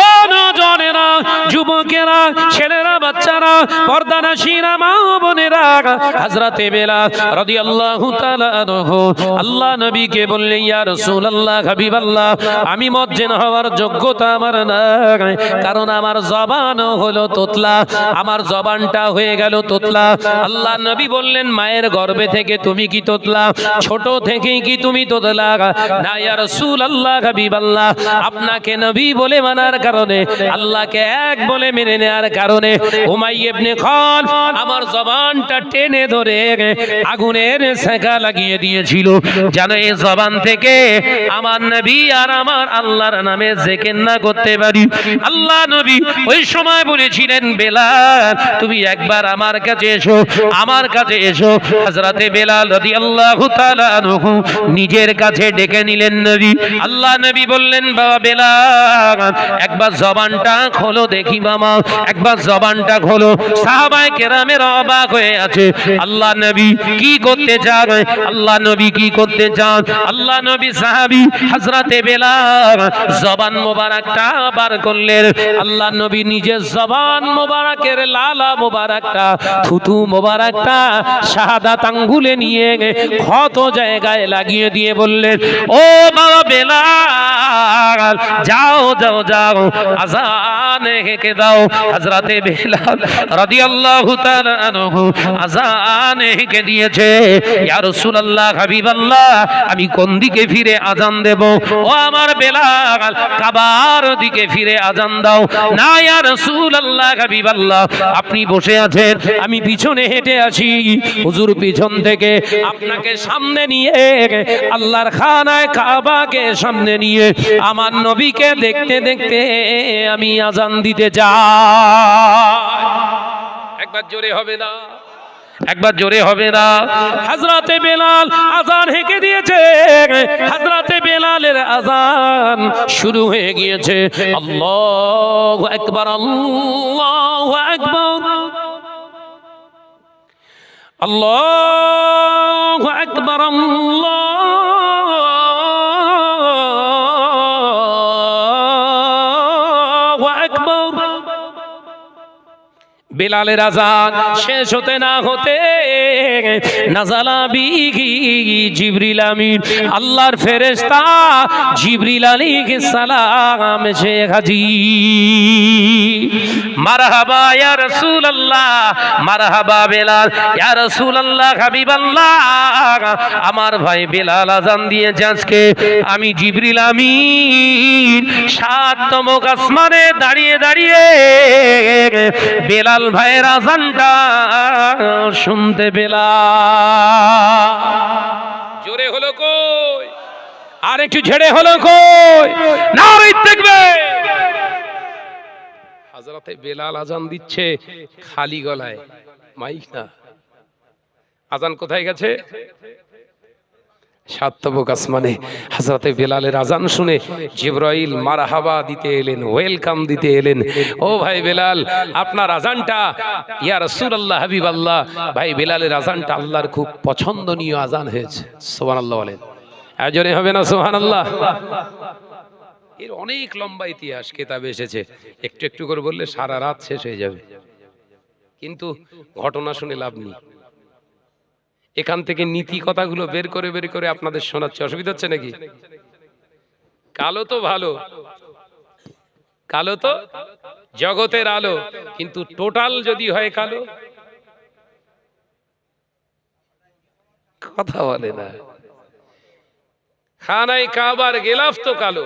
Speaker 1: ও নজনেরা, যুবকেরা, ছেলেরা, বাচ্চারা, পর্দানাশীরা, মা বোনেরা, হযরতে বেলাল রাদিয়াল্লাহু তাআলা আনহু আল্লাহ নবীকে বললেন, ইয়া রাসূলুল্লাহ, হাবিবাল্লাহ, আমি মুয়াজ্জিন হওয়ার যোগ্যতা আমার নাই, কারণ আমার জবান হলো তোতলা, আমার জবানটা হয়ে গেল তোতলা। আল্লাহ নবী বললেন, মায়ের গর্ভে থেকে তুমি কি তোতলা? ছোট থেকেই কি তুমি তোতলা? না ইয়া রাসূলুল্লাহ, হাবিবাল্লাহ, আপনাকে নবী বলে মানার কারণে, আল্লাহকে এক বলে মেনে নেওয়ার কারণে উমাইয়া ইবনে খালফ আমার জবানটা টেনে ধরে আগুনের সেকা লাগিয়ে দিয়েছিল, যেন এই জবান থেকে আমার নবী আর আমার আল্লাহর নামে জিকির না করতে পারি। আল্লাহ নবী ওই সময় বলেছিলেন, বেলাল তুমি একবার আমার কাছে এসো, আমার কাছে এসো। হযরতে বেলাল রাদিয়াল্লাহু তাআলা আনহু নিজের কাছে ডেকে নিলেন নবী। আল্লাহ নবী বললেন, বাবা বেলাল, একবার জবানটা খোলো দেখি মামা, একবার জবানটা খোলো। সাহাবায়ে কেরামের অবাক হয়ে আছে, আল্লাহ নবী কি করতে চান? আল্লাহ নবী কি করতে চান? আল্লাহ নবী সাহাবী হযরতে বেলাল জবান মোবারকটা বার করলেন। আল্লাহ নবী নিজের জবান মোবারকের লালা মোবারকটা, থুতু মোবারকটা শাহাদাত আঙ্গুলে নিয়ে ক্ষত জায়গায় লাগিয়ে দিয়ে বললেন, ও বাবা বেলাল, যাও যাও যাও, আযান হেঁকে দাও। হযরতে বেলাল রাদিয়াল্লাহু তাআলা আনহু আযান হেঁকে দিয়েছে। ইয়া রাসূলুল্লাহ, হাবিবাল্লাহ, আমি কোন দিকে ফিরে আযান দেব? ও আমার বেলাল, কাবার দিকে ফিরে আযান দাও। না ইয়া রাসূলুল্লাহ, হাবিবাল্লাহ, আপনি বসে আছেন, আমি পিছনে হেঁটে আসি। হুজুর পিছন থেকে আপনাকে সামনে নিয়ে আল্লাহর খানায় কাবাকে সামনে নিয়ে আমার নবীকে দেখতে দেখতে আমি আমি আজান দিতে যাই।
Speaker 2: একবার জোরে হবে না?
Speaker 1: একবার জোরে হবে না? হযরতে বেলাল আজান হেঁকে দিয়েছে, হযরতে বেলালের আজান শুরু হয়ে গিয়েছে। আল্লাহু আকবার, আল্লাহু আকবার, আল্লাহু আকবার, আল্লাহু আকবার। বেলালের আজান শেষ হতে না হতে নাজালা বিহি জিবরিল আমিন, আল্লাহর ফেরেশতা জিবরিল আলাইহিস সালাম এসে হাজির। মারহাবা ইয়া রাসূলুল্লাহ, মারহাবা বেলাল, ইয়া রাসূলুল্লাহ, হাবিবাল্লাহ, আমার ভাই বেলাল আজান দিয়েছে আজকে। আমি জিবরিল আমিন ৭তম আসমানে দাঁড়িয়ে দাঁড়িয়ে বেলাল ভাইয়ের আজানটা শুনতে পেলাম।
Speaker 2: জোরে হলো কই?
Speaker 1: আর একটু ঝেড়ে হলো কই? নারে তাকবীর।
Speaker 2: হযরতে বেলাল আজান দিচ্ছে খালি গলায়, মাইক না। আজান কোথায় গেছে? ৭তম আসমানে। হযরতে বেলালের আজান শুনে জিবরাইল মারহাবা দিতে এলেন, ওয়েলকাম দিতে এলেন। ও ভাই বেলাল, আপনার আজানটা, ইয়া রাসূলুল্লাহ, হাবিবাল্লাহ, ভাই বেলালের আজানটা আল্লাহর খুব পছন্দনীয় আজান হয়েছে। সুবহানাল্লাহ বলেন। আজরে হবে না সুবহানাল্লাহ? এর অনেক লম্বা ইতিহাস কিতাবে এসেছে, একটু একটু করে বললে সারা রাত শেষ হয়ে যাবে, কিন্তু ঘটনা শুনে লাভ নেই। এখান থেকে নীতি কথাগুলো বের করে আপনাদের শোনাচ্ছে, অসুবিধা হচ্ছে নাকি? কালো তো ভালো, কালো তো জগতের আলো, কিন্তু টোটাল যদি হয় কালো, কথা বলে না। খানায় কাবার গেলাফ তো কালো,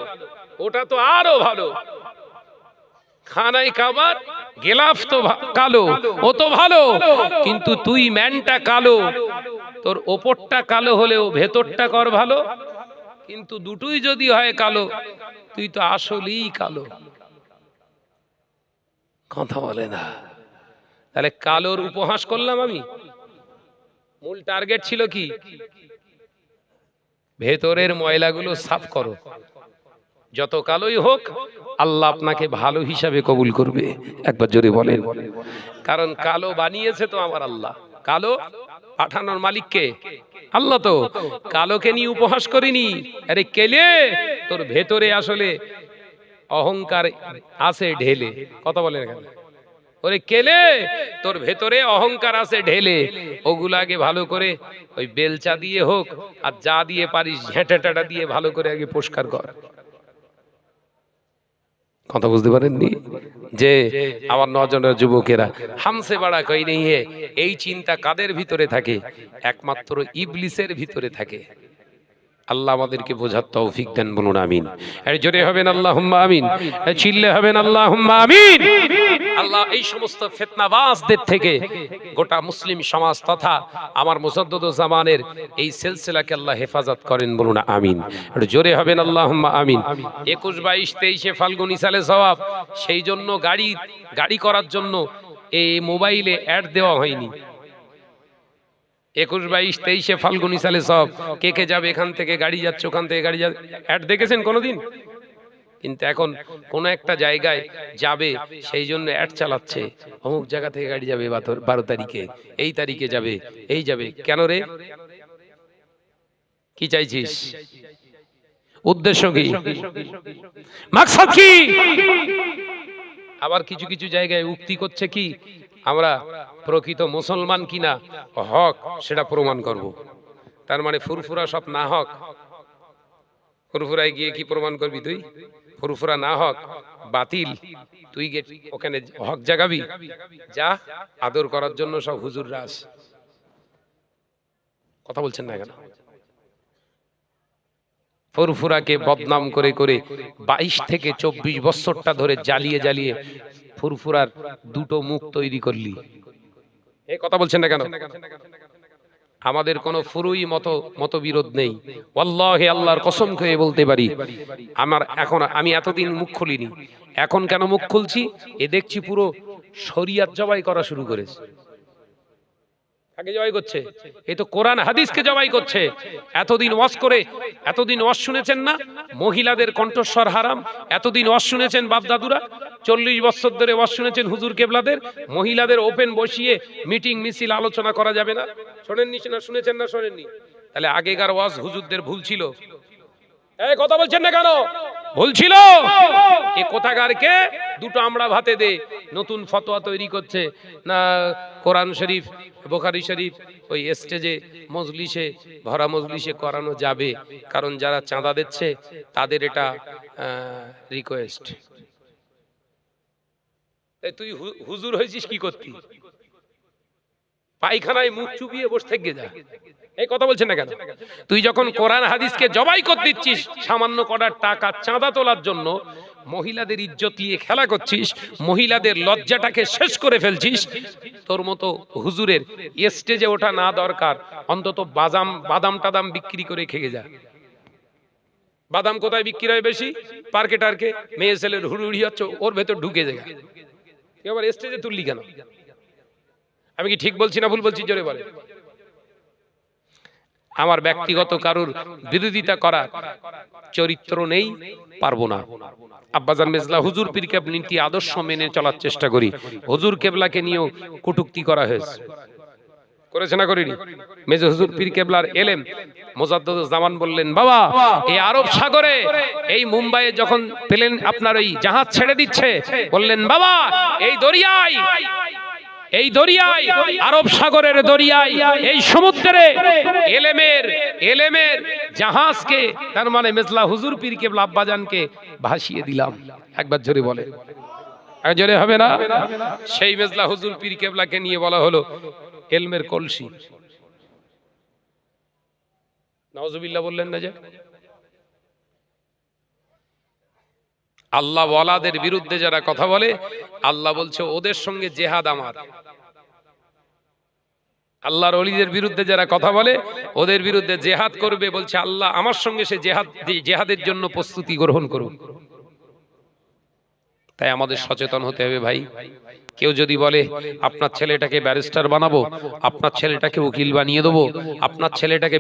Speaker 2: ওটা তো আরো ভালো। খানায় কাবার গেলাফ তো কালো, ও তো ভালো, কিন্তু তুই ম্যানটা কালো, তোর ওপরটা কালো হলেও ভেতরটা কর ভালো। কিন্তু দুটোই যদি হয় কালো, তুই তো আসলেই কালো। কথা বলে না। তাহলে কালোর উপহাস করলাম আমি, মূল টার্গেট ছিল কি? ভেতরের ময়লাগুলো সাফ করো। যত কালোই হোক আল্লাহ আপনাকে ভালো হিসাবে কবুল করবে। একবার জোরে বলেন। কারণ কালো বানিয়েছে তো আমার আল্লাহ। কালো পাঠানোর মালিক কে? আল্লাহ। তো কালোকে নিয়ে উপহাস করিনি। আরে কেলে, তোর ভেতরে আসলে অহংকার আছে ঢেলে। কথা বলেন এখানে। ওরে কেলে, তোর ভেতরে অহংকার আছে ঢেলে, ওগুলো আগে ভালো করে ওই বেলচা দিয়ে হোক আর যা দিয়ে পারিস ঝেঁটাটা দিয়ে ভালো করে আগে পরিষ্কার কর। কথা বুঝতে পারেননি? যে আমার নজনের যুবকেরা, হামসে বাড়া কই নেই হে, এই চিন্তা কাদের ভিতরে থাকে? একমাত্র ইবলিসের ভিতরে থাকে। আল্লাহ আমাদেরকে বোঝার তৌফিক দেন, বলুন আমিন। আর জোরে হবেন আল্লাহুম্মা আমিন, চিল্লে হবেন আল্লাহুম্মা আমিন। আল্লাহ এই সমস্ত ফিতনাবাজদের থেকে গোটা মুসলিম সমাজ তথা আমার মুজাদ্দিদুজ জামানের এই সিলসিলাকে আল্লাহ হেফাজত করেন, বলুন আমিন। আর জোরে হবেন আল্লাহুম্মা আমিন। 21, 22, 23 ফাল্গুনী সালে সওয়াব, সেই জন্য গাড়ি করার জন্য এই মোবাইলে অ্যাড দেওয়া হয়নি। 21, 22, 23 ফাল্গুনী সালে সব কে কে যাবে, এখান থেকে গাড়ি যাচ্ছে, ওখান থেকে গাড়ি যাচ্ছে, অ্যাড দেখেছেন কোনোদিন? কিন্তু এখন কোন একটা জায়গায় যাবে, সেই জন্য অ্যাড চালাচ্ছে, অমুক জায়গা থেকে গাড়ি যাবে 12 তারিখে, এই তারিখে যাবে, এই যাবে। কেন রে? কি চাইছিস? উদ্দেশ্য কি? মাকসাদ কি? আবার কিছু কিছু জায়গায় উক্তি করছে কি, আমরা প্রকৃত মুসলমান কিনা হক সেটা প্রমাণ করব। তার মানে ফুরফুরা সব না হক। ফুরফুরায় গিয়ে কি প্রমাণ করবি তুই? ফুরফুরা না হক, বাতিল, তুই গিয়ে ওখানে হক জাগাবি? যা, আদর করার জন্য সব হুজুররা আসে। কথা বলছেন না কেন? ফুরফুরাকে বদনাম করে করে 22 থেকে 24 বছরটা ধরে জ্বালিয়ে ফুরফুরার দুটো মুখ তৈরি করলি। এই কথা বলছেন না কেন? আমাদের কোনো ফুরুই মতবিরোধ নেই। ওয়াল্লাহি আল্লাহর কসম খেয়ে বলতে পারি, আমি এতদিন মুখ খুলিনি, এখন কেন মুখ খুলছি? এ দেখছি পুরো শরিয়ত জবাই করা শুরু করেছে। আগে জবাই করছে, এই তো কোরআন হাদিসকে জবাই করছে। এতদিন ওয়াজ শুনেছেন না, মহিলাদের কণ্ঠস্বর হারাম। এতদিন ওয়াজ শুনেছেন বাপ দাদুরা, 40 বছর ধরে ওয়াজ শুনেছেন হুজুর কেবলাদের, মহিলাদের ওপেন বসিয়ে মিটিং মিছিল আলোচনা করা যাবে না। শোনেননি না? শুনেছেন না? শোনেননি? তাহলে আগেকার ওয়াজ হুজুরদের ভুল ছিল? এই কথা বলছেন না কেন? ভুল ছিল। এ কোথাকারকে দুটো আমরা ভাতে দে নতুন ফতোয়া তৈরি করছে না? কোরআন শরীফ, বুখারী শরীফ ওই স্টেজে মজলিসে, ভরা মজলিসে করানো যাবে, কারণ যারা চাঁদা দিচ্ছে তাদের এটা রিকোয়েস্ট। তুই হুজুর হয়েছিস কি করতি? পায়খানায় মুখ চুপিয়ে বসে থেকে যা। এই কথা বলছেন না কেন? তুই যখন কোরআন হাদিসকে জবাই করে দিচ্ছিস সামান্য কটার টাকা চাঁদা তোলার জন্য, মহিলাদের ইজ্জত নিয়ে খেলা করছিস, মহিলাদের লজ্জাটাকে শেষ করে ফেলছিস, তোর মতো হুজুরের স্টেজে ওঠা না দরকার, অন্তত বাদাম টাদাম বিক্রি করে খেয়ে যা। বাদাম কোথায় বিক্রি হয় বেশি? পার্কে টার্কে, মেয়ে ছেলের হুড়ুড়ি হচ্ছে, ওর ভেতর ঢুকে যায়। এবার স্টেজে তুললি কেন? আমি কি ঠিক বলছি না ভুল বলছি? জোরে বলে। আমার ব্যক্তিগত কারুর বিরোধিতা করা চরিত্র নেই, পারবো না। আব্বাজান মেজলা হুজুর পীর কেবলার নীতি আদর্শ মেনে চলার চেষ্টা করি। হুজুর কেবলাকে নিয়েও কটূক্তি করা হয়েছে, করেছে না করিনি? মেজর হুজুর পীর কেবলার এলেম মুজাদ্দদুজ জামান বললেন, বাবা এই আরব সাগরে, এই মুম্বাইয়ে যখন প্লেন আপনার ওই জাহাজ ছেড়ে দিচ্ছে, বললেন বাবা এই দরিয়ায় আরব সাগরের দরিয়ায়, এই সমুদ্রে এলেমের জাহাজকে, তার মানে মেজলা হুজুর পীর কেবলা আব্বাজানকে ভাসিয়ে দিলাম। একবার জোরে বলে, জোরে হবে না? সেই মেজলা হুজুর পীর কেবলাকে নিয়ে বলা হলো এলমের কলসি। নাউজুবিল্লাহ বললেন না যে? আল্লাহ ওয়ালাদের বিরুদ্ধে যারা কথা বলে, আল্লাহ বলছে ওদের সঙ্গে জেহাদ আমার। আল্লাহর ওলিদের বিরুদ্ধে যারা কথা বলে, ওদের বিরুদ্ধে জেহাদ করবে, বলছে আল্লাহ আমার সঙ্গে সে জেহাদের জন্য প্রস্তুতি গ্রহণ করুন। তাই আমাদের সচেতন হতে হবে ভাই। কেউ যদি বলে আপনার ছেলেটাকে ব্যারিস্টার বানাবো, আপনার ছেলেটাকে উকিল বানিয়ে দেবো, আপনার ছেলেটাকে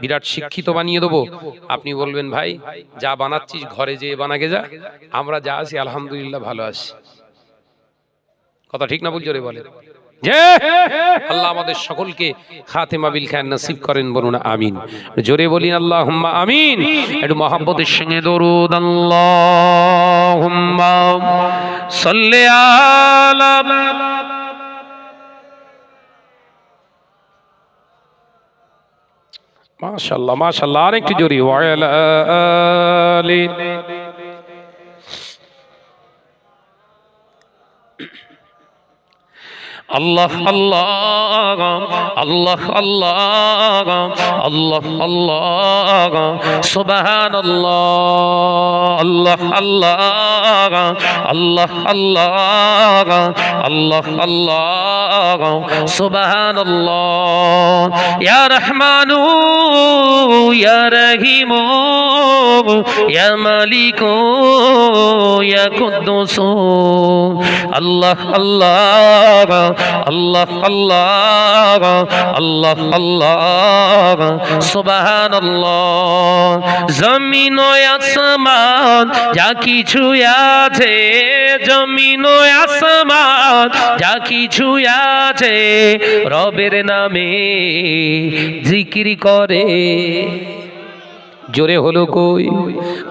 Speaker 2: বিরাট শিক্ষিত বানিয়ে দেবো, আপনি বলবেন ভাই যা বানাচ্ছিস ঘরে যেয়ে বানাগে যা, আমরা যা আছি আলহামদুলিল্লাহ ভালো আছি। কথা ঠিক না ভুল? জোরে বলে। আল্লাহ আমাদের সকলকে খাতেমা বিল খায়র নসিব করেন, বলুন আমিন। জোরে বলি আল্লাহুম্মা আমিন। একটু মহব্বতের সঙ্গে দরুদ। আল্লাহুম্মা সাল্লি আলা মাশাআল্লাহ মাশাআল্লাহ, আরেকটু জোরে ওয়া আলা আলি। আল্লাহ আল্লাহ আল্লাহ আল্লাহ আল্লাহ আল্লাহ সুবহানাল্লাহ। আল্লাহ আল্লাহ আল্লাহ আল্লাহ আল্লাহ আল্লাহ সুবহানাল্লাহ। ইয়া রহমানু ইয়া রহিমু ইয়া মালিকু ইয়া কুদ্দুসু। আল্লাহ আল্লাহ আল্লাহ আল্লাহ আল্লাহ আল্লাহ সুবহানাল্লাহ। জমিন ও আসমান যা কিছু আছে, জমিন ও আসমান যা কিছু আছে, রবের নামে জিকির করে। জোরে হলো কই?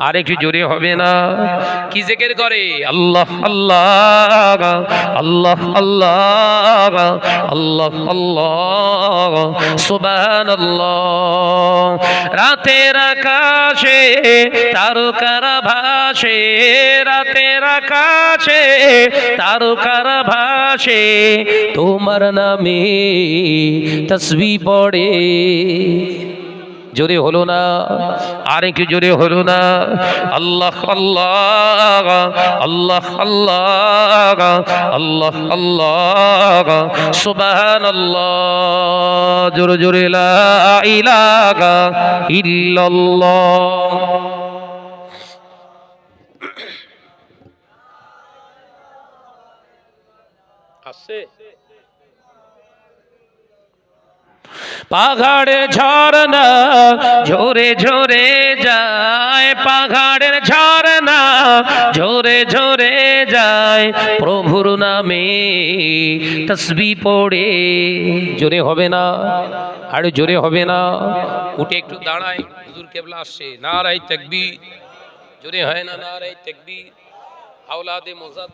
Speaker 2: আর একটু জোরে হবে না? কি জিকির করে? আল্লাহ আল্লাহ আল্লাহ আল্লাহ আল্লাহ আল্লাহ সুবহানাল্লাহ। রাতের আকাশে তারকারা ভাসে, রাতের আকাশে তারকারা ভাসে, তোমার নামে তাসবিহ পড়ে।
Speaker 1: জোরে হলো না, আর একটু জোরে হলো না। আল্লাহ আল্লাহ আল্লাহ আল্লাহ আল্লাহ আল্লাহ সুবহানাল্লাহ, জোরে জোরে লা ইলাহা ইল্লাল্লাহ।
Speaker 2: আসছে
Speaker 1: পাহাড়ের ঝরনা ঝরে ঝরে যায়, পাহাড়ের ঝরনা ঝরে ঝরে যায়, প্রভুর নামে তসবিহ পড়ে। জোরে হবে না, আর জোরে হবে না।
Speaker 2: উঠে একটু দাঁড়ায়, হুজুর কেবলা আসছে। নারায়ে তাকবীর, জোরে হয় না নারায়ে তাকবীর। আওলাদে মোজাদ্দেদ